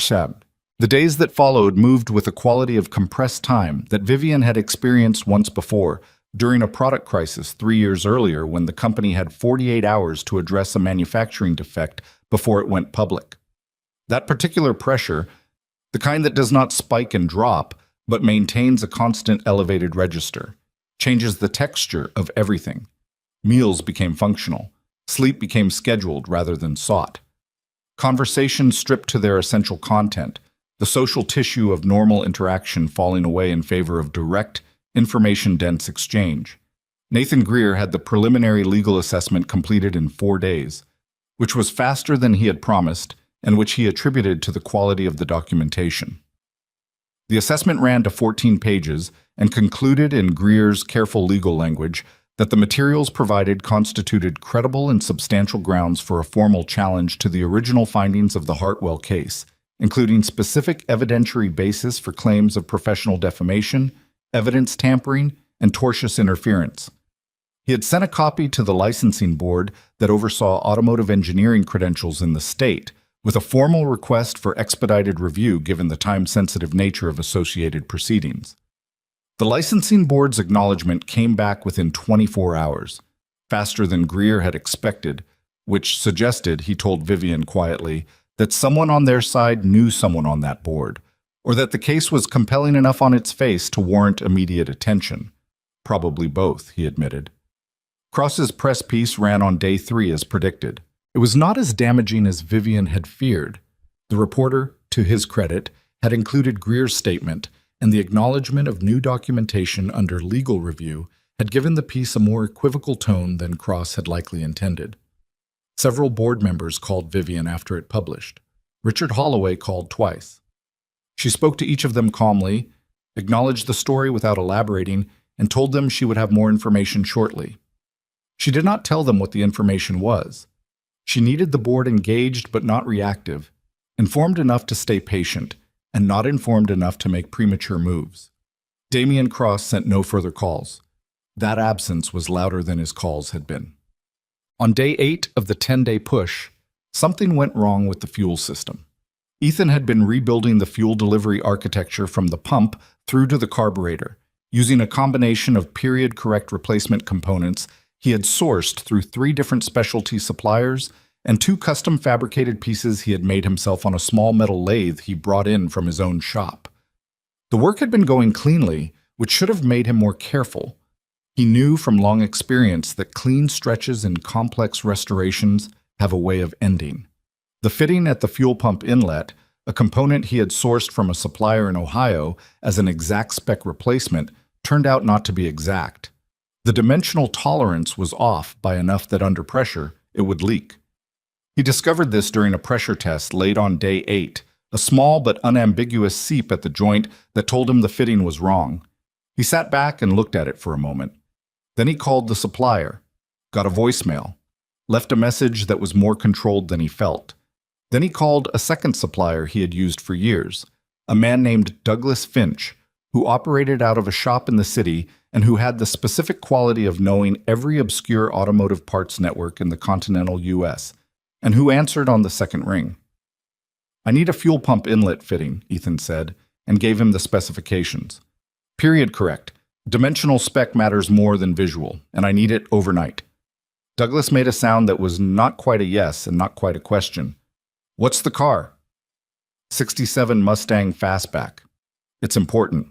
Shab. The days that followed moved with a quality of compressed time that Vivian had experienced once before, during a product crisis 3 years earlier when the company had 48 hours to address a manufacturing defect before it went public. That particular pressure, the kind that does not spike and drop, but maintains a constant elevated register, changes the texture of everything. Meals became functional. Sleep became scheduled rather than sought. Conversations stripped to their essential content, the social tissue of normal interaction falling away in favor of direct, information-dense exchange. Nathan Greer had the preliminary legal assessment completed in 4 days, which was faster than he had promised and which he attributed to the quality of the documentation. The assessment ran to 14 pages and concluded in Greer's careful legal language that the materials provided constituted credible and substantial grounds for a formal challenge to the original findings of the Hartwell case, including specific evidentiary basis for claims of professional defamation, evidence tampering, and tortious interference. He had sent a copy to the licensing board that oversaw automotive engineering credentials in the state, with a formal request for expedited review given the time-sensitive nature of associated proceedings. The licensing board's acknowledgement came back within 24 hours, faster than Greer had expected, which suggested, he told Vivian quietly, that someone on their side knew someone on that board, or that the case was compelling enough on its face to warrant immediate attention. Probably both, he admitted. Cross's press piece ran on day 3 as predicted. It was not as damaging as Vivian had feared. The reporter, to his credit, had included Greer's statement, and the acknowledgement of new documentation under legal review had given the piece a more equivocal tone than Cross had likely intended. Several board members called Vivian after it published. Richard Holloway called twice. She spoke to each of them calmly, acknowledged the story without elaborating, and told them she would have more information shortly. She did not tell them what the information was. She needed the board engaged but not reactive, informed enough to stay patient, and not informed enough to make premature moves. Damian Cross sent no further calls. That absence was louder than his calls had been. On day 8 of the 10-day push, something went wrong with the fuel system. Ethan had been rebuilding the fuel delivery architecture from the pump through to the carburetor, using a combination of period-correct replacement components he had sourced through 3 different specialty suppliers and 2 custom-fabricated pieces he had made himself on a small metal lathe he brought in from his own shop. The work had been going cleanly, which should have made him more careful. He knew from long experience that clean stretches in complex restorations have a way of ending. The fitting at the fuel pump inlet, a component he had sourced from a supplier in Ohio as an exact spec replacement, turned out not to be exact. The dimensional tolerance was off by enough that under pressure, it would leak. He discovered this during a pressure test late on day 8, a small but unambiguous seep at the joint that told him the fitting was wrong. He sat back and looked at it for a moment. Then he called the supplier, got a voicemail, left a message that was more controlled than he felt. Then he called a second supplier he had used for years, a man named Douglas Finch, who operated out of a shop in the city and who had the specific quality of knowing every obscure automotive parts network in the continental U.S., and who answered on the second ring. "I need a fuel pump inlet fitting," Ethan said, and gave him the specifications. "Period correct. Dimensional spec matters more than visual, and I need it overnight." Douglas made a sound that was not quite a yes and not quite a question. "What's the car?" "67 Mustang Fastback. It's important."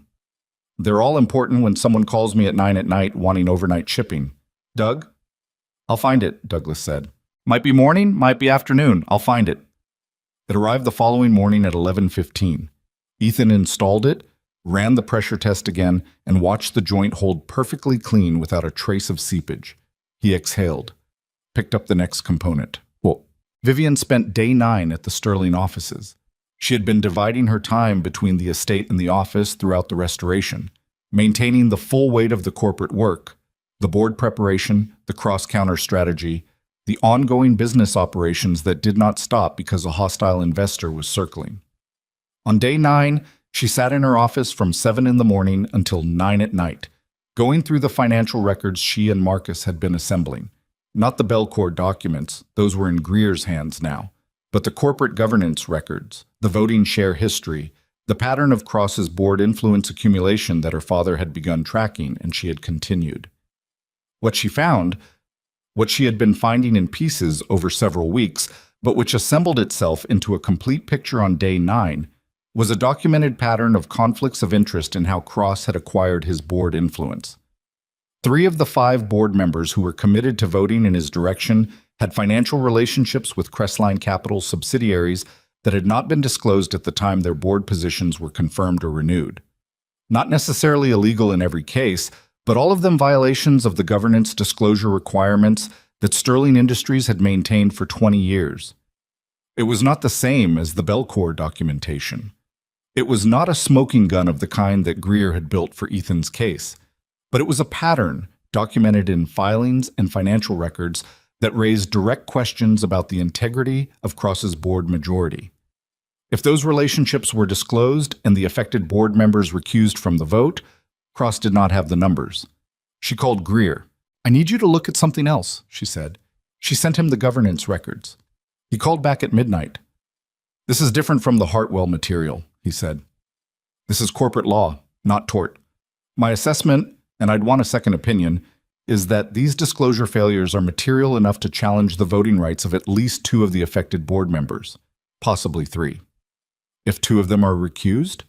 "They're all important when someone calls me at 9 at night wanting overnight shipping." "Doug?" "I'll find it," Douglas said. "Might be morning, might be afternoon. I'll find it." It arrived the following morning at 11:15. Ethan installed it, ran the pressure test again, and watched the joint hold perfectly clean without a trace of seepage. He exhaled, picked up the next component. Vivian spent day 9 at the Sterling offices. She had been dividing her time between the estate and the office throughout the restoration, maintaining the full weight of the corporate work, the board preparation, the cross-counter strategy, the ongoing business operations that did not stop because a hostile investor was circling. On day 9, she sat in her office from 7 in the morning until 9 at night, going through the financial records she and Marcus had been assembling. Not the Belcourt documents, those were in Greer's hands now, but the corporate governance records, the voting share history, the pattern of Cross's board influence accumulation that her father had begun tracking and she had continued. What she found, what she had been finding in pieces over several weeks, but which assembled itself into a complete picture on day 9, was a documented pattern of conflicts of interest in how Cross had acquired his board influence. 3 of the 5 board members who were committed to voting in his direction had financial relationships with Crestline Capital's subsidiaries that had not been disclosed at the time their board positions were confirmed or renewed. Not necessarily illegal in every case, but all of them violations of the governance disclosure requirements that Sterling Industries had maintained for 20 years. It was not the same as the Belcour documentation. It was not a smoking gun of the kind that Greer had built for Ethan's case, but it was a pattern documented in filings and financial records that raised direct questions about the integrity of Cross's board majority. If those relationships were disclosed and the affected board members recused from the vote, Cross did not have the numbers. She called Greer. "I need you to look at something else," she said. She sent him the governance records. He called back at midnight. "This is different from the Hartwell material," he said. "This is corporate law, not tort. My assessment, and I'd want a second opinion, is that these disclosure failures are material enough to challenge the voting rights of at least 2 of the affected board members, possibly 3. If 2 of them are recused,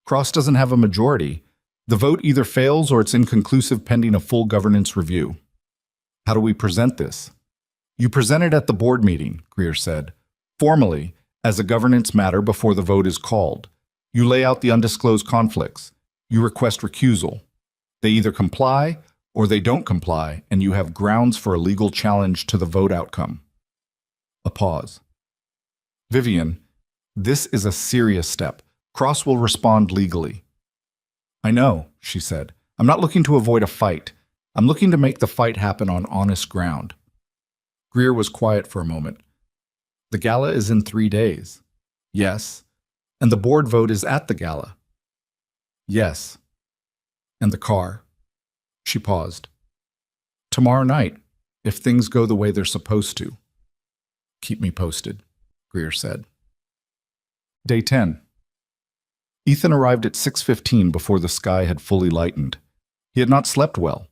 Cross doesn't have a majority. The vote either fails or it's inconclusive pending a full governance review. How do we present this?" "You present it at the board meeting," Greer said, "formally, as a governance matter before the vote is called. You lay out the undisclosed conflicts. You request recusal. They either comply or they don't comply, and you have grounds for a legal challenge to the vote outcome." A pause. "Vivian, this is a serious step. Cross will respond legally." "I know," she said. "I'm not looking to avoid a fight. I'm looking to make the fight happen on honest ground." Greer was quiet for a moment. "The gala is in 3 days." "Yes." "And the board vote is at the gala." "Yes." "And the car?" She paused. "Tomorrow night, if things go the way they're supposed to." "Keep me posted," Greer said. Day 10. Ethan arrived at 6:15 before the sky had fully lightened. He had not slept well.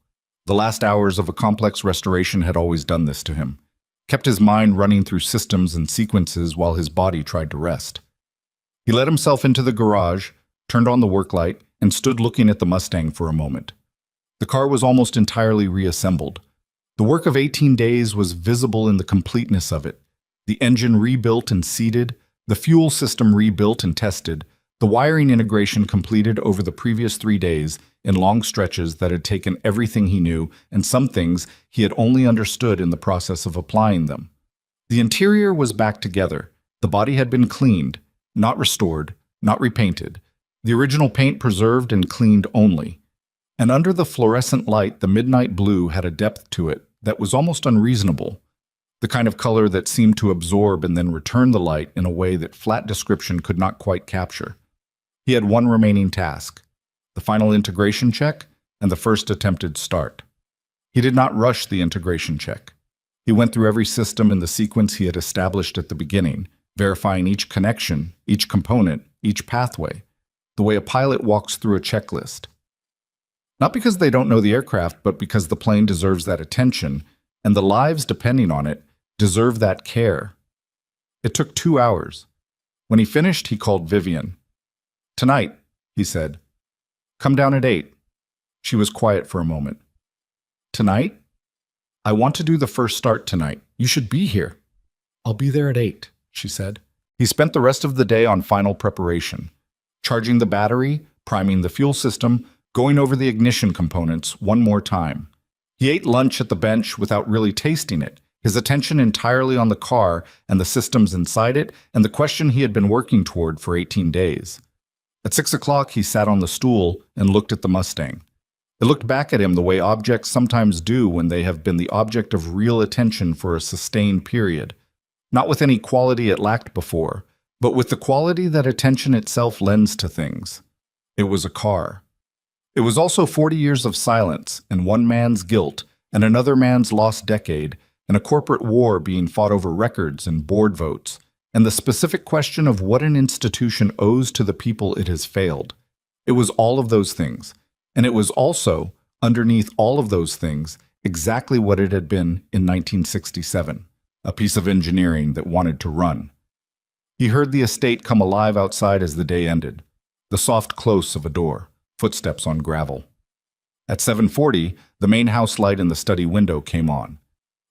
The last hours of a complex restoration had always done this to him, kept his mind running through systems and sequences while his body tried to rest. He let himself into the garage, turned on the work light, and stood looking at the Mustang for a moment. The car was almost entirely reassembled. The work of 18 days was visible in the completeness of it. The engine rebuilt and seated, the fuel system rebuilt and tested, the wiring integration completed over the previous 3 days in long stretches that had taken everything he knew and some things he had only understood in the process of applying them. The interior was back together. The body had been cleaned, not restored, not repainted. The original paint preserved and cleaned only. And under the fluorescent light, the midnight blue had a depth to it that was almost unreasonable, the kind of color that seemed to absorb and then return the light in a way that flat description could not quite capture. He had one remaining task, the final integration check and the first attempted start. He did not rush the integration check. He went through every system in the sequence he had established at the beginning, verifying each connection, each component, each pathway, the way a pilot walks through a checklist. Not because they don't know the aircraft, but because the plane deserves that attention, and the lives depending on it deserve that care. It took 2 hours. When he finished, he called Vivian. "Tonight," he said. "Come down at 8. She was quiet for a moment. "Tonight? I want to do the first start tonight. You should be here." "I'll be there at 8, she said. He spent the rest of the day on final preparation, charging the battery, priming the fuel system, going over the ignition components one more time. He ate lunch at the bench without really tasting it, his attention entirely on the car and the systems inside it and the question he had been working toward for 18 days. At 6 o'clock, he sat on the stool and looked at the Mustang. It looked back at him the way objects sometimes do when they have been the object of real attention for a sustained period, not with any quality it lacked before, but with the quality that attention itself lends to things. It was a car. It was also 40 years of silence and one man's guilt and another man's lost decade and a corporate war being fought over records and board votes and the specific question of what an institution owes to the people it has failed. It was all of those things, and it was also, underneath all of those things, exactly what it had been in 1967, a piece of engineering that wanted to run. He heard the estate come alive outside as the day ended, the soft close of a door, footsteps on gravel. At 7:40, the main house light in the study window came on.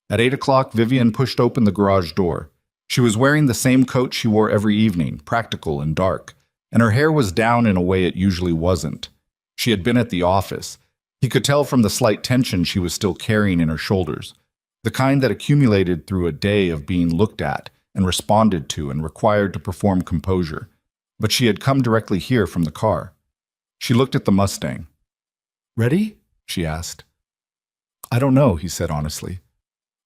At 8 o'clock, Vivian pushed open the garage door. She was wearing the same coat she wore every evening, practical and dark, and her hair was down in a way it usually wasn't. She had been at the office. He could tell from the slight tension she was still carrying in her shoulders, the kind that accumulated through a day of being looked at and responded to and required to perform composure. But she had come directly here from the car. She looked at the Mustang. "Ready?" she asked. "I don't know," he said honestly.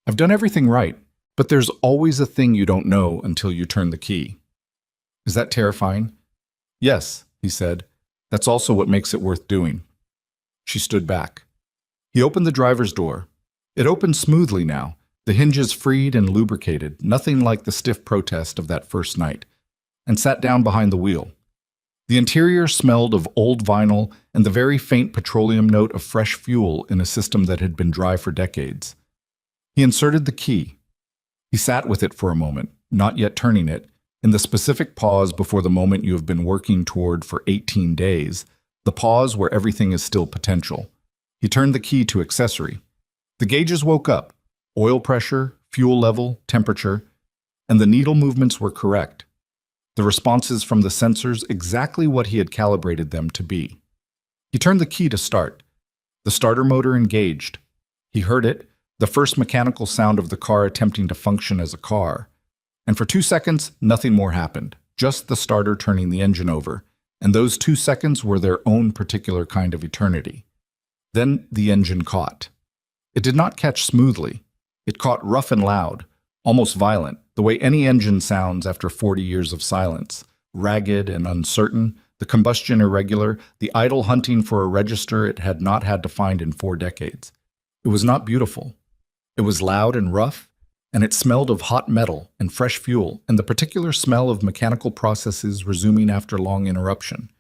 "I've done everything right, but there's always a thing you don't know until you turn the key." "Is that terrifying?" "Yes," he said. "That's also what makes it worth doing." She stood back. He opened the driver's door. It opened smoothly now, the hinges freed and lubricated, nothing like the stiff protest of that first night, and sat down behind the wheel. The interior smelled of old vinyl and the very faint petroleum note of fresh fuel in a system that had been dry for decades. He inserted the key. He sat with it for a moment, not yet turning it, in the specific pause before the moment you have been working toward for 18 days, the pause where everything is still potential. He turned the key to accessory. The gauges woke up, oil pressure, fuel level, temperature, and the needle movements were correct. The responses from the sensors exactly what he had calibrated them to be. He turned the key to start. The starter motor engaged. He heard it, the first mechanical sound of the car attempting to function as a car. And for 2 seconds, nothing more happened, just the starter turning the engine over, and those 2 seconds were their own particular kind of eternity. Then the engine caught. It did not catch smoothly. It caught rough and loud, almost violent, the way any engine sounds after 40 years of silence, ragged and uncertain, the combustion irregular, the idle hunting for a register it had not had to find in 4 decades. It was not beautiful. It was loud and rough, and it smelled of hot metal and fresh fuel and the particular smell of mechanical processes resuming after long interruption.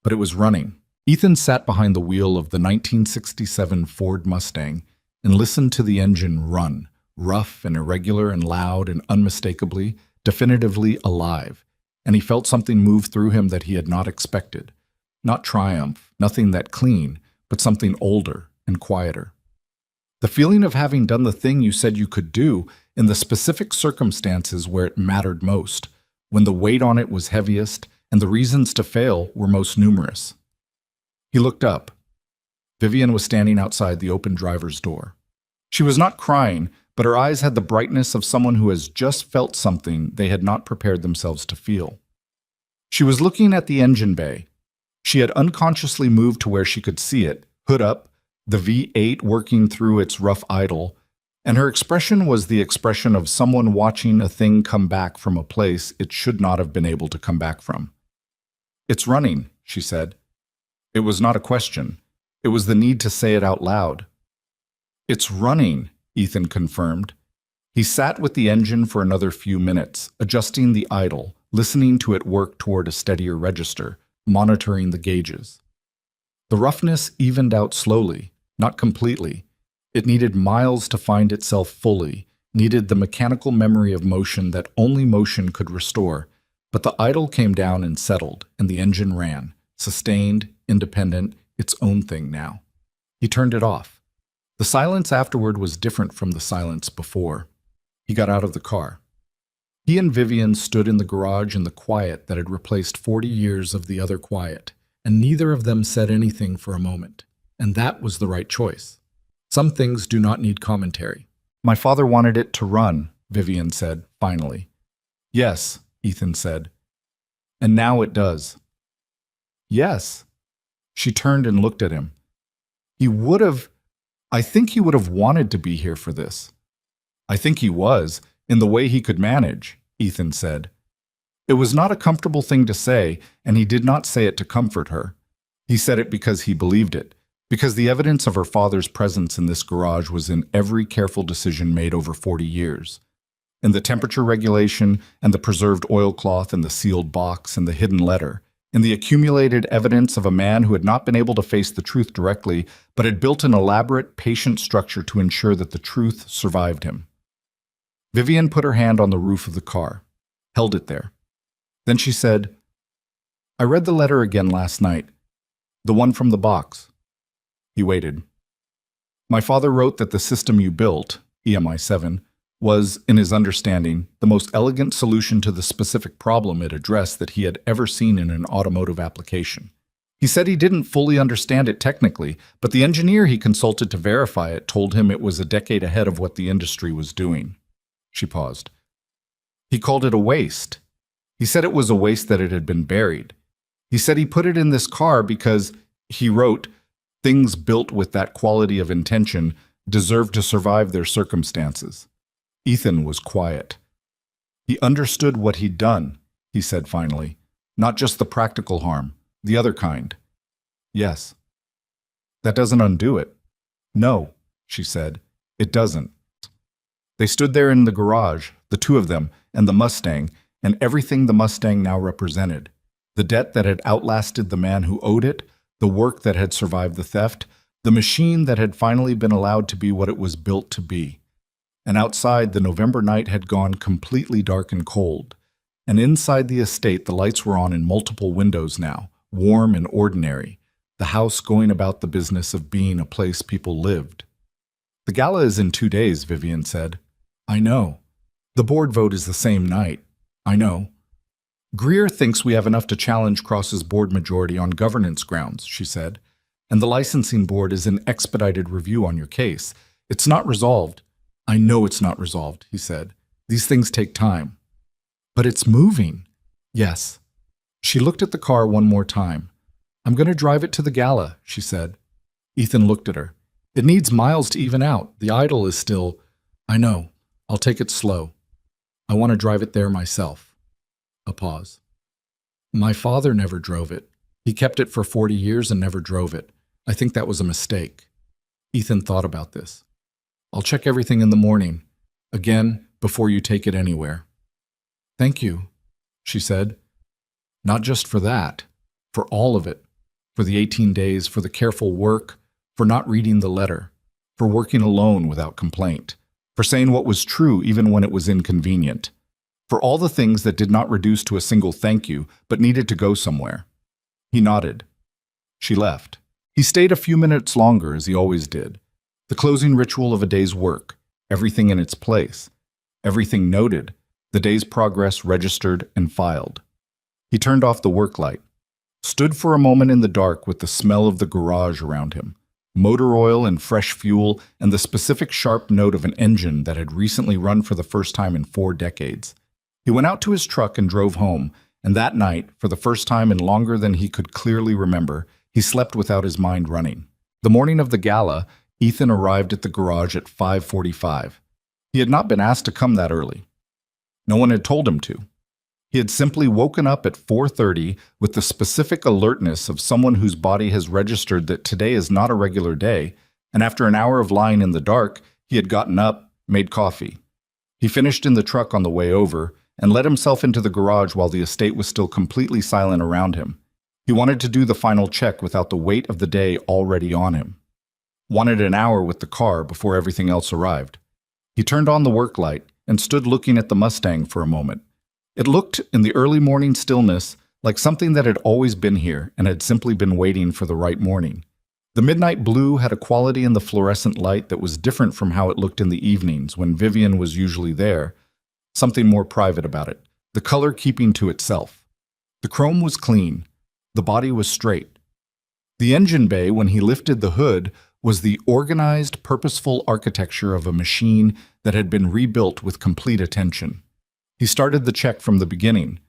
But it was running. Ethan sat behind the wheel of the 1967 Ford Mustang and listened to the engine run, rough and irregular and loud and unmistakably, definitively alive, and he felt something move through him that he had not expected. Not triumph, nothing that clean, but something older and quieter. The feeling of having done the thing you said you could do in the specific circumstances where it mattered most, when the weight on it was heaviest and the reasons to fail were most numerous. He looked up. Vivian was standing outside the open driver's door. She was not crying, but her eyes had the brightness of someone who has just felt something they had not prepared themselves to feel. She was looking at the engine bay. She had unconsciously moved to where she could see it, hood up, the V8 working through its rough idle, and her expression was the expression of someone watching a thing come back from a place it should not have been able to come back from. "It's running," she said. It was not a question. It was the need to say it out loud. "It's running," Ethan confirmed. He sat with the engine for another few minutes, adjusting the idle, listening to it work toward a steadier register, monitoring the gauges. The roughness evened out slowly, not completely. It needed miles to find itself fully, needed the mechanical memory of motion that only motion could restore, but the idle came down and settled, and the engine ran, sustained, independent, its own thing now. He turned it off. The silence afterward was different from the silence before. He got out of the car. He and Vivian stood in the garage in the quiet that had replaced 40 years of the other quiet, and neither of them said anything for a moment. And that was the right choice. Some things do not need commentary. "My father wanted it to run," Vivian said, finally. "Yes," Ethan said. "And now it does." "Yes." She turned and looked at him. I think he would have wanted to be here for this." "I think he was, in the way he could manage," Ethan said. It was not a comfortable thing to say, and he did not say it to comfort her. He said it because he believed it, because the evidence of her father's presence in this garage was in every careful decision made over 40 years. in the temperature regulation and the preserved oilcloth and the sealed box and the hidden letter, in the accumulated evidence of a man who had not been able to face the truth directly, but had built an elaborate, patient structure to ensure that the truth survived him. Vivian put her hand on the roof of the car, held it there. Then she said, "I read the letter again last night, the one from the box." He waited. "My father wrote that the system you built, EMI-7, was, in his understanding, the most elegant solution to the specific problem it addressed that he had ever seen in an automotive application. He said he didn't fully understand it technically, but the engineer he consulted to verify it told him it was a decade ahead of what the industry was doing." She paused. "He called it a waste. He said it was a waste that it had been buried. He said he put it in this car because, he wrote, things built with that quality of intention deserve to survive their circumstances." Ethan was quiet. "He understood what he'd done," he said finally. "Not just the practical harm, the other kind." "Yes." "That doesn't undo it." "No," she said. "It doesn't." They stood there in the garage, the two of them, and the Mustang, and everything the Mustang now represented. The debt that had outlasted the man who owed it, the work that had survived the theft, the machine that had finally been allowed to be what it was built to be. And outside, the November night had gone completely dark and cold. And inside the estate, the lights were on in multiple windows now, warm and ordinary, the house going about the business of being a place people lived. "The gala is in 2 days," Vivian said. "I know. The board vote is the same night. I know. Greer thinks we have enough to challenge Cross's board majority on governance grounds," she said. "And the licensing board is in expedited review on your case. It's not resolved." "I know it's not resolved," he said. "These things take time." "But it's moving." "Yes." She looked at the car one more time. "I'm going to drive it to the gala," she said. Ethan looked at her. "It needs miles to even out. The idle is still—" "I know. I'll take it slow. I want to drive it there myself." A pause. "My father never drove it. He kept it for 40 years and never drove it. I think that was a mistake." Ethan thought about this. "I'll check everything in the morning. Again, before you take it anywhere." "Thank you," she said. "Not just for that. For all of it. For the 18 days, for the careful work, for not reading the letter, for working alone without complaint, for saying what was true even when it was inconvenient, for all the things that did not reduce to a single thank you, but needed to go somewhere." He nodded. She left. He stayed a few minutes longer, as he always did. The closing ritual of a day's work, everything in its place, everything noted, the day's progress registered and filed. He turned off the work light, stood for a moment in the dark with the smell of the garage around him, motor oil and fresh fuel, and the specific sharp note of an engine that had recently run for the first time in 4 decades. He went out to his truck and drove home, and that night, for the first time in longer than he could clearly remember, he slept without his mind running. The morning of the gala, Ethan arrived at the garage at 5:45. He had not been asked to come that early. No one had told him to. He had simply woken up at 4:30 with the specific alertness of someone whose body has registered that today is not a regular day, and after an hour of lying in the dark, he had gotten up, made coffee. He finished in the truck on the way over, and let himself into the garage while the estate was still completely silent around him. He wanted to do the final check without the weight of the day already on him. Wanted an hour with the car before everything else arrived. He turned on the work light and stood looking at the Mustang for a moment. It looked, in the early morning stillness, like something that had always been here and had simply been waiting for the right morning. The midnight blue had a quality in the fluorescent light that was different from how it looked in the evenings when Vivian was usually there, something more private about it, the color keeping to itself. The chrome was clean. The body was straight. The engine bay, when he lifted the hood, was the organized, purposeful architecture of a machine that had been rebuilt with complete attention. He started the check from the beginning,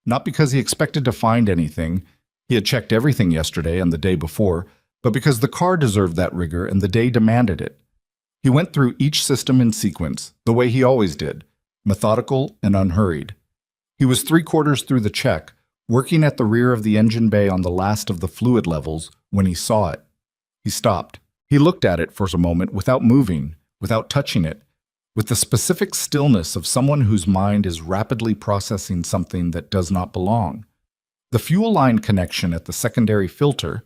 not because he expected to find anything. He had checked everything yesterday and the day before, but because the car deserved that rigor and the day demanded it. He went through each system in sequence, the way he always did, methodical and unhurried. He was 3/4 through the check, working at the rear of the engine bay on the last of the fluid levels, when he saw it. He stopped. He looked at it for a moment without moving, without touching it. with the specific stillness of someone whose mind is rapidly processing something that does not belong. The fuel line connection at the secondary filter,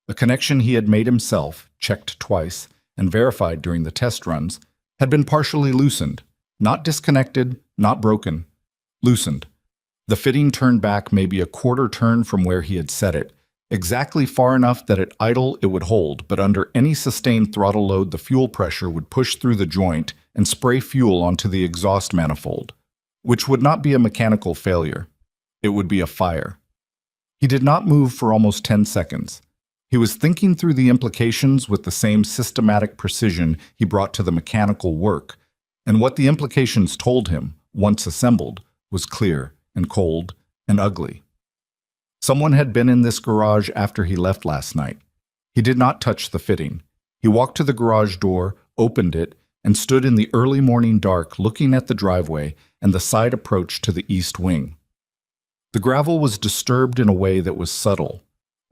a connection he had made himself, checked twice, and verified during the test runs, had been partially loosened, not disconnected, not broken, loosened. The fitting turned back maybe a quarter turn from where he had set it, exactly far enough that at idle it would hold, but under any sustained throttle load the fuel pressure would push through the joint and spray fuel onto the exhaust manifold, which would not be a mechanical failure. It would be a fire. He did not move for almost 10 seconds. He was thinking through the implications with the same systematic precision he brought to the mechanical work, and what the implications told him, once assembled, was clear and cold and ugly. Someone had been in this garage after he left last night. He did not touch the fitting. He walked to the garage door, opened it, and stood in the early morning dark looking at the driveway and the side approach to the east wing. The gravel was disturbed in a way that was subtle.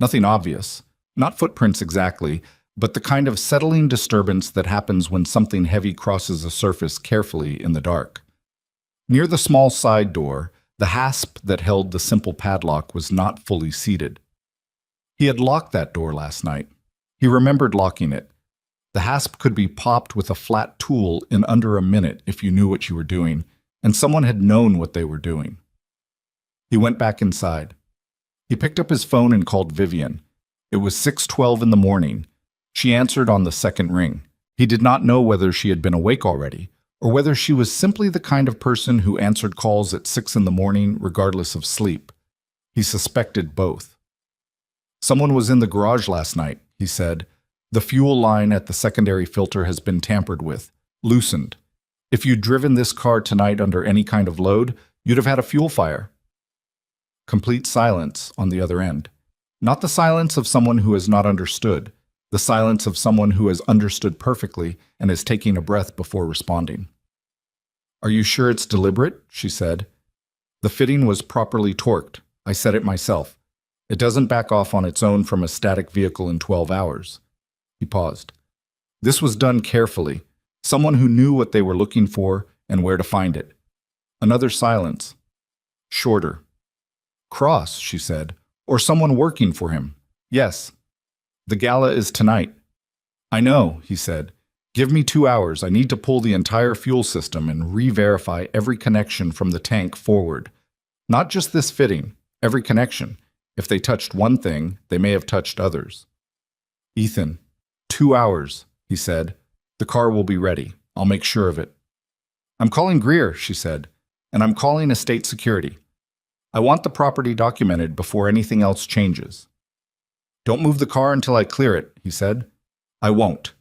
Nothing obvious. Not footprints exactly, but the kind of settling disturbance that happens when something heavy crosses a surface carefully in the dark. Near the small side door, the hasp that held the simple padlock was not fully seated. He had locked that door last night. He remembered locking it. The hasp could be popped with a flat tool in under a minute if you knew what you were doing, and someone had known what they were doing. He went back inside. He picked up his phone and called Vivian. It was 6:12 in the morning. She answered on the second ring. He did not know whether she had been awake already, or whether she was simply the kind of person who answered calls at 6 in the morning regardless of sleep. He suspected both. "Someone was in the garage last night," he said. "The fuel line at the secondary filter has been tampered with, loosened. If you'd driven this car tonight under any kind of load, you'd have had a fuel fire." Complete silence on the other end. Not the silence of someone who has not understood, the silence of someone who has understood perfectly and is taking a breath before responding. "Are you sure it's deliberate?" she said. "The fitting was properly torqued. I set it myself. It doesn't back off on its own from a static vehicle in 12 hours. He paused. "This was done carefully. Someone who knew what they were looking for and where to find it." Another silence. Shorter. "Cross," she said. "Or someone working for him." "Yes." "The gala is tonight." "I know," he said. "Give me 2 hours. I need to pull the entire fuel system and re-verify every connection from the tank forward. Not just this fitting, every connection. If they touched one thing, they may have touched others." "Ethan, 2 hours," he said. "The car will be ready. I'll make sure of it." "I'm calling Greer," she said, "and I'm calling estate security. I want the property documented before anything else changes." "Don't move the car until I clear it," he said. "I won't."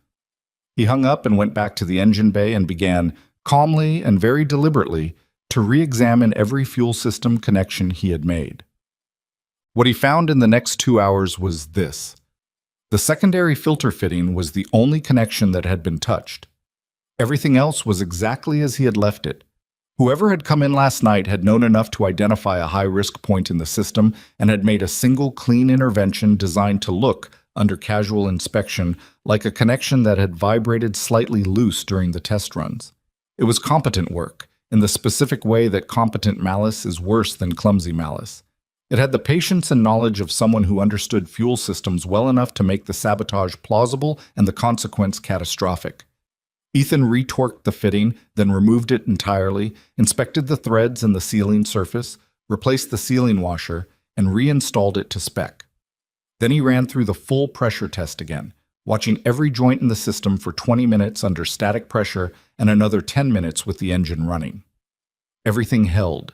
He hung up and went back to the engine bay and began, calmly and very deliberately, to re-examine every fuel system connection he had made. What he found in the next 2 hours was this. The secondary filter fitting was the only connection that had been touched. Everything else was exactly as he had left it. Whoever had come in last night had known enough to identify a high-risk point in the system and had made a single clean intervention designed to look, under casual inspection, like a connection that had vibrated slightly loose during the test runs. It was competent work, in the specific way that competent malice is worse than clumsy malice. It had the patience and knowledge of someone who understood fuel systems well enough to make the sabotage plausible and the consequence catastrophic. Ethan retorqued the fitting, then removed it entirely, inspected the threads and the sealing surface, replaced the sealing washer, and reinstalled it to spec. Then he ran through the full pressure test again, watching every joint in the system for 20 minutes under static pressure and another 10 minutes with the engine running. Everything held.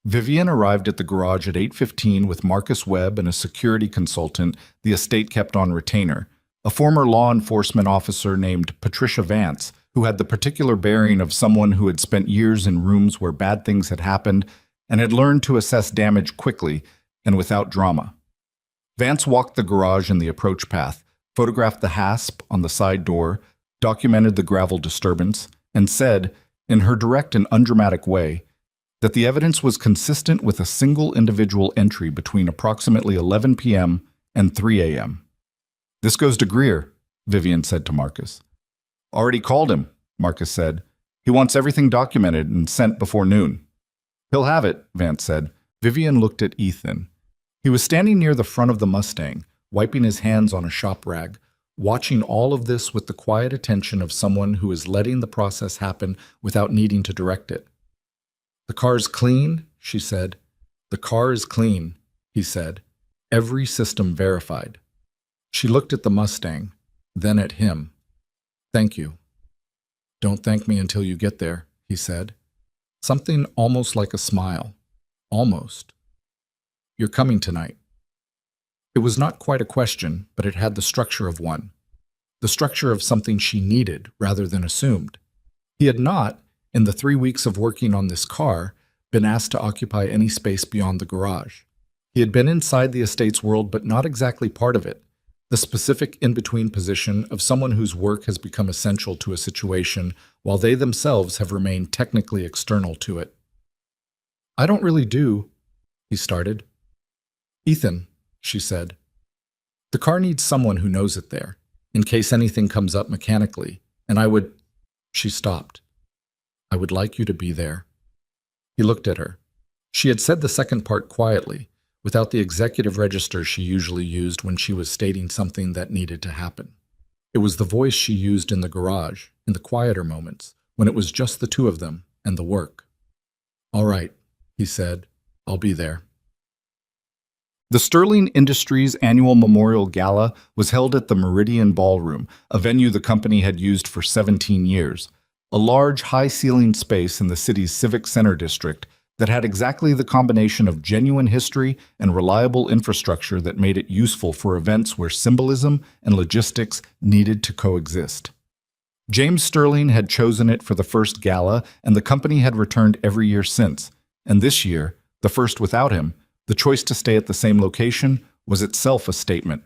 Vivian arrived at the garage at 8:15 with Marcus Webb and a security consultant the estate kept on retainer, a former law enforcement officer named Patricia Vance, who had the particular bearing of someone who had spent years in rooms where bad things had happened and had learned to assess damage quickly and without drama. Vance walked the garage and the approach path, photographed the hasp on the side door, documented the gravel disturbance, and said, in her direct and undramatic way, that the evidence was consistent with a single individual entry between approximately 11 p.m. and 3 a.m. "This goes to Greer," Vivian said to Marcus. "Already called him," Marcus said. He wants everything documented and sent before noon. He'll have it, Vance said. Vivian looked at Ethan. He was standing near the front of the Mustang, wiping his hands on a shop rag, watching all of this with the quiet attention of someone who is letting the process happen without needing to direct it. "The car's clean," she said. "The car is clean," he said. "Every system verified." She looked at the Mustang, then at him. "Thank you." "Don't thank me until you get there," he said. Something almost like a smile. Almost. "You're coming tonight." It was not quite a question, but it had the structure of one. The structure of something she needed rather than assumed. He had not, in the 3 weeks of working on this car, been asked to occupy any space beyond the garage. He had been inside the estate's world, but not exactly part of it. The specific in-between position of someone whose work has become essential to a situation while they themselves have remained technically external to it. "I don't really do," he started. "Ethan," she said. "The car needs someone who knows it there, in case anything comes up mechanically, and I would—" She stopped. "I would like you to be there." He looked at her. She had said the second part quietly, without the executive register she usually used when she was stating something that needed to happen. It was the voice she used in the garage, in the quieter moments, when it was just the two of them and the work. "All right," he said. "I'll be there." The Sterling Industries annual memorial gala was held at the Meridian Ballroom, a venue the company had used for 17 years, a large, high-ceilinged space in the city's Civic Center district that had exactly the combination of genuine history and reliable infrastructure that made it useful for events where symbolism and logistics needed to coexist. James Sterling had chosen it for the first gala, and the company had returned every year since. And this year, the first without him, the choice to stay at the same location was itself a statement.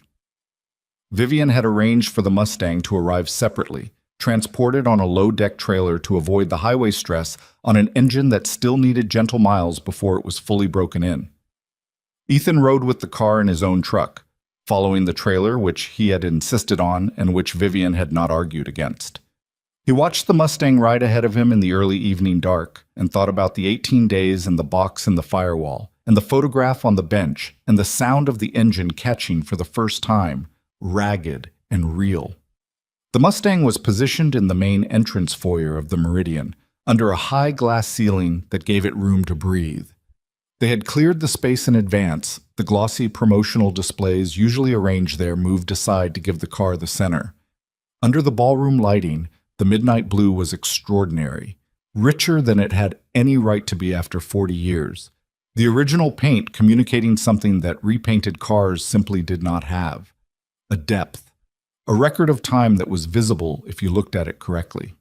Vivian had arranged for the Mustang to arrive separately, transported on a low-deck trailer to avoid the highway stress on an engine that still needed gentle miles before it was fully broken in. Ethan rode with the car in his own truck, following the trailer which he had insisted on and which Vivian had not argued against. He watched the Mustang ride ahead of him in the early evening dark and thought about the 18 days and the box in the firewall, and the photograph on the bench, and the sound of the engine catching for the first time, ragged and real. The Mustang was positioned in the main entrance foyer of the Meridian, under a high glass ceiling that gave it room to breathe. They had cleared the space in advance, the glossy promotional displays usually arranged there moved aside to give the car the center. Under the ballroom lighting, the midnight blue was extraordinary, richer than it had any right to be after 40 years. The original paint communicating something that repainted cars simply did not have: a depth. A record of time that was visible if you looked at it correctly.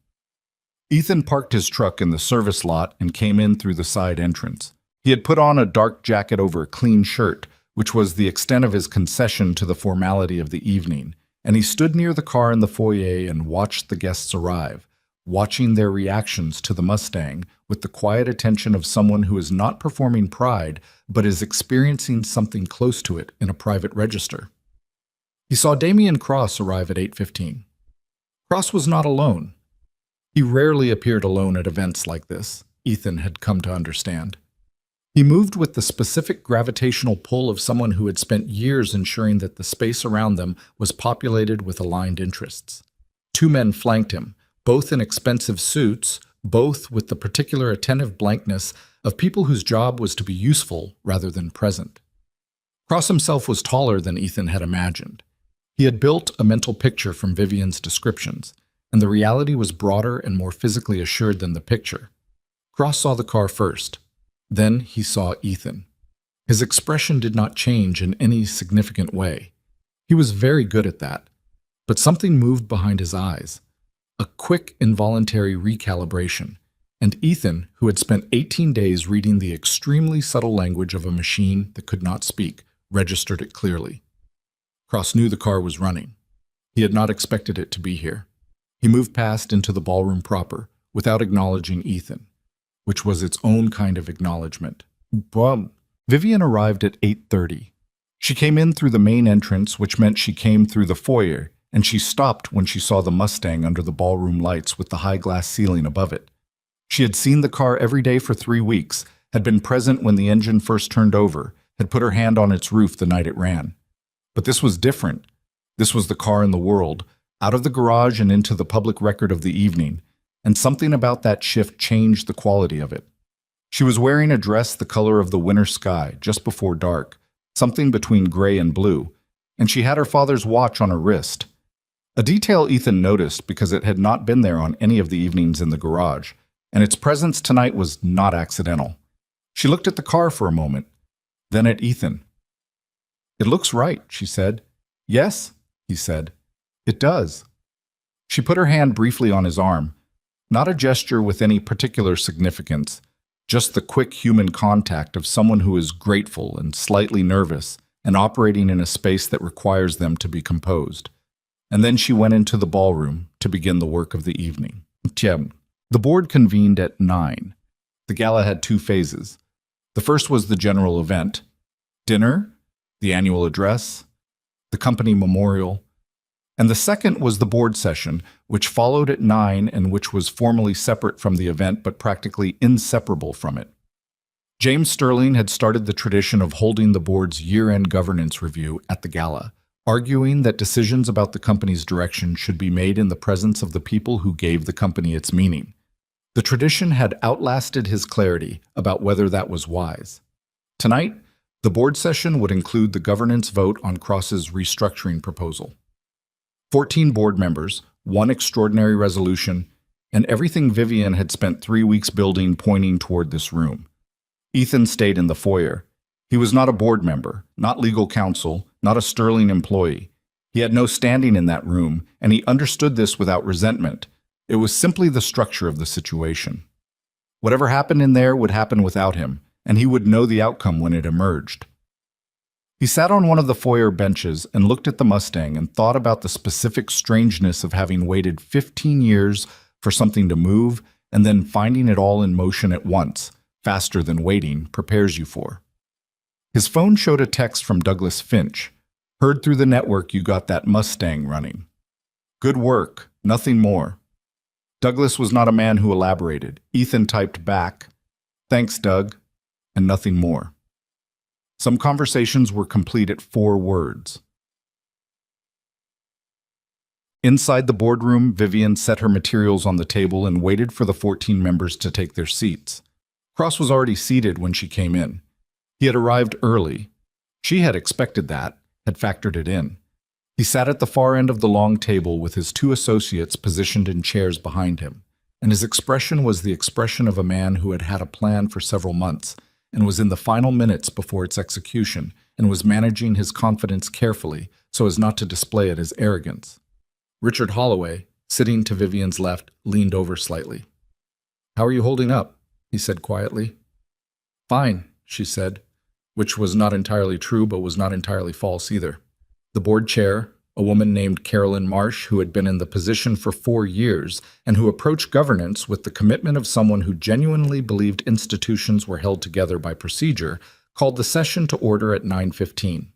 Ethan parked his truck in the service lot and came in through the side entrance. He had put on a dark jacket over a clean shirt, which was the extent of his concession to the formality of the evening, and he stood near the car in the foyer and watched the guests arrive, watching their reactions to the Mustang with the quiet attention of someone who is not performing pride but is experiencing something close to it in a private register. He saw Damian Cross arrive at 8:15. Cross was not alone. He rarely appeared alone at events like this, Ethan had come to understand. He moved with the specific gravitational pull of someone who had spent years ensuring that the space around them was populated with aligned interests. 2 men flanked him, both in expensive suits, both with the particular attentive blankness of people whose job was to be useful rather than present. Cross himself was taller than Ethan had imagined. He had built a mental picture from Vivian's descriptions, and the reality was broader and more physically assured than the picture. Cross saw the car first. Then he saw Ethan. His expression did not change in any significant way. He was very good at that. But something moved behind his eyes. A quick, involuntary recalibration. And Ethan, who had spent 18 days reading the extremely subtle language of a machine that could not speak, registered it clearly. Cross knew the car was running. He had not expected it to be here. He moved past into the ballroom proper, without acknowledging Ethan, which was its own kind of acknowledgement. Vivian arrived at 8:30. She came in through the main entrance, which meant she came through the foyer, and she stopped when she saw the Mustang under the ballroom lights with the high glass ceiling above it. She had seen the car every day for 3 weeks, had been present when the engine first turned over, had put her hand on its roof the night it ran. But this was different. This was the car in the world, out of the garage and into the public record of the evening, and something about that shift changed the quality of it. She was wearing a dress the color of the winter sky, just before dark, something between gray and blue, and she had her father's watch on her wrist. A detail Ethan noticed because it had not been there on any of the evenings in the garage, and its presence tonight was not accidental. She looked at the car for a moment, then at Ethan. "It looks right," she said. "Yes," he said. "It does." She put her hand briefly on his arm, not a gesture with any particular significance, just the quick human contact of someone who is grateful and slightly nervous and operating in a space that requires them to be composed. And then she went into the ballroom to begin the work of the evening. The board convened at 9. The gala had 2 phases. The first was the general event, dinner, the annual address, the company memorial, and the second was the board session, which followed at 9 and which was formally separate from the event but practically inseparable from it. James Sterling had started the tradition of holding the board's year-end governance review at the gala, arguing that decisions about the company's direction should be made in the presence of the people who gave the company its meaning. The tradition had outlasted his clarity about whether that was wise. Tonight, the board session would include the governance vote on Cross's restructuring proposal. 14 board members, 1 extraordinary resolution, and everything Vivian had spent 3 weeks building pointing toward this room. Ethan stayed in the foyer. He was not a board member, not legal counsel, not a Sterling employee. He had no standing in that room, and he understood this without resentment. It was simply the structure of the situation. Whatever happened in there would happen without him, and he would know the outcome when it emerged. He sat on one of the foyer benches and looked at the Mustang and thought about the specific strangeness of having waited 15 years for something to move and then finding it all in motion at once, faster than waiting, prepares you for. His phone showed a text from Douglas Finch. "Heard through the network you got that Mustang running. Good work, nothing more." Douglas was not a man who elaborated. Ethan typed back, "Thanks, Doug," and nothing more. Some conversations were complete at 4 words. Inside the boardroom, Vivian set her materials on the table and waited for the 14 members to take their seats. Cross was already seated when she came in. He had arrived early. She had expected that, had factored it in. He sat at the far end of the long table with his 2 associates positioned in chairs behind him, and his expression was the expression of a man who had had a plan for several months and was in the final minutes before its execution and was managing his confidence carefully so as not to display it as arrogance. Richard Holloway, sitting to Vivian's left, leaned over slightly. "How are you holding up?" he said quietly. "Fine," she said, which was not entirely true but was not entirely false either. The board chair, a woman named Carolyn Marsh, who had been in the position for 4 years and who approached governance with the commitment of someone who genuinely believed institutions were held together by procedure, called the session to order at 9:15.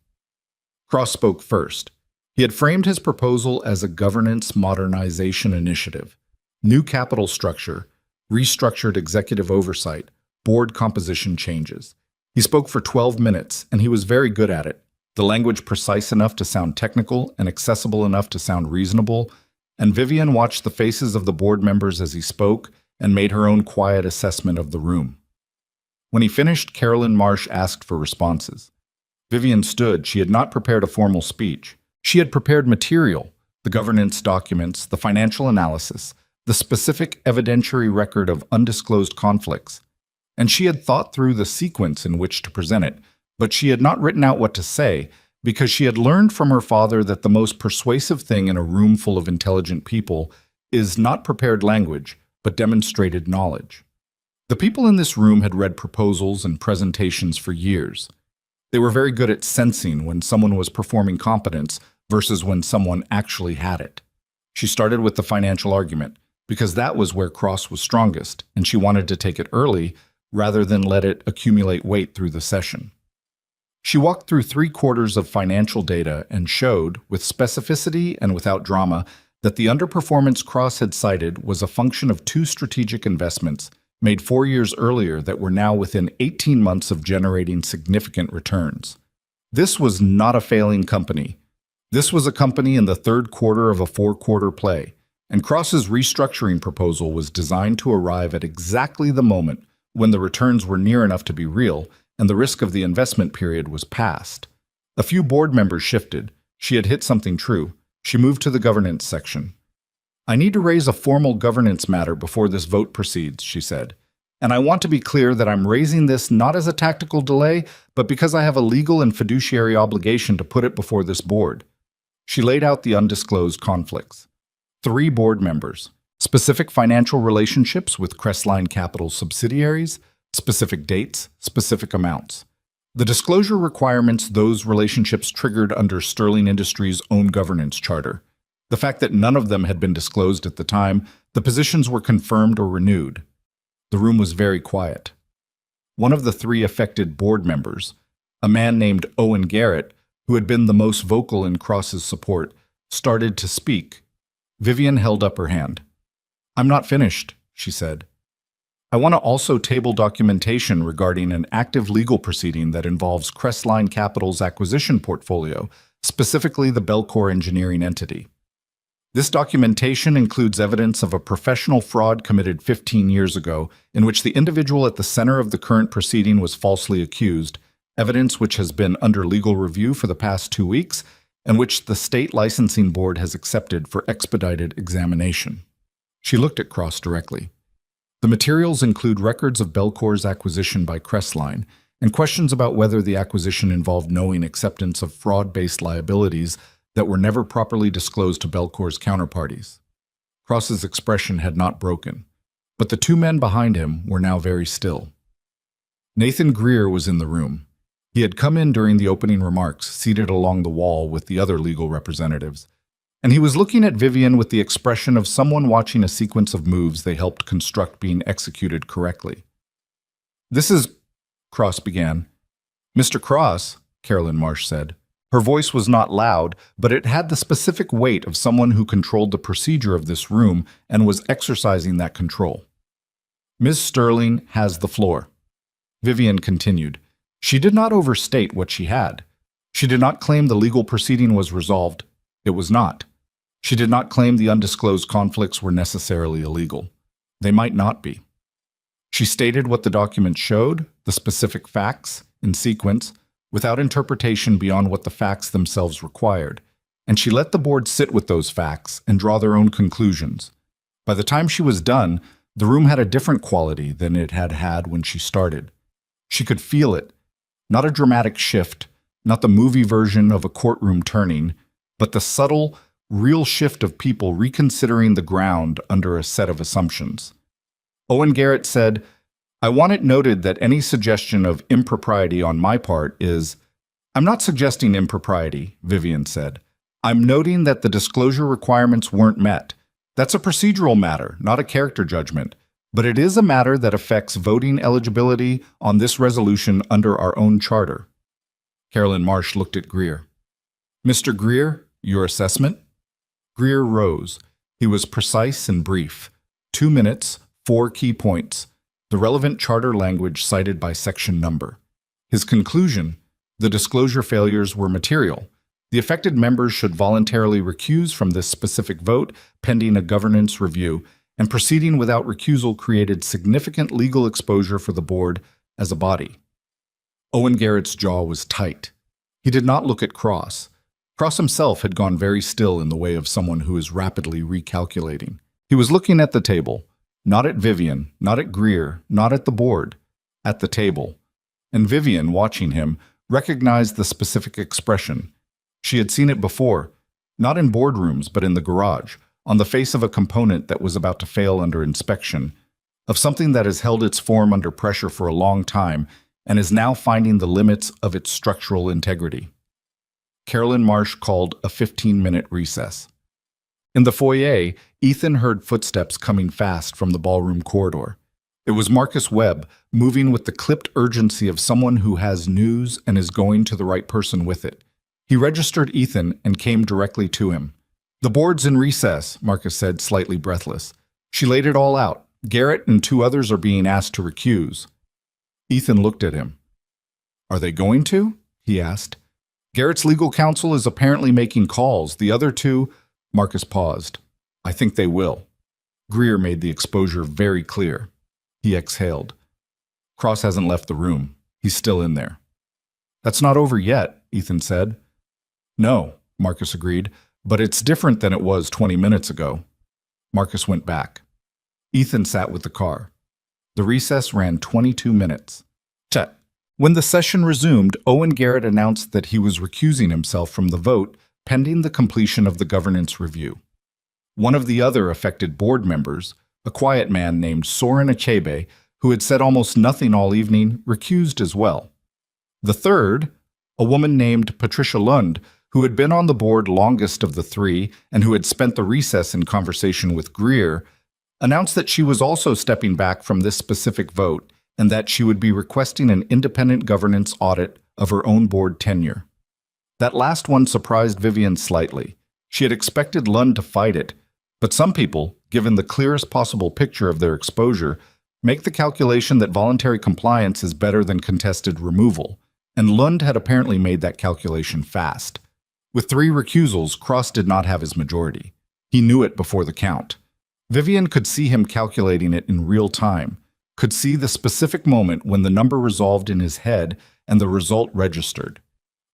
Cross spoke first. He had framed his proposal as a governance modernization initiative. New capital structure, restructured executive oversight, board composition changes. He spoke for 12 minutes, and he was very good at it. The language precise enough to sound technical and accessible enough to sound reasonable, and Vivian watched the faces of the board members as he spoke and made her own quiet assessment of the room. When he finished, Carolyn Marsh asked for responses. Vivian stood. She had not prepared a formal speech. She had prepared material, the governance documents, the financial analysis, the specific evidentiary record of undisclosed conflicts, and she had thought through the sequence in which to present it, but she had not written out what to say because she had learned from her father that the most persuasive thing in a room full of intelligent people is not prepared language, but demonstrated knowledge. The people in this room had read proposals and presentations for years. They were very good at sensing when someone was performing competence versus when someone actually had it. She started with the financial argument, because that was where Cross was strongest, and she wanted to take it early rather than let it accumulate weight through the session. She walked through 3/4 of financial data and showed, with specificity and without drama, that the underperformance Cross had cited was a function of 2 strategic investments, made 4 years earlier that were now within 18 months of generating significant returns. This was not a failing company. This was a company in the third quarter of a four-quarter play, and Cross's restructuring proposal was designed to arrive at exactly the moment when the returns were near enough to be real and the risk of the investment period was past. A few board members shifted. She had hit something true. She moved to the governance section. "I need to raise a formal governance matter before this vote proceeds," she said. "And I want to be clear that I'm raising this not as a tactical delay, but because I have a legal and fiduciary obligation to put it before this board." She laid out the undisclosed conflicts. 3 board members, specific financial relationships with Crestline Capital subsidiaries, specific dates, specific amounts. The disclosure requirements those relationships triggered under Sterling Industries' own governance charter. The fact that none of them had been disclosed at the time the positions were confirmed or renewed. The room was very quiet. One of the 3 affected board members, a man named Owen Garrett, who had been the most vocal in Cross's support, started to speak. Vivian held up her hand. "I'm not finished," she said. "I want to also table documentation regarding an active legal proceeding that involves Crestline Capital's acquisition portfolio, specifically the Belcor engineering entity. This documentation includes evidence of a professional fraud committed 15 years ago, in which the individual at the center of the current proceeding was falsely accused, evidence which has been under legal review for the past 2 weeks, and which the state licensing board has accepted for expedited examination." She looked at Cross directly. The materials include records of Belcor's acquisition by Crestline and questions about whether the acquisition involved knowing acceptance of fraud-based liabilities that were never properly disclosed to Belcor's counterparties. Cross's expression had not broken, but the 2 men behind him were now very still. Nathan Greer was in the room. He had come in during the opening remarks, seated along the wall with the other legal representatives, and he was looking at Vivian with the expression of someone watching a sequence of moves they helped construct being executed correctly. "This is," Cross began. "Mr. Cross," Carolyn Marsh said. Her voice was not loud, but it had the specific weight of someone who controlled the procedure of this room and was exercising that control. "Ms. Sterling has the floor." Vivian continued. She did not overstate what she had. She did not claim the legal proceeding was resolved. It was not. She did not claim the undisclosed conflicts were necessarily illegal. They might not be. She stated what the document showed, the specific facts, in sequence, without interpretation beyond what the facts themselves required, and she let the board sit with those facts and draw their own conclusions. By the time she was done, the room had a different quality than it had had when she started. She could feel it, not a dramatic shift, not the movie version of a courtroom turning, but the subtle, real shift of people reconsidering the ground under a set of assumptions. Owen Garrett said, "I want it noted that any suggestion of impropriety on my part is—" "I'm not suggesting impropriety," Vivian said. "I'm noting that the disclosure requirements weren't met. That's a procedural matter, not a character judgment. But it is a matter that affects voting eligibility on this resolution under our own charter." Carolyn Marsh looked at Greer. "Mr. Greer, your assessment?" Greer rose. He was precise and brief. 2 minutes, 4 key points. The relevant charter language cited by section number. His conclusion: the disclosure failures were material. The affected members should voluntarily recuse from this specific vote pending a governance review, and proceeding without recusal created significant legal exposure for the board as a body. Owen Garrett's jaw was tight. He did not look at Cross. Cross himself had gone very still in the way of someone who is rapidly recalculating. He was looking at the table. Not at Vivian, not at Greer, not at the board, at the table. And Vivian, watching him, recognized the specific expression. She had seen it before, not in boardrooms but in the garage, on the face of a component that was about to fail under inspection, of something that has held its form under pressure for a long time and is now finding the limits of its structural integrity. Carolyn Marsh called a 15-minute recess. In the foyer, Ethan heard footsteps coming fast from the ballroom corridor. It was Marcus Webb, moving with the clipped urgency of someone who has news and is going to the right person with it. He registered Ethan and came directly to him. "The board's in recess," Marcus said, slightly breathless. She laid it all out. Garrett and 2 others are being asked to recuse. Ethan looked at him. Are they going to? He asked. Garrett's legal counsel is apparently making calls. The other 2, Marcus paused. I think they will. Greer made the exposure very clear. He exhaled. Cross hasn't left the room. He's still in there. That's not over yet, Ethan said. No, Marcus agreed, but it's different than it was 20 minutes ago. Marcus went back. Ethan sat with the car. The recess ran 22 minutes. Chet. When the session resumed, Owen Garrett announced that he was recusing himself from the vote pending the completion of the governance review. One of the other affected board members, a quiet man named Soren Achebe, who had said almost nothing all evening, recused as well. The third, a woman named Patricia Lund, who had been on the board longest of the 3 and who had spent the recess in conversation with Greer, announced that she was also stepping back from this specific vote and that she would be requesting an independent governance audit of her own board tenure. That last one surprised Vivian slightly. She had expected Lund to fight it, but some people, given the clearest possible picture of their exposure, make the calculation that voluntary compliance is better than contested removal, and Lund had apparently made that calculation fast. With 3 recusals, Cross did not have his majority. He knew it before the count. Vivian could see him calculating it in real time, could see the specific moment when the number resolved in his head and the result registered.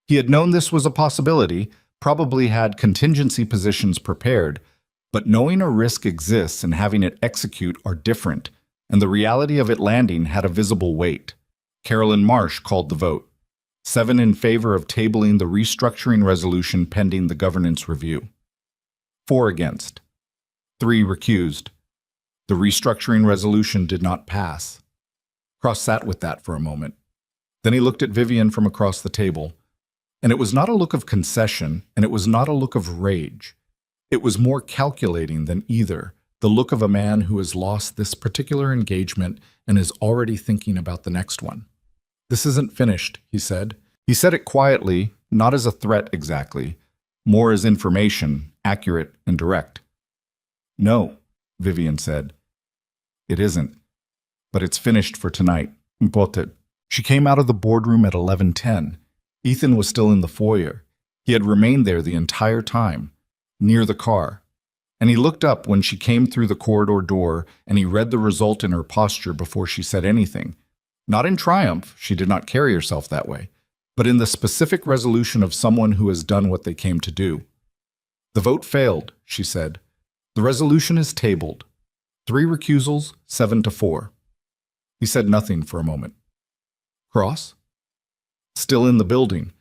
He had known this was a possibility, probably had contingency positions prepared, but knowing a risk exists and having it execute are different, and the reality of it landing had a visible weight. Carolyn Marsh called the vote. 7 in favor of tabling the restructuring resolution pending the governance review. 4 against. 3 recused. The restructuring resolution did not pass. Cross sat with that for a moment. Then he looked at Vivian from across the table, and it was not a look of concession, and it was not a look of rage. It was more calculating than either, the look of a man who has lost this particular engagement and is already thinking about the next one. This isn't finished, he said. He said it quietly, not as a threat exactly, more as information, accurate and direct. No, Vivian said. It isn't. But it's finished for tonight. Imported. She came out of the boardroom at 11:10. Ethan was still in the foyer. He had remained there the entire time, near the car. And he looked up when she came through the corridor door, and he read the result in her posture before she said anything. Not in triumph, she did not carry herself that way, but in the specific resolution of someone who has done what they came to do. The vote failed, she said. The resolution is tabled. 3 recusals, 7-4. He said nothing for a moment. Cross? Still in the building.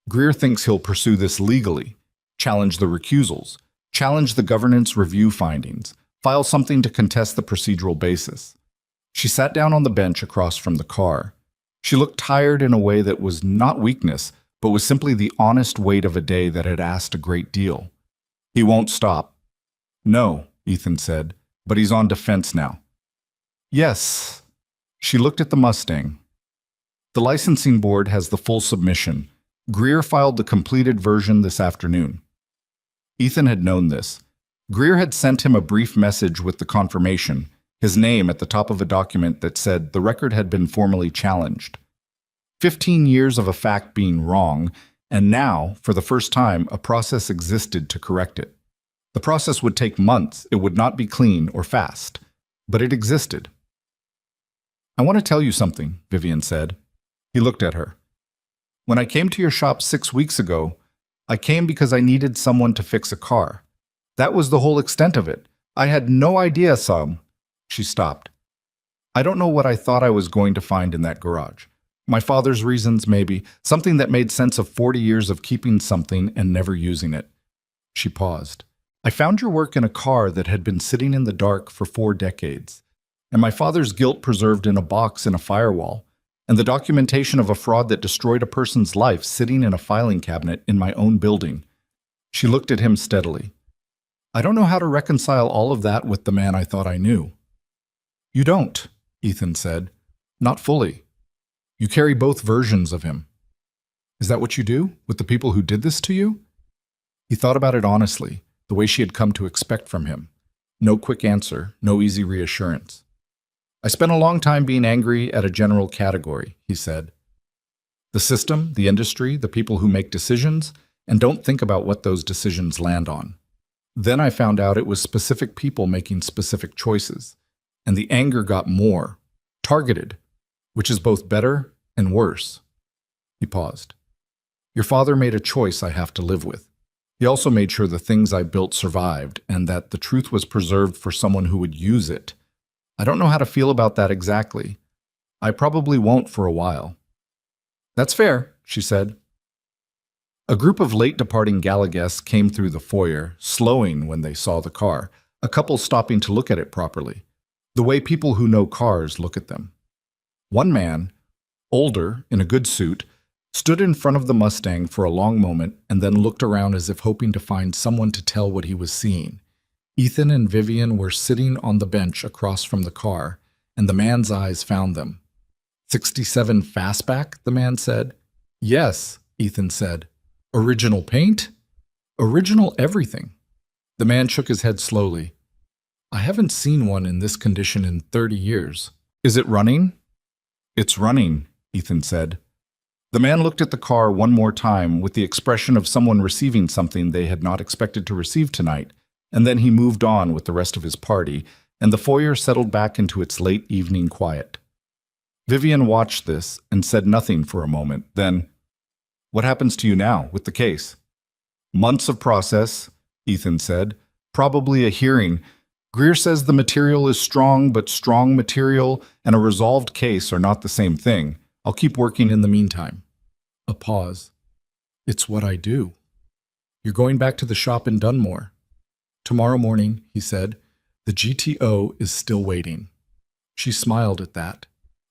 Greer thinks he'll pursue this legally, challenge the recusals, challenge the governance review findings, file something to contest the procedural basis. She sat down on the bench across from the car. She looked tired in a way that was not weakness, but was simply the honest weight of a day that had asked a great deal. He won't stop. No, Ethan said, but he's on defense now. Yes. She looked at the Mustang. The licensing board has the full submission. Greer filed the completed version this afternoon. Ethan had known this. Greer had sent him a brief message with the confirmation, his name at the top of a document that said the record had been formally challenged. 15 years of a fact being wrong, and now, for the first time, a process existed to correct it. The process would take months, it would not be clean or fast, but it existed. I want to tell you something, Vivian said. He looked at her. When I came to your shop 6 weeks ago, I came because I needed someone to fix a car. That was the whole extent of it. I had no idea some. She stopped. I don't know what I thought I was going to find in that garage. My father's reasons, maybe, something that made sense of 40 years of keeping something and never using it. She paused. I found your work in a car that had been sitting in the dark for 4 decades, and my father's guilt preserved in a box in a firewall, and the documentation of a fraud that destroyed a person's life sitting in a filing cabinet in my own building. She looked at him steadily. I don't know how to reconcile all of that with the man I thought I knew. You don't, Ethan said. Not fully. You carry both versions of him. Is that what you do with the people who did this to you? He thought about it honestly, the way she had come to expect from him. No quick answer, no easy reassurance. I spent a long time being angry at a general category, he said. The system, the industry, the people who make decisions, and don't think about what those decisions land on. Then I found out it was specific people making specific choices, and the anger got more, targeted, which is both better and worse. He paused. Your father made a choice I have to live with. He also made sure the things I built survived and that the truth was preserved for someone who would use it. I don't know how to feel about that exactly. I probably won't for a while. That's fair, she said. A group of late-departing gala guests came through the foyer, slowing when they saw the car, a couple stopping to look at it properly, the way people who know cars look at them. One man, older, in a good suit, stood in front of the Mustang for a long moment and then looked around as if hoping to find someone to tell what he was seeing. Ethan and Vivian were sitting on the bench across from the car, and the man's eyes found them. 67 Fastback, the man said. Yes, Ethan said. Original paint? Original everything. The man shook his head slowly. I haven't seen one in this condition in 30 years. Is it running? It's running, Ethan said. The man looked at the car one more time with the expression of someone receiving something they had not expected to receive tonight, and then he moved on with the rest of his party, and the foyer settled back into its late evening quiet. Vivian watched this and said nothing for a moment. Then, what happens to you now with the case? Months of process, Ethan said. Probably a hearing. Greer says the material is strong, but strong material and a resolved case are not the same thing. I'll keep working in the meantime. A pause. It's what I do. You're going back to the shop in Dunmore. Tomorrow morning, he said. The GTO is still waiting. She smiled at that.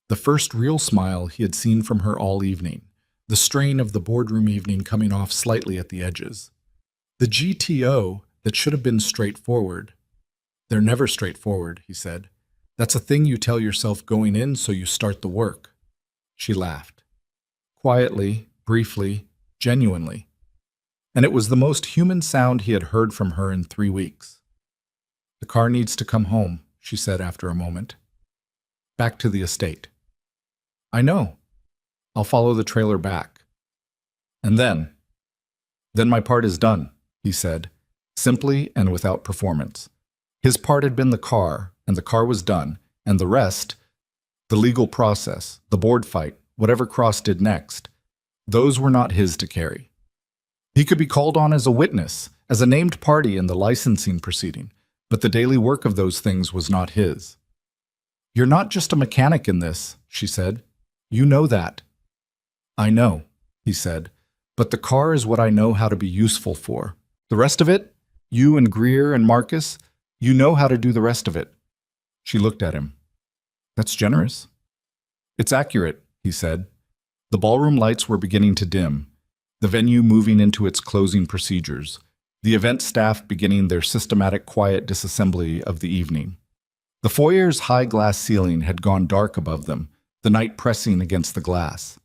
The first real smile he had seen from her all evening, the strain of the boardroom evening coming off slightly at the edges. The GTO that should have been straightforward. They're never straightforward, he said. That's a thing you tell yourself going in so you start the work. She laughed. Quietly, briefly, genuinely. And it was the most human sound he had heard from her in 3 weeks. The car needs to come home, she said after a moment. Back to the estate. I know. I'll follow the trailer back. And then my part is done, he said, simply and without performance. His part had been the car, and the car was done, and the rest, the legal process, the board fight, whatever Cross did next, those were not his to carry. He could be called on as a witness, as a named party in the licensing proceeding, but the daily work of those things was not his. You're not just a mechanic in this, she said. You know that. I know, he said, but the car is what I know how to be useful for. The rest of it, you and Greer and Marcus, you know how to do the rest of it. She looked at him. That's generous. It's accurate, he said. The ballroom lights were beginning to dim, the venue moving into its closing procedures, the event staff beginning their systematic quiet disassembly of the evening. The foyer's high glass ceiling had gone dark above them, the night pressing against the glass.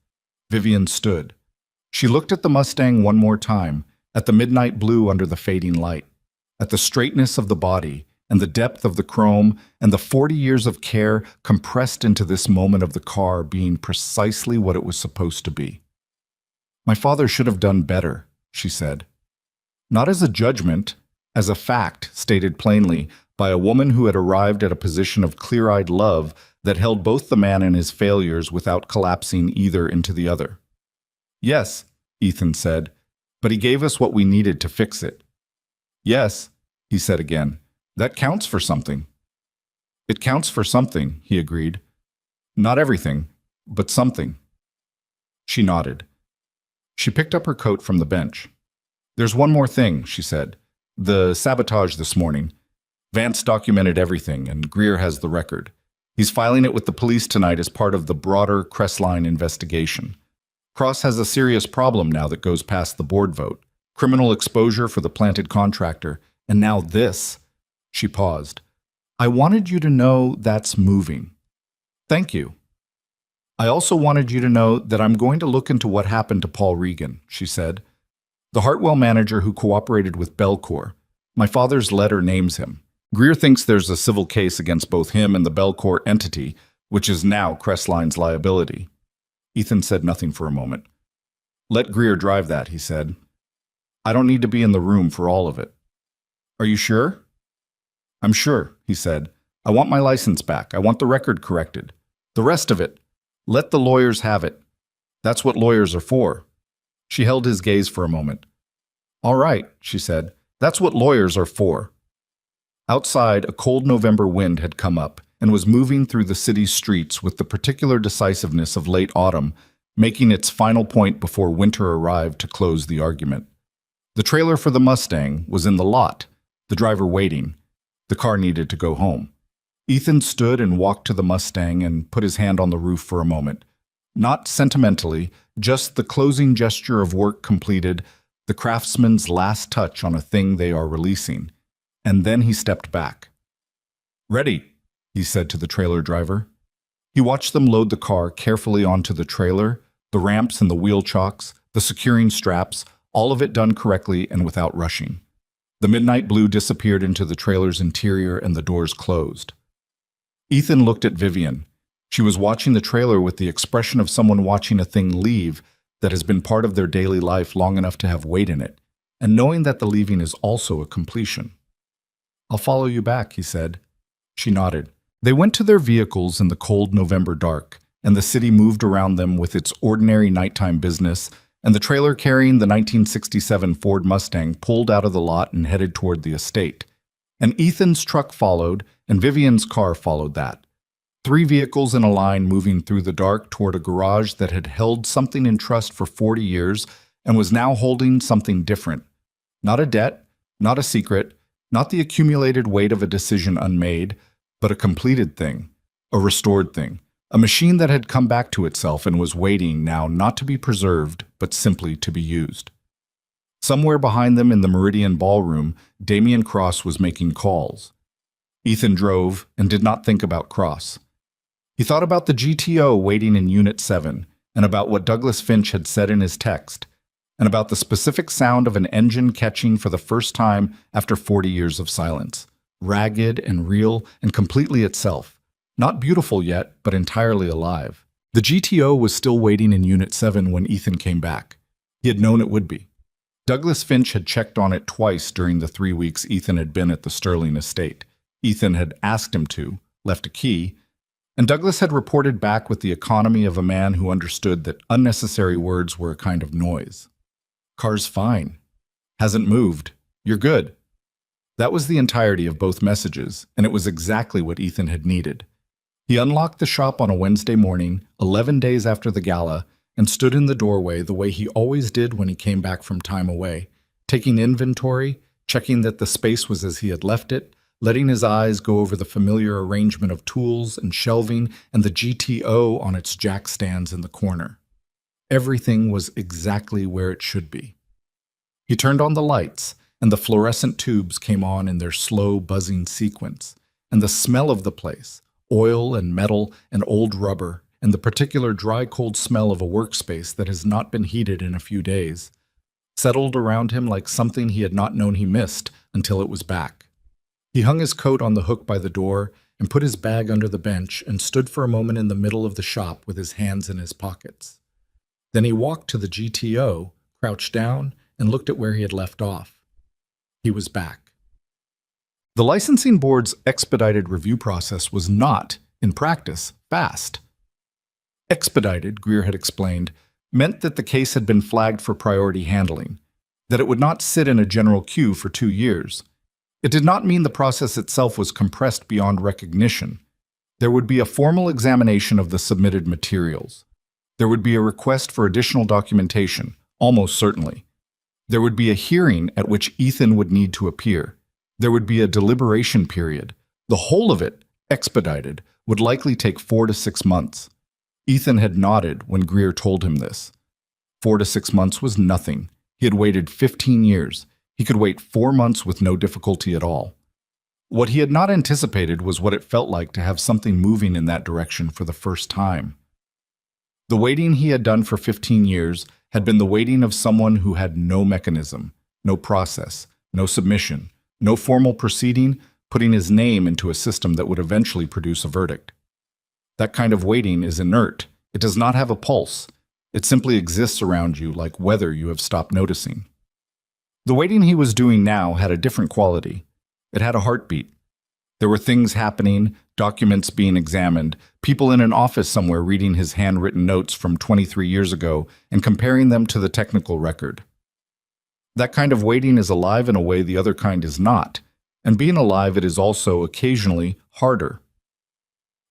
Vivian stood. She looked at the Mustang one more time, at the midnight blue under the fading light, at the straightness of the body and the depth of the chrome and the 40 years of care compressed into this moment of the car being precisely what it was supposed to be. My father should have done better, she said. Not as a judgment, as a fact stated plainly by a woman who had arrived at a position of clear-eyed love that held both the man and his failures without collapsing either into the other. Yes, Ethan said, but he gave us what we needed to fix it. Yes, he said again, that counts for something. It counts for something, he agreed. Not everything, but something. She nodded. She picked up her coat from the bench. There's one more thing, she said. The sabotage this morning. Vance documented everything, and Greer has the record. He's filing it with the police tonight as part of the broader Crestline investigation. Cross has a serious problem now that goes past the board vote. Criminal exposure for the planted contractor, and now this. She paused. I wanted you to know that's moving. Thank you. I also wanted you to know that I'm going to look into what happened to Paul Regan, she said. The Hartwell manager who cooperated with Belcour. My father's letter names him. Greer thinks there's a civil case against both him and the Belcourt entity, which is now Crestline's liability. Ethan said nothing for a moment. Let Greer drive that, he said. I don't need to be in the room for all of it. Are you sure? I'm sure, he said. I want my license back. I want the record corrected. The rest of it, let the lawyers have it. That's what lawyers are for. She held his gaze for a moment. All right, she said. That's what lawyers are for. Outside, a cold November wind had come up and was moving through the city's streets with the particular decisiveness of late autumn, making its final point before winter arrived to close the argument. The trailer for the Mustang was in the lot, the driver waiting. The car needed to go home. Ethan stood and walked to the Mustang and put his hand on the roof for a moment. Not sentimentally, just the closing gesture of work completed, the craftsman's last touch on a thing they are releasing. And then he stepped back. Ready, he said to the trailer driver. He watched them load the car carefully onto the trailer, the ramps and the wheel chocks, the securing straps, all of it done correctly and without rushing. The midnight blue disappeared into the trailer's interior and the doors closed. Ethan looked at Vivian. She was watching the trailer with the expression of someone watching a thing leave that has been part of their daily life long enough to have weight in it, and knowing that the leaving is also a completion. I'll follow you back, he said. She nodded. They went to their vehicles in the cold November dark, and the city moved around them with its ordinary nighttime business, and the trailer carrying the 1967 Ford Mustang pulled out of the lot and headed toward the estate. And Ethan's truck followed, and Vivian's car followed that. 3 vehicles in a line moving through the dark toward a garage that had held something in trust for 40 years and was now holding something different. Not a debt, not a secret, not the accumulated weight of a decision unmade, but a completed thing, a restored thing, a machine that had come back to itself and was waiting now not to be preserved, but simply to be used. Somewhere behind them in the Meridian Ballroom, Damian Cross was making calls. Ethan drove and did not think about Cross. He thought about the GTO waiting in Unit 7, and about what Douglas Finch had said in his text, and about the specific sound of an engine catching for the first time after 40 years of silence, ragged and real and completely itself, not beautiful yet, but entirely alive. The GTO was still waiting in Unit 7 when Ethan came back. He had known it would be. Douglas Finch had checked on it twice during the 3 weeks Ethan had been at the Sterling estate. Ethan had asked him to, left a key, and Douglas had reported back with the economy of a man who understood that unnecessary words were a kind of noise. Car's fine. Hasn't moved. You're good. That was the entirety of both messages, and it was exactly what Ethan had needed. He unlocked the shop on a Wednesday morning, 11 days after the gala, and stood in the doorway the way he always did when he came back from time away, taking inventory, checking that the space was as he had left it, letting his eyes go over the familiar arrangement of tools and shelving and the GTO on its jack stands in the corner. Everything was exactly where it should be. He turned on the lights, and the fluorescent tubes came on in their slow, buzzing sequence, and the smell of the place, oil and metal and old rubber, and the particular dry, cold smell of a workspace that has not been heated in a few days, settled around him like something he had not known he missed until it was back. He hung his coat on the hook by the door and put his bag under the bench and stood for a moment in the middle of the shop with his hands in his pockets. Then he walked to the GTO, crouched down, and looked at where he had left off. He was back. The licensing board's expedited review process was not, in practice, fast. Expedited, Greer had explained, meant that the case had been flagged for priority handling, that it would not sit in a general queue for 2 years. It did not mean the process itself was compressed beyond recognition. There would be a formal examination of the submitted materials. There would be a request for additional documentation, almost certainly. There would be a hearing at which Ethan would need to appear. There would be a deliberation period. The whole of it, expedited, would likely take 4 to 6 months. Ethan had nodded when Greer told him this. 4 to 6 months was nothing. He had waited 15 years. He could wait 4 months with no difficulty at all. What he had not anticipated was what it felt like to have something moving in that direction for the first time. The waiting he had done for 15 years had been the waiting of someone who had no mechanism, no process, no submission, no formal proceeding, putting his name into a system that would eventually produce a verdict. That kind of waiting is inert. It does not have a pulse. It simply exists around you like weather you have stopped noticing. The waiting he was doing now had a different quality. It had a heartbeat. There were things happening, documents being examined, people in an office somewhere reading his handwritten notes from 23 years ago and comparing them to the technical record. That kind of waiting is alive in a way the other kind is not, and being alive it is also occasionally harder.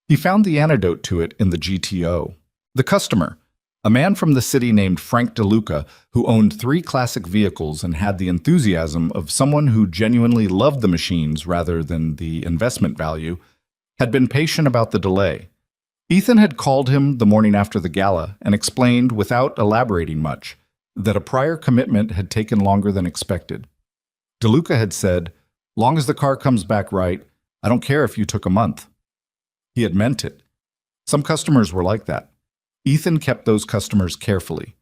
He found the antidote to it in the GTO. The customer, a man from the city named Frank DeLuca, who owned 3 classic vehicles and had the enthusiasm of someone who genuinely loved the machines rather than the investment value, had been patient about the delay. Ethan had called him the morning after the gala and explained, without elaborating much, that a prior commitment had taken longer than expected. DeLuca had said, "Long as the car comes back right, I don't care if you took a month." He had meant it. Some customers were like that. Ethan kept those customers carefully.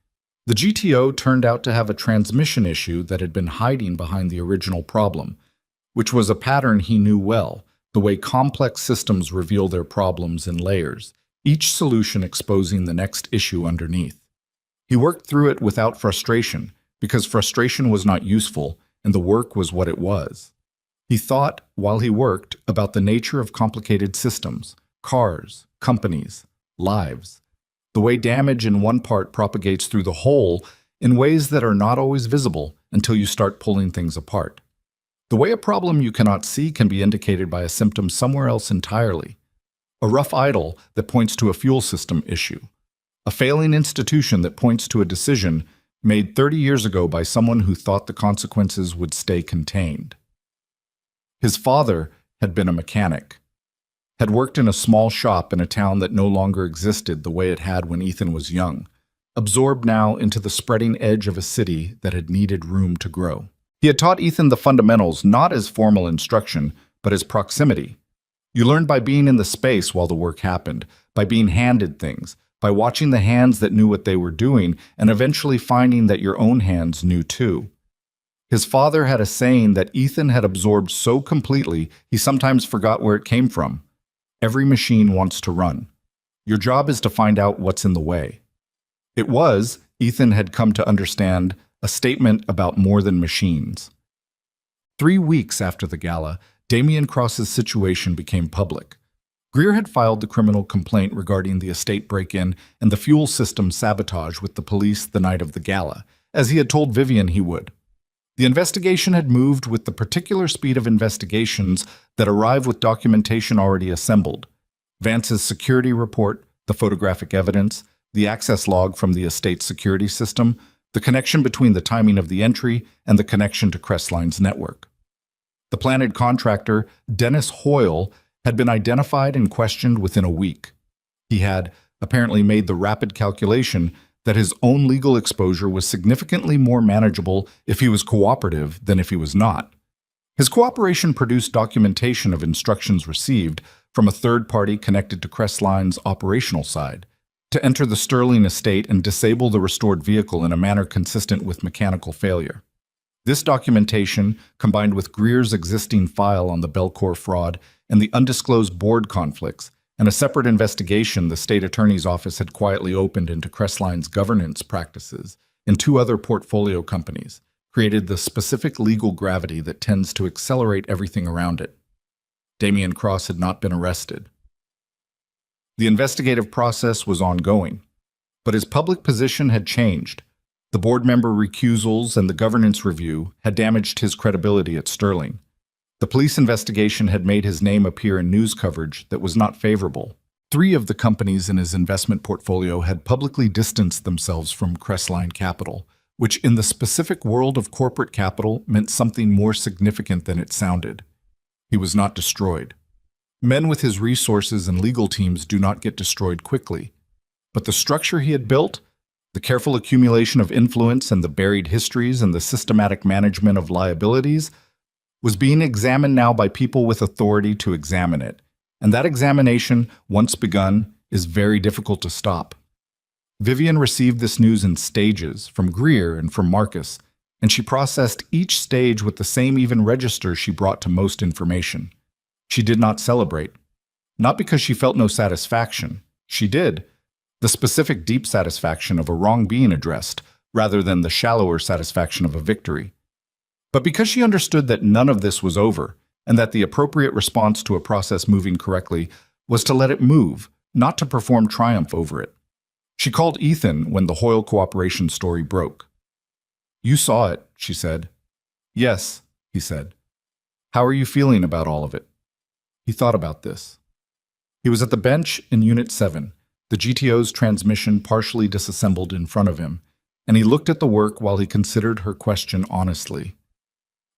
The GTO turned out to have a transmission issue that had been hiding behind the original problem, which was a pattern he knew well, the way complex systems reveal their problems in layers, each solution exposing the next issue underneath. He worked through it without frustration, because frustration was not useful, and the work was what it was. He thought, while he worked, about the nature of complicated systems, cars, companies, lives, the way damage in one part propagates through the whole in ways that are not always visible until you start pulling things apart. The way a problem you cannot see can be indicated by a symptom somewhere else entirely. A rough idle that points to a fuel system issue. A failing institution that points to a decision made 30 years ago by someone who thought the consequences would stay contained. His father had been a mechanic, had worked in a small shop in a town that no longer existed the way it had when Ethan was young, absorbed now into the spreading edge of a city that had needed room to grow. He had taught Ethan the fundamentals not as formal instruction, but as proximity. You learned by being in the space while the work happened, by being handed things, by watching the hands that knew what they were doing, and eventually finding that your own hands knew too. His father had a saying that Ethan had absorbed so completely he sometimes forgot where it came from. Every machine wants to run. Your job is to find out what's in the way. It was, Ethan had come to understand, a statement about more than machines. 3 weeks after the gala, Damian Cross's situation became public. Greer had filed the criminal complaint regarding the estate break-in and the fuel system sabotage with the police the night of the gala, as he had told Vivian he would. The investigation had moved with the particular speed of investigations that arrive with documentation already assembled. Vance's security report, the photographic evidence, the access log from the estate security system, the connection between the timing of the entry and the connection to Crestline's network. The planted contractor, Dennis Hoyle, had been identified and questioned within a week. He had apparently made the rapid calculation that his own legal exposure was significantly more manageable if he was cooperative than if he was not. His cooperation produced documentation of instructions received from a third party connected to Crestline's operational side to enter the Sterling estate and disable the restored vehicle in a manner consistent with mechanical failure. This documentation, combined with Greer's existing file on the Belcour fraud and the undisclosed board conflicts, and a separate investigation the state attorney's office had quietly opened into Crestline's governance practices in 2 other portfolio companies, created the specific legal gravity that tends to accelerate everything around it. Damian Cross had not been arrested. The investigative process was ongoing, but his public position had changed. The board member recusals and the governance review had damaged his credibility at Sterling. The police investigation had made his name appear in news coverage that was not favorable. 3 of the companies in his investment portfolio had publicly distanced themselves from Crestline Capital, which in the specific world of corporate capital meant something more significant than it sounded. He was not destroyed. Men with his resources and legal teams do not get destroyed quickly. But the structure he had built, the careful accumulation of influence and the buried histories and the systematic management of liabilities, was being examined now by people with authority to examine it, and that examination, once begun, is very difficult to stop. Vivian received this news in stages, from Greer and from Marcus, and she processed each stage with the same even register she brought to most information. She did not celebrate. Not because she felt no satisfaction. She did. The specific deep satisfaction of a wrong being addressed, rather than the shallower satisfaction of a victory. But because she understood that none of this was over, and that the appropriate response to a process moving correctly was to let it move, not to perform triumph over it. She called Ethan when the Hoyle cooperation story broke. "You saw it," she said. "Yes," he said. "How are you feeling about all of it?" He thought about this. He was at the bench in Unit 7, the GTO's transmission partially disassembled in front of him, and he looked at the work while he considered her question honestly.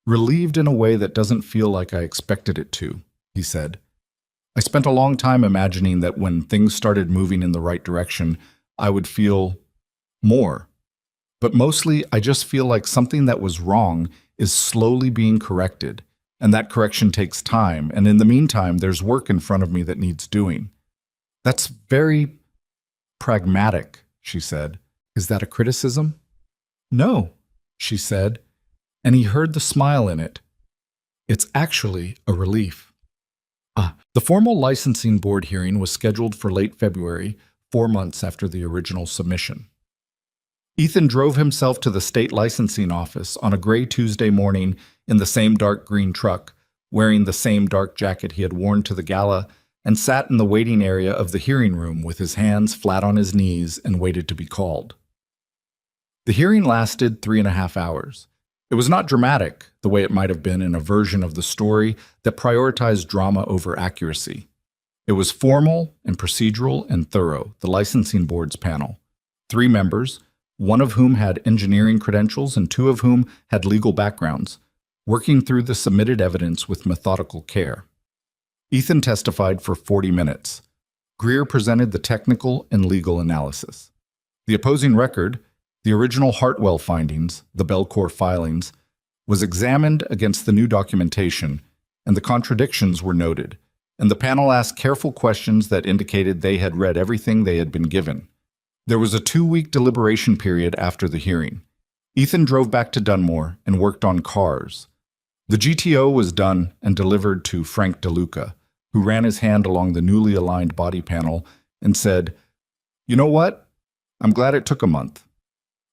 "Relieved in a way that doesn't feel like I expected it to," he said. "I spent a long time imagining that when things started moving in the right direction, I would feel more. But mostly, I just feel like something that was wrong is slowly being corrected, and that correction takes time, and in the meantime, there's work in front of me that needs doing." "That's very pragmatic," she said. "Is that a criticism?" "No," she said, and he heard the smile in it. "It's actually a relief." The formal licensing board hearing was scheduled for late February, 4 months after the original submission. Ethan drove himself to the state licensing office on a gray Tuesday morning in the same dark green truck, wearing the same dark jacket he had worn to the gala, and sat in the waiting area of the hearing room with his hands flat on his knees and waited to be called. The hearing lasted 3.5 hours. It was not dramatic, the way it might have been in a version of the story that prioritized drama over accuracy. It was formal and procedural and thorough, the licensing board's panel. 3 members, one of whom had engineering credentials and 2 of whom had legal backgrounds, working through the submitted evidence with methodical care. Ethan testified for 40 minutes. Greer presented the technical and legal analysis. The opposing record, the original Hartwell findings, the Belcourt filings, was examined against the new documentation, and the contradictions were noted, and the panel asked careful questions that indicated they had read everything they had been given. There was a 2-week deliberation period after the hearing. Ethan drove back to Dunmore and worked on cars. The GTO was done and delivered to Frank DeLuca, who ran his hand along the newly aligned body panel and said, "You know what? I'm glad it took a month."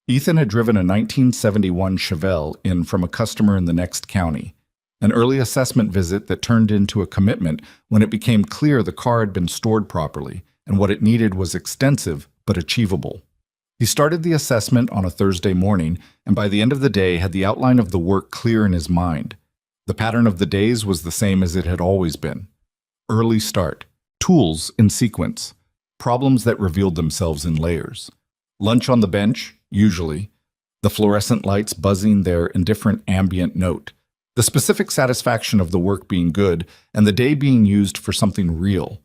Ethan had driven a 1971 Chevelle in from a customer in the next county, an early assessment visit that turned into a commitment when it became clear the car had been stored properly and what it needed was extensive but achievable. He started the assessment on a Thursday morning, and by the end of the day had the outline of the work clear in his mind. The pattern of the days was the same as it had always been. Early start, tools in sequence, problems that revealed themselves in layers. Lunch on the bench, usually, the fluorescent lights buzzing their indifferent ambient note, the specific satisfaction of the work being good, and the day being used for something real.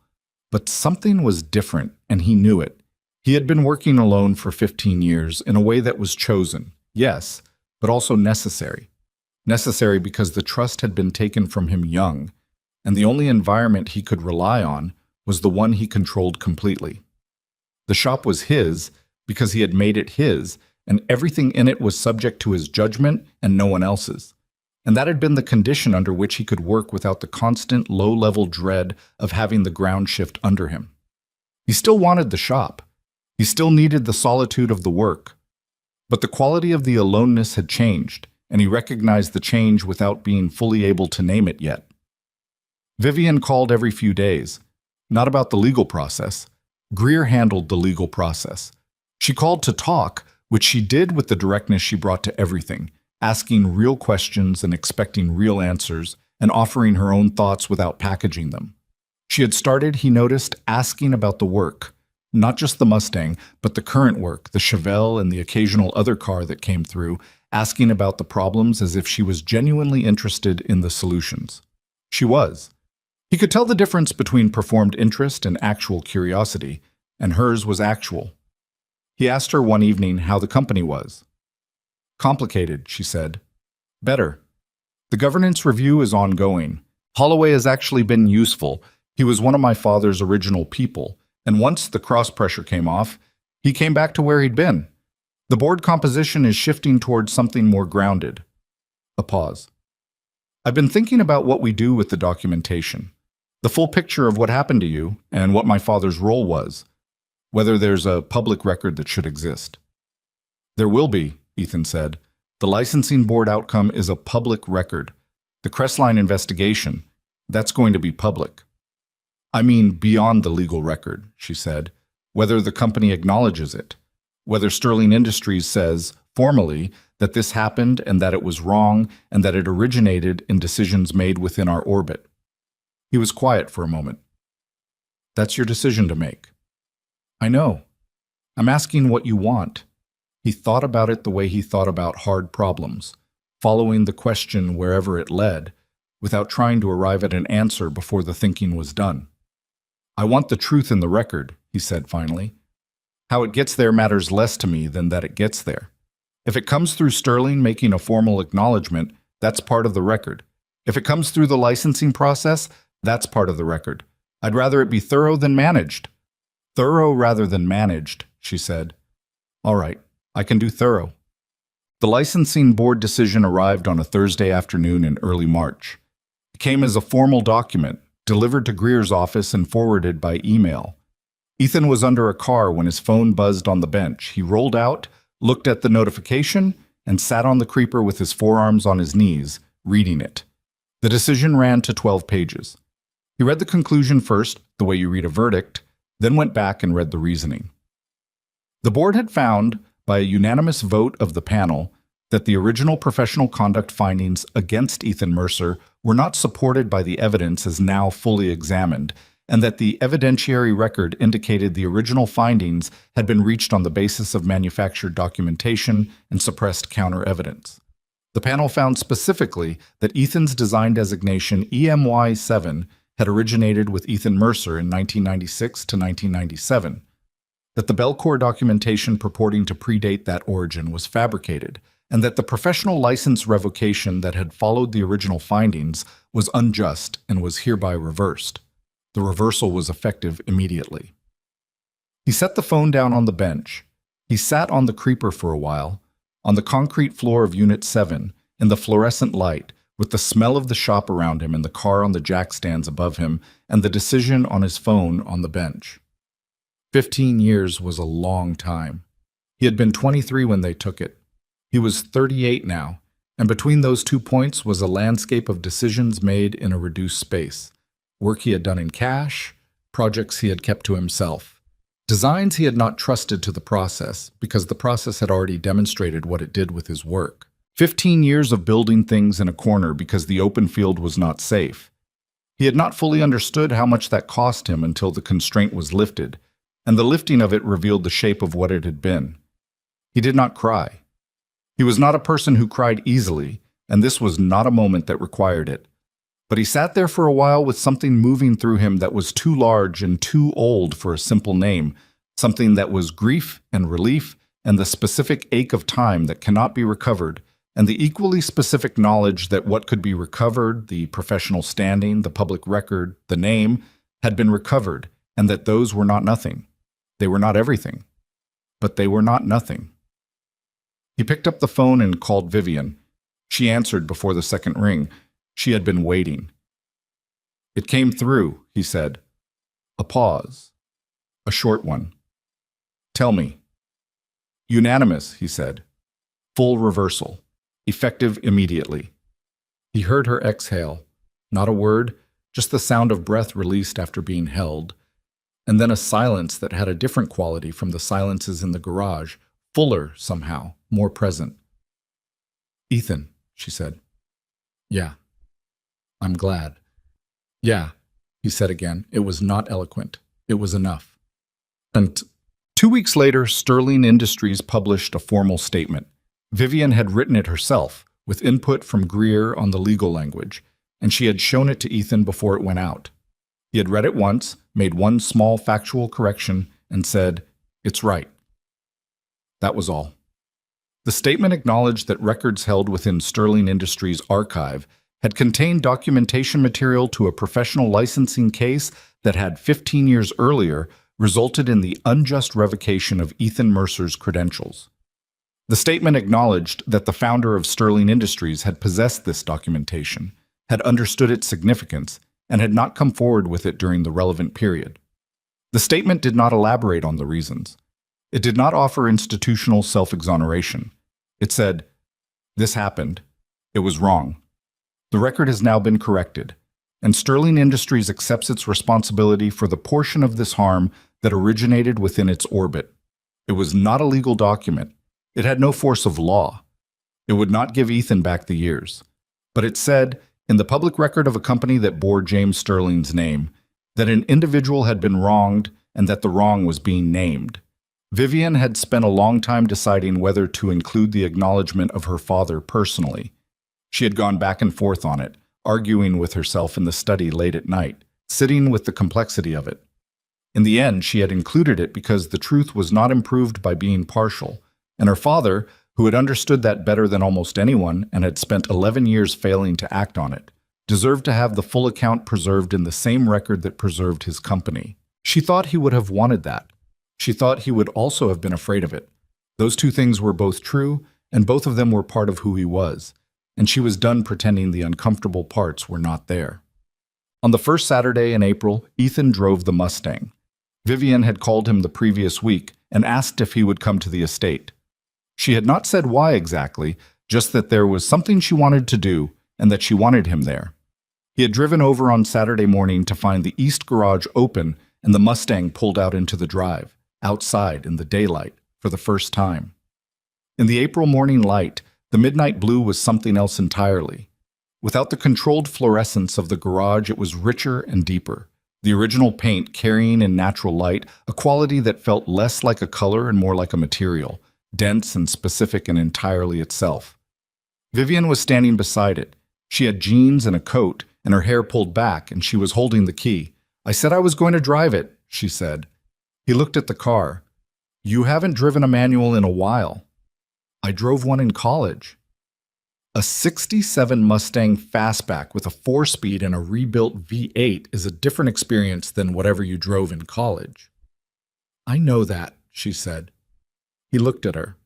But something was different, and he knew it. He had been working alone for 15 years in a way that was chosen, yes, but also necessary. Necessary because the trust had been taken from him young, and the only environment he could rely on was the one he controlled completely. The shop was his because he had made it his, and everything in it was subject to his judgment and no one else's. And that had been the condition under which he could work without the constant low-level dread of having the ground shift under him. He still wanted the shop. He still needed the solitude of the work. But the quality of the aloneness had changed, and he recognized the change without being fully able to name it yet. Vivian called every few days, not about the legal process. Greer handled the legal process. She called to talk, which she did with the directness she brought to everything, asking real questions and expecting real answers, and offering her own thoughts without packaging them. She had started, he noticed, asking about the work, not just the Mustang, but the current work, the Chevelle and the occasional other car that came through, asking about the problems as if she was genuinely interested in the solutions. She was. He could tell the difference between performed interest and actual curiosity, and hers was actual. He asked her one evening how the company was. "Complicated," she said. "Better. The governance review is ongoing. Holloway has actually been useful. He was one of my father's original people, and once the cross-pressure came off, he came back to where he'd been. The board composition is shifting towards something more grounded." A pause. "I've been thinking about what we do with the documentation. The full picture of what happened to you and what my father's role was, whether there's a public record that should exist. There will be, Ethan said. The licensing board outcome is a public record. The Crestline investigation, that's going to be public. I mean, beyond the legal record, she said, whether the company acknowledges it, whether Sterling Industries says, formally, that this happened and that it was wrong and that it originated in decisions made within our orbit. He was quiet for a moment. That's your decision to make. I know. I'm asking what you want. He thought about it the way he thought about hard problems, following the question wherever it led, without trying to arrive at an answer before the thinking was done. I want the truth in the record, he said finally. How it gets there matters less to me than that it gets there. If it comes through Sterling making a formal acknowledgement, that's part of the record. If it comes through the licensing process, that's part of the record. I'd rather it be thorough than managed. Thorough rather than managed, she said. All right, I can do thorough. The licensing board decision arrived on a Thursday afternoon in early March. It came as a formal document, delivered to Greer's office and forwarded by email. Ethan was under a car when his phone buzzed on the bench. He rolled out, looked at the notification, and sat on the creeper with his forearms on his knees, reading it. The decision ran to 12 pages. He read the conclusion first, the way you read a verdict, then went back and read the reasoning. The board had found, by a unanimous vote of the panel, that the original professional conduct findings against Ethan Mercer were not supported by the evidence as now fully examined, and that the evidentiary record indicated the original findings had been reached on the basis of manufactured documentation and suppressed counter-evidence. The panel found specifically that Ethan's design designation EMY7 had originated with Ethan Mercer in 1996 to 1997, that the Belcore documentation purporting to predate that origin was fabricated, and that the professional license revocation that had followed the original findings was unjust and was hereby reversed. The reversal was effective immediately. He set the phone down on the bench. He sat on the creeper for a while, on the concrete floor of Unit 7, in the fluorescent light, with the smell of the shop around him and the car on the jack stands above him, and the decision on his phone on the bench. 15 years was a long time. He had been 23 when they took it. He was 38 now, and between those 2 points was a landscape of decisions made in a reduced space. Work he had done in cash, projects he had kept to himself. Designs he had not trusted to the process, because the process had already demonstrated what it did with his work. 15 years of building things in a corner because the open field was not safe. He had not fully understood how much that cost him until the constraint was lifted, and the lifting of it revealed the shape of what it had been. He did not cry. He was not a person who cried easily, and this was not a moment that required it. But he sat there for a while with something moving through him that was too large and too old for a simple name, something that was grief and relief and the specific ache of time that cannot be recovered, and the equally specific knowledge that what could be recovered, the professional standing, the public record, the name, had been recovered, and that those were not nothing. They were not everything, but they were not nothing. He picked up the phone and called Vivian. She answered before the second ring. She had been waiting. It came through, he said. A pause. A short one. Tell me. Unanimous, he said. Full reversal. Effective immediately. He heard her exhale. Not a word, just the sound of breath released after being held, and then a silence that had a different quality from the silences in the garage, fuller somehow, more present. Ethan, she said. Yeah. I'm glad. Yeah, he said again. It was not eloquent. It was enough. And 2 weeks later, Sterling Industries published a formal statement. Vivian had written it herself, with input from Greer on the legal language, and she had shown it to Ethan before it went out. He had read it once, made one small factual correction, and said, "It's right." That was all. The statement acknowledged that records held within Sterling Industries' archive had contained documentation material to a professional licensing case that had 15 years earlier resulted in the unjust revocation of Ethan Mercer's credentials. The statement acknowledged that the founder of Sterling Industries had possessed this documentation, had understood its significance, and had not come forward with it during the relevant period. The statement did not elaborate on the reasons. It did not offer institutional self-exoneration. It said, "This happened. It was wrong. The record has now been corrected, and Sterling Industries accepts its responsibility for the portion of this harm that originated within its orbit. It was not a legal document. It had no force of law. It would not give Ethan back the years. But it said, in the public record of a company that bore James Sterling's name, that an individual had been wronged and that the wrong was being named. Vivian had spent a long time deciding whether to include the acknowledgement of her father personally. She had gone back and forth on it, arguing with herself in the study late at night, sitting with the complexity of it. In the end, she had included it because the truth was not improved by being partial, and her father, who had understood that better than almost anyone and had spent 11 years failing to act on it, deserved to have the full account preserved in the same record that preserved his company. She thought he would have wanted that. She thought he would also have been afraid of it. Those two things were both true, and both of them were part of who he was, and she was done pretending the uncomfortable parts were not there. On the first Saturday in April, Ethan drove the Mustang. Vivian had called him the previous week and asked if he would come to the estate. She had not said why exactly, just that there was something she wanted to do and that she wanted him there. He had driven over on Saturday morning to find the east garage open and the Mustang pulled out into the drive, outside in the daylight, for the first time. In the April morning light, the midnight blue was something else entirely. Without the controlled fluorescence of the garage, it was richer and deeper. The original paint carrying in natural light a quality that felt less like a color and more like a material, dense and specific and entirely itself. Vivian was standing beside it. She had jeans and a coat, and her hair pulled back, and she was holding the key. "I said I was going to drive it," she said. He looked at the car. "You haven't driven a manual in a while." "I drove one in college." A '67 Mustang Fastback with a 4-speed and a rebuilt V8 is a different experience than whatever you drove in college. "I know that," she said. He looked at her.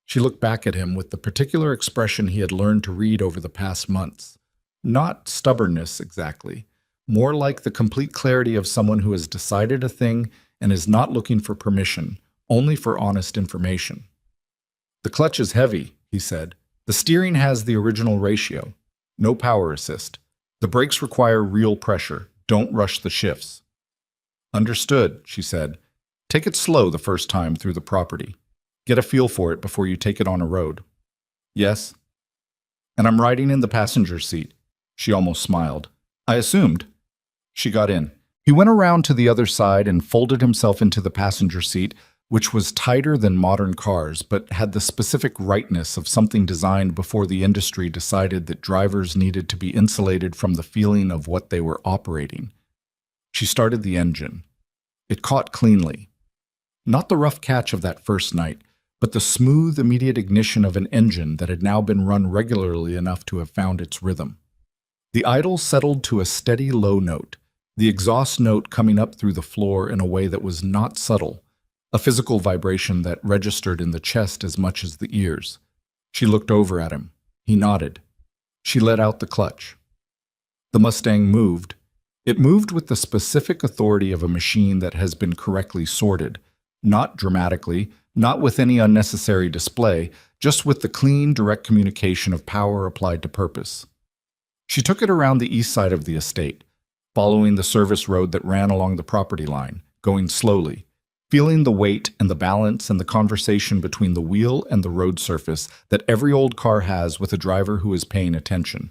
She looked back at him with the particular expression he had learned to read over the past months. Not stubbornness exactly, more like the complete clarity of someone who has decided a thing and is not looking for permission, only for honest information. "The clutch is heavy," he said. "The steering has the original ratio. No power assist. The brakes require real pressure. Don't rush the shifts." "Understood," she said. "Take it slow the first time through the property. Get a feel for it before you take it on a road." "Yes." "And I'm riding in the passenger seat." She almost smiled. "I assumed." She got in. He went around to the other side and folded himself into the passenger seat, which was tighter than modern cars, but had the specific rightness of something designed before the industry decided that drivers needed to be insulated from the feeling of what they were operating. She started the engine. It caught cleanly. Not the rough catch of that first night, but the smooth, immediate ignition of an engine that had now been run regularly enough to have found its rhythm. The idle settled to a steady low note, the exhaust note coming up through the floor in a way that was not subtle, a physical vibration that registered in the chest as much as the ears. She looked over at him. He nodded. She let out the clutch. The Mustang moved. It moved with the specific authority of a machine that has been correctly sorted, not dramatically, not with any unnecessary display, just with the clean, direct communication of power applied to purpose. She took it around the east side of the estate, following the service road that ran along the property line, going slowly, feeling the weight and the balance and the conversation between the wheel and the road surface that every old car has with a driver who is paying attention.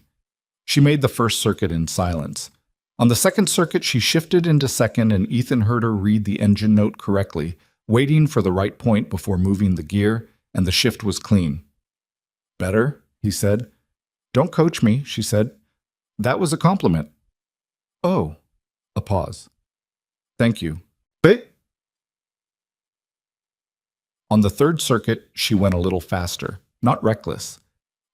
She made the first circuit in silence. On the second circuit, she shifted into second, and Ethan heard her read the engine note correctly, waiting for the right point before moving the gear, and the shift was clean. "Better?" he said. "Don't coach me," she said. "That was a compliment." "Oh." A pause. "Thank you." "But..." On the third circuit, she went a little faster, not reckless.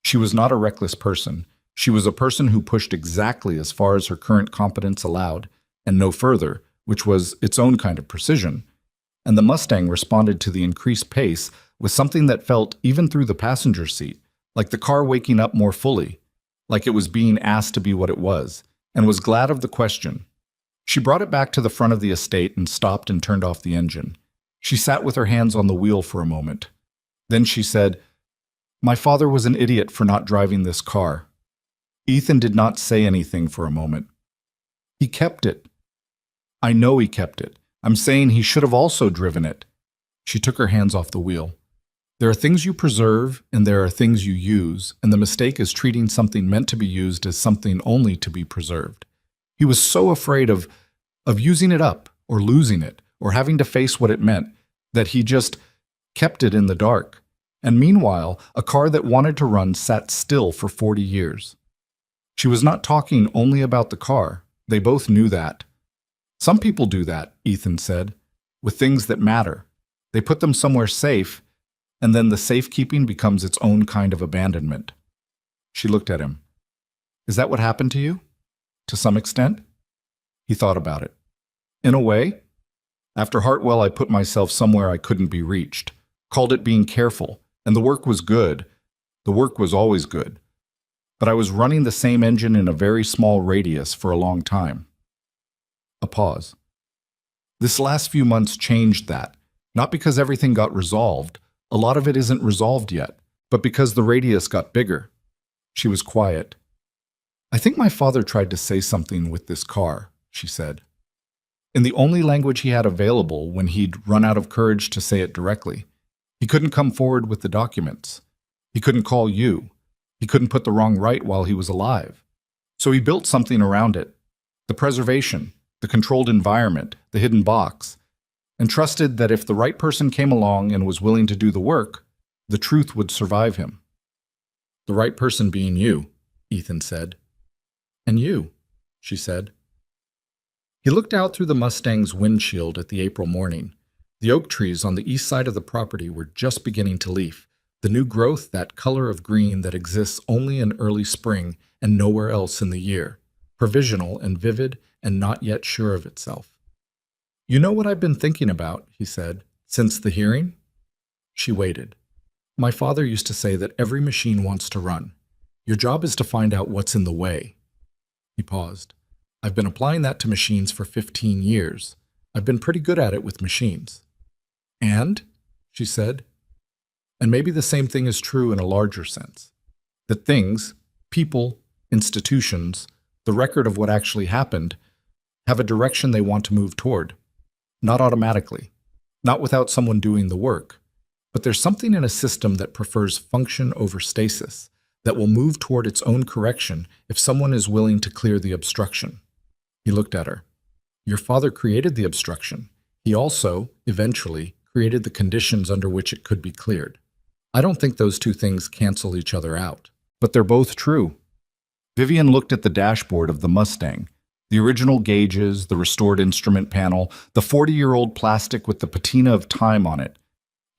She was not a reckless person. She was a person who pushed exactly as far as her current competence allowed, and no further, which was its own kind of precision. And the Mustang responded to the increased pace with something that felt, even through the passenger seat, like the car waking up more fully, like it was being asked to be what it was, and was glad of the question. She brought it back to the front of the estate and stopped and turned off the engine. She sat with her hands on the wheel for a moment. Then she said, "My father was an idiot for not driving this car." Ethan did not say anything for a moment. "He kept it." "I know he kept it. I'm saying he should have also driven it." She took her hands off the wheel. "There are things you preserve and there are things you use, and the mistake is treating something meant to be used as something only to be preserved." He was so afraid of using it up or losing it or having to face what it meant that he just kept it in the dark. And meanwhile, a car that wanted to run sat still for 40 years. She was not talking only about the car. They both knew that. "Some people do that," Ethan said, "with things that matter. They put them somewhere safe, and then the safekeeping becomes its own kind of abandonment." She looked at him. "Is that what happened to you? To some extent?" He thought about it. "In a way. After Hartwell, I put myself somewhere I couldn't be reached, called it being careful, and the work was good. The work was always good. But I was running the same engine in a very small radius for a long time." A pause. "This last few months changed that, not because everything got resolved. A lot of it isn't resolved yet, but because the radius got bigger." She was quiet. "I think my father tried to say something with this car," she said, in the only language he had available when he'd run out of courage to say it directly. He couldn't come forward with the documents. He couldn't call you. He couldn't put the wrong right while he was alive. So he built something around it. The preservation, the controlled environment, the hidden box, and trusted that if the right person came along and was willing to do the work, the truth would survive him. "The right person being you," Ethan said. "And you," she said. He looked out through the Mustang's windshield at the April morning. The oak trees on the east side of the property were just beginning to leaf, the new growth, that color of green that exists only in early spring and nowhere else in the year, provisional and vivid and not yet sure of itself. "You know what I've been thinking about," he said, "since the hearing?" She waited. "My father used to say that every machine wants to run. Your job is to find out what's in the way." He paused. "I've been applying that to machines for 15 years. I've been pretty good at it with machines." "And?" she said. "And maybe the same thing is true in a larger sense. That things, people, institutions, the record of what actually happened, have a direction they want to move toward. Not automatically, not without someone doing the work. But there's something in a system that prefers function over stasis, that will move toward its own correction if someone is willing to clear the obstruction." He looked at her. "Your father created the obstruction. He also, eventually, created the conditions under which it could be cleared. I don't think those two things cancel each other out. But they're both true." Vivian looked at the dashboard of the Mustang, the original gauges, the restored instrument panel, the 40-year-old plastic with the patina of time on it.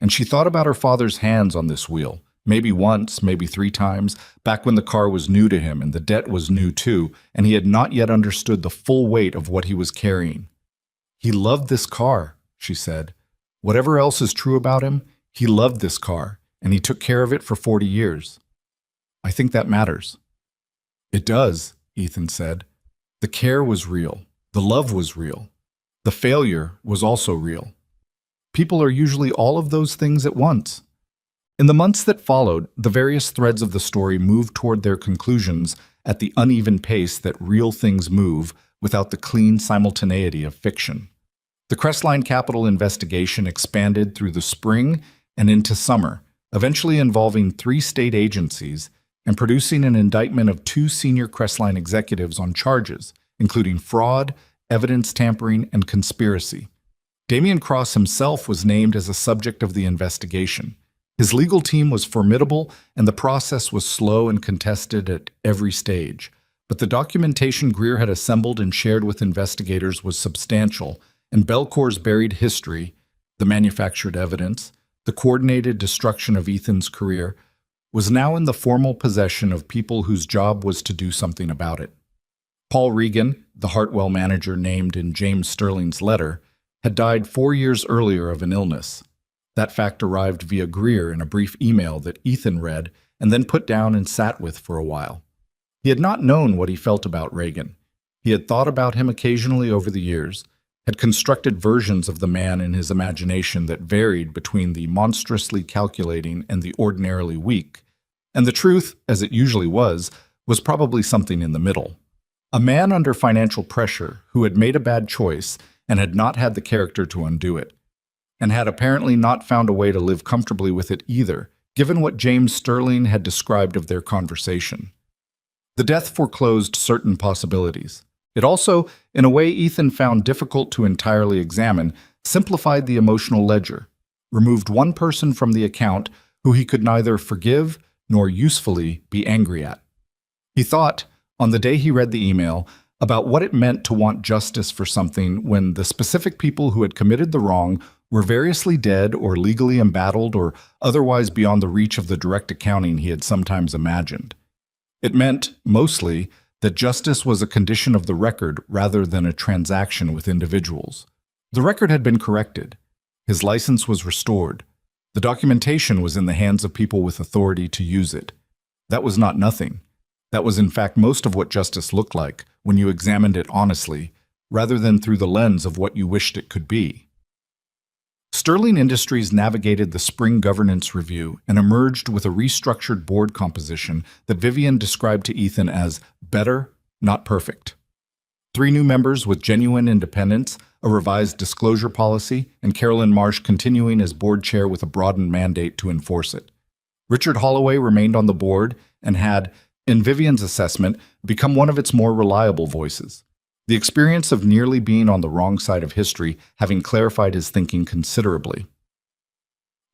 And she thought about her father's hands on this wheel, maybe once, maybe 3 times, back when the car was new to him and the debt was new too, and he had not yet understood the full weight of what he was carrying. "He loved this car," she said. "Whatever else is true about him, he loved this car, and he took care of it for 40 years. I think that matters." "It does," Ethan said. "The care was real. The love was real. The failure was also real. People are usually all of those things at once." In the months that followed, the various threads of the story moved toward their conclusions at the uneven pace that real things move without the clean simultaneity of fiction. The Crestline Capital investigation expanded through the spring and into summer, eventually involving 3 state agencies and producing an indictment of 2 senior Crestline executives on charges, including fraud, evidence tampering, and conspiracy. Damian Cross himself was named as a subject of the investigation. His legal team was formidable, and the process was slow and contested at every stage. But the documentation Greer had assembled and shared with investigators was substantial, and Belcour's buried history, the manufactured evidence, the coordinated destruction of Ethan's career, was now in the formal possession of people whose job was to do something about it. Paul Regan, the Hartwell manager named in James Sterling's letter, had died 4 years earlier of an illness. That fact arrived via Greer in a brief email that Ethan read and then put down and sat with for a while. He had not known what he felt about Reagan. He had thought about him occasionally over the years, had constructed versions of the man in his imagination that varied between the monstrously calculating and the ordinarily weak, and the truth, as it usually was probably something in the middle. A man under financial pressure who had made a bad choice and had not had the character to undo it, and had apparently not found a way to live comfortably with it either, given what James Sterling had described of their conversation. The death foreclosed certain possibilities. It also, in a way Ethan found difficult to entirely examine, simplified the emotional ledger, removed one person from the account who he could neither forgive nor usefully be angry at. He thought, on the day he read the email, about what it meant to want justice for something when the specific people who had committed the wrong were variously dead or legally embattled or otherwise beyond the reach of the direct accounting he had sometimes imagined. It meant, mostly, that justice was a condition of the record rather than a transaction with individuals. The record had been corrected. His license was restored. The documentation was in the hands of people with authority to use it. That was not nothing. That was in fact most of what justice looked like when you examined it honestly, rather than through the lens of what you wished it could be. Sterling Industries navigated the spring governance review and emerged with a restructured board composition that Vivian described to Ethan as better, not perfect. 3 new members with genuine independence, a revised disclosure policy, and Carolyn Marsh continuing as board chair with a broadened mandate to enforce it. Richard Holloway remained on the board and had, in Vivian's assessment, become one of its more reliable voices. The experience of nearly being on the wrong side of history having clarified his thinking considerably.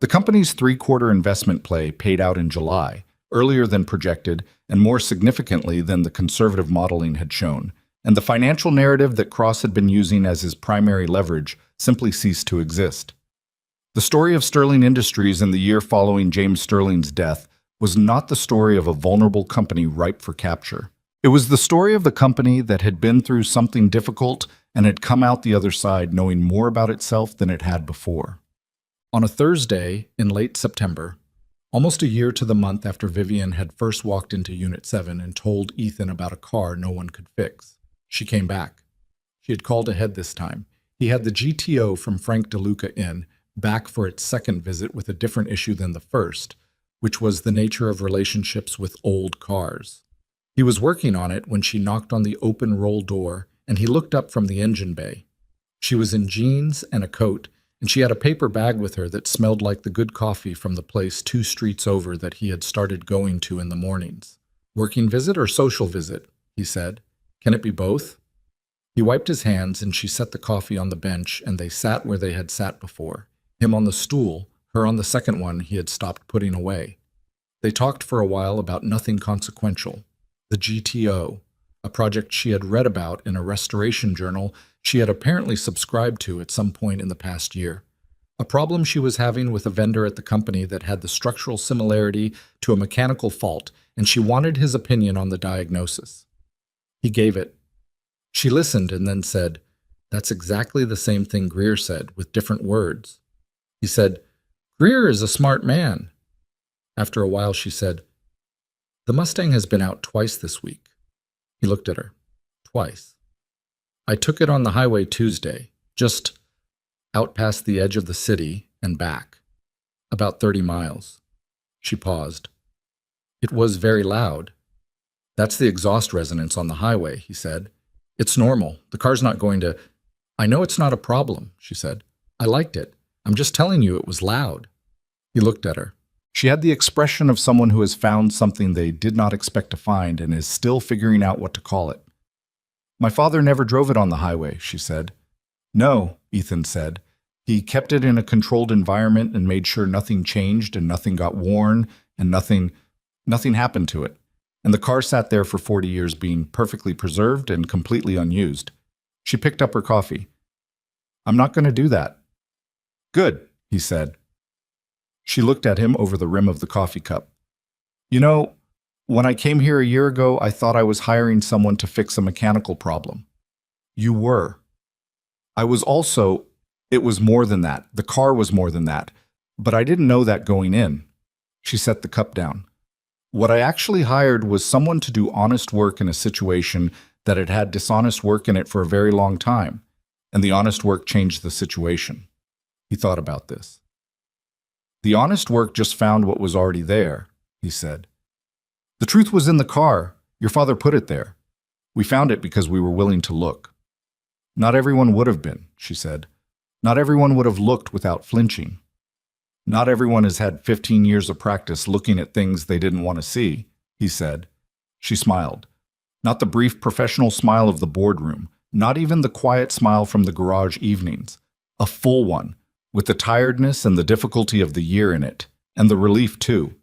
The company's 3-quarter investment play paid out in July, earlier than projected and more significantly than the conservative modeling had shown, and the financial narrative that Cross had been using as his primary leverage simply ceased to exist. The story of Sterling Industries in the year following James Sterling's death was not the story of a vulnerable company ripe for capture. It was the story of the company that had been through something difficult and had come out the other side knowing more about itself than it had before. On a Thursday in late September, almost a year to the month after Vivian had first walked into Unit 7 and told Ethan about a car no one could fix, she came back. She had called ahead this time. He had the GTO from Frank DeLuca in, back for its second visit with a different issue than the first, which was the nature of relationships with old cars. He was working on it when she knocked on the open roll door, and he looked up from the engine bay. She was in jeans and a coat, and she had a paper bag with her that smelled like the good coffee from the place 2 streets over that he had started going to in the mornings. "Working visit or social visit?" he said. "Can it be both?" He wiped his hands, and she set the coffee on the bench, and they sat where they had sat before, him on the stool, her on the second one he had stopped putting away. They talked for a while about nothing consequential. The GTO, a project she had read about in a restoration journal she had apparently subscribed to at some point in the past year. A problem she was having with a vendor at the company that had the structural similarity to a mechanical fault, and she wanted his opinion on the diagnosis. He gave it. She listened and then said, "That's exactly the same thing Greer said, with different words." He said, "Greer is a smart man." After a while she said, "The Mustang has been out twice this week." He looked at her. "Twice. I took it on the highway Tuesday, just out past the edge of the city and back. About 30 miles. She paused. "It was very loud." "That's the exhaust resonance on the highway," he said. "It's normal. The car's not going to—" "I know it's not a problem," she said. "I liked it. I'm just telling you it was loud." He looked at her. She had the expression of someone who has found something they did not expect to find and is still figuring out what to call it. "My father never drove it on the highway," she said. "No," Ethan said. "He kept it in a controlled environment and made sure nothing changed and nothing got worn and nothing happened to it. And the car sat there for 40 years being perfectly preserved and completely unused." She picked up her coffee. "I'm not going to do that." "Good," he said. She looked at him over the rim of the coffee cup. "You know, when I came here a year ago, I thought I was hiring someone to fix a mechanical problem. You were. I was also, it was more than that. The car was more than that. But I didn't know that going in." She set the cup down. "What I actually hired was someone to do honest work in a situation that had had dishonest work in it for a very long time, and the honest work changed the situation. He thought about this. The honest work just found what was already there, he said. The truth was in the car. Your father put it there. We found it because we were willing to look. Not everyone would have been, she said. Not everyone would have looked without flinching. Not everyone has had 15 years of practice looking at things they didn't want to see, he said. She smiled. Not the brief professional smile of the boardroom, not even the quiet smile from the garage evenings. A full one, with the tiredness and the difficulty of the year in it, and the relief too.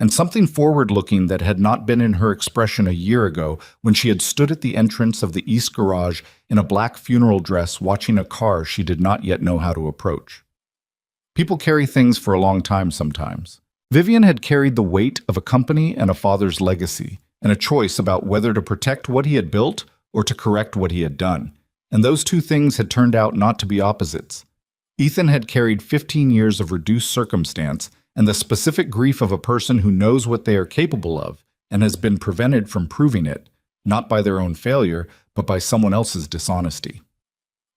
And something forward-looking that had not been in her expression a year ago when she had stood at the entrance of the east garage in a black funeral dress watching a car she did not yet know how to approach. People carry things for a long time sometimes. Vivian had carried the weight of a company and a father's legacy, and a choice about whether to protect what he had built or to correct what he had done. And those two things had turned out not to be opposites. Ethan had carried 15 years of reduced circumstance and the specific grief of a person who knows what they are capable of and has been prevented from proving it, not by their own failure, but by someone else's dishonesty.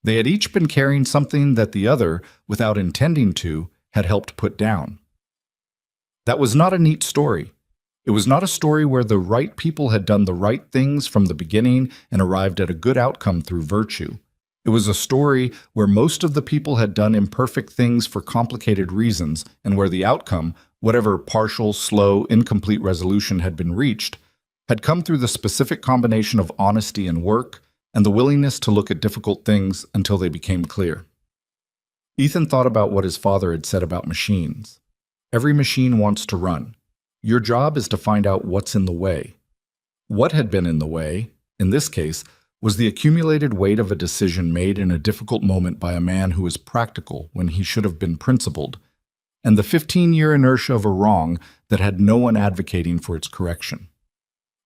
They had each been carrying something that the other, without intending to, had helped put down. That was not a neat story. It was not a story where the right people had done the right things from the beginning and arrived at a good outcome through virtue. It was a story where most of the people had done imperfect things for complicated reasons, and where the outcome, whatever partial, slow, incomplete resolution had been reached, had come through the specific combination of honesty and work, and the willingness to look at difficult things until they became clear. Ethan thought about what his father had said about machines. Every machine wants to run. Your job is to find out what's in the way. What had been in the way, in this case, was the accumulated weight of a decision made in a difficult moment by a man who was practical when he should have been principled, and the 15-year inertia of a wrong that had no one advocating for its correction.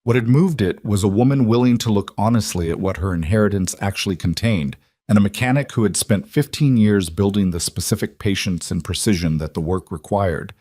What had moved it was a woman willing to look honestly at what her inheritance actually contained, and a mechanic who had spent 15 years building the specific patience and precision that the work required,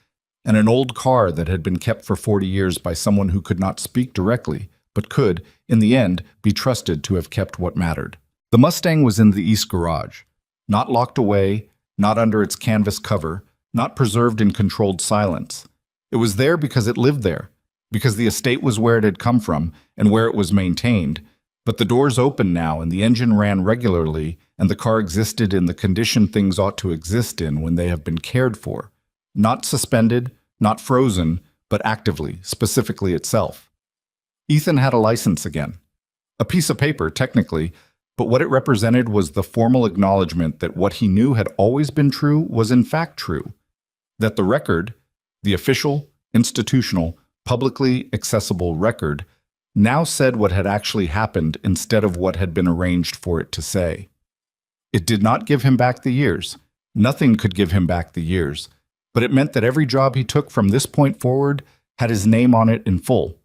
and an old car that had been kept for 40 years by someone who could not speak directly, but could, in the end, be trusted to have kept what mattered. The Mustang was in the east garage, not locked away, not under its canvas cover, not preserved in controlled silence. It was there because it lived there, because the estate was where it had come from and where it was maintained, but the doors opened now and the engine ran regularly and the car existed in the condition things ought to exist in when they have been cared for, not suspended, not frozen, but actively, specifically itself. Ethan had a license again. A piece of paper, technically, but what it represented was the formal acknowledgement that what he knew had always been true was in fact true. That the record, the official, institutional, publicly accessible record, now said what had actually happened instead of what had been arranged for it to say. It did not give him back the years. Nothing could give him back the years. But it meant that every job he took from this point forward had his name on it in full,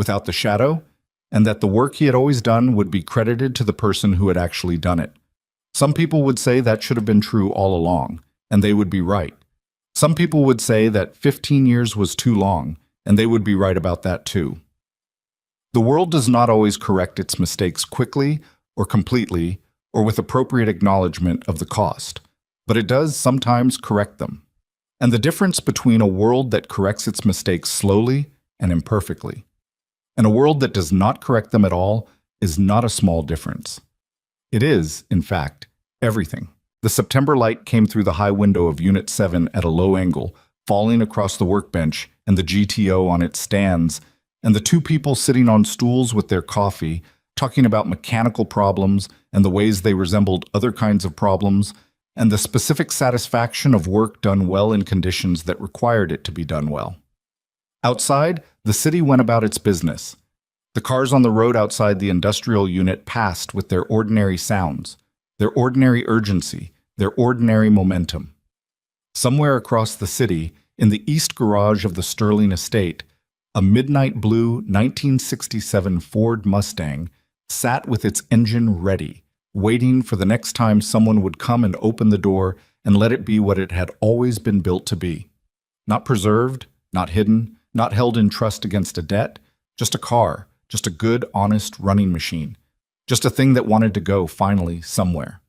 without the shadow, and that the work he had always done would be credited to the person who had actually done it. Some people would say that should have been true all along, and they would be right. Some people would say that 15 years was too long, and they would be right about that too. The world does not always correct its mistakes quickly or completely or with appropriate acknowledgement of the cost, but it does sometimes correct them. And the difference between a world that corrects its mistakes slowly and imperfectly and a world that does not correct them at all is not a small difference. It is, in fact, everything. The September light came through the high window of Unit 7 at a low angle, falling across the workbench and the GTO on its stands, and the two people sitting on stools with their coffee, talking about mechanical problems and the ways they resembled other kinds of problems, and the specific satisfaction of work done well in conditions that required it to be done well. Outside, the city went about its business. The cars on the road outside the industrial unit passed with their ordinary sounds, their ordinary urgency, their ordinary momentum. Somewhere across the city, in the east garage of the Sterling estate, a midnight blue 1967 Ford Mustang sat with its engine ready, waiting for the next time someone would come and open the door and let it be what it had always been built to be. Not preserved, not hidden, not held in trust against a debt, just a car, just a good, honest running machine, Just a thing that wanted to go, finally, somewhere.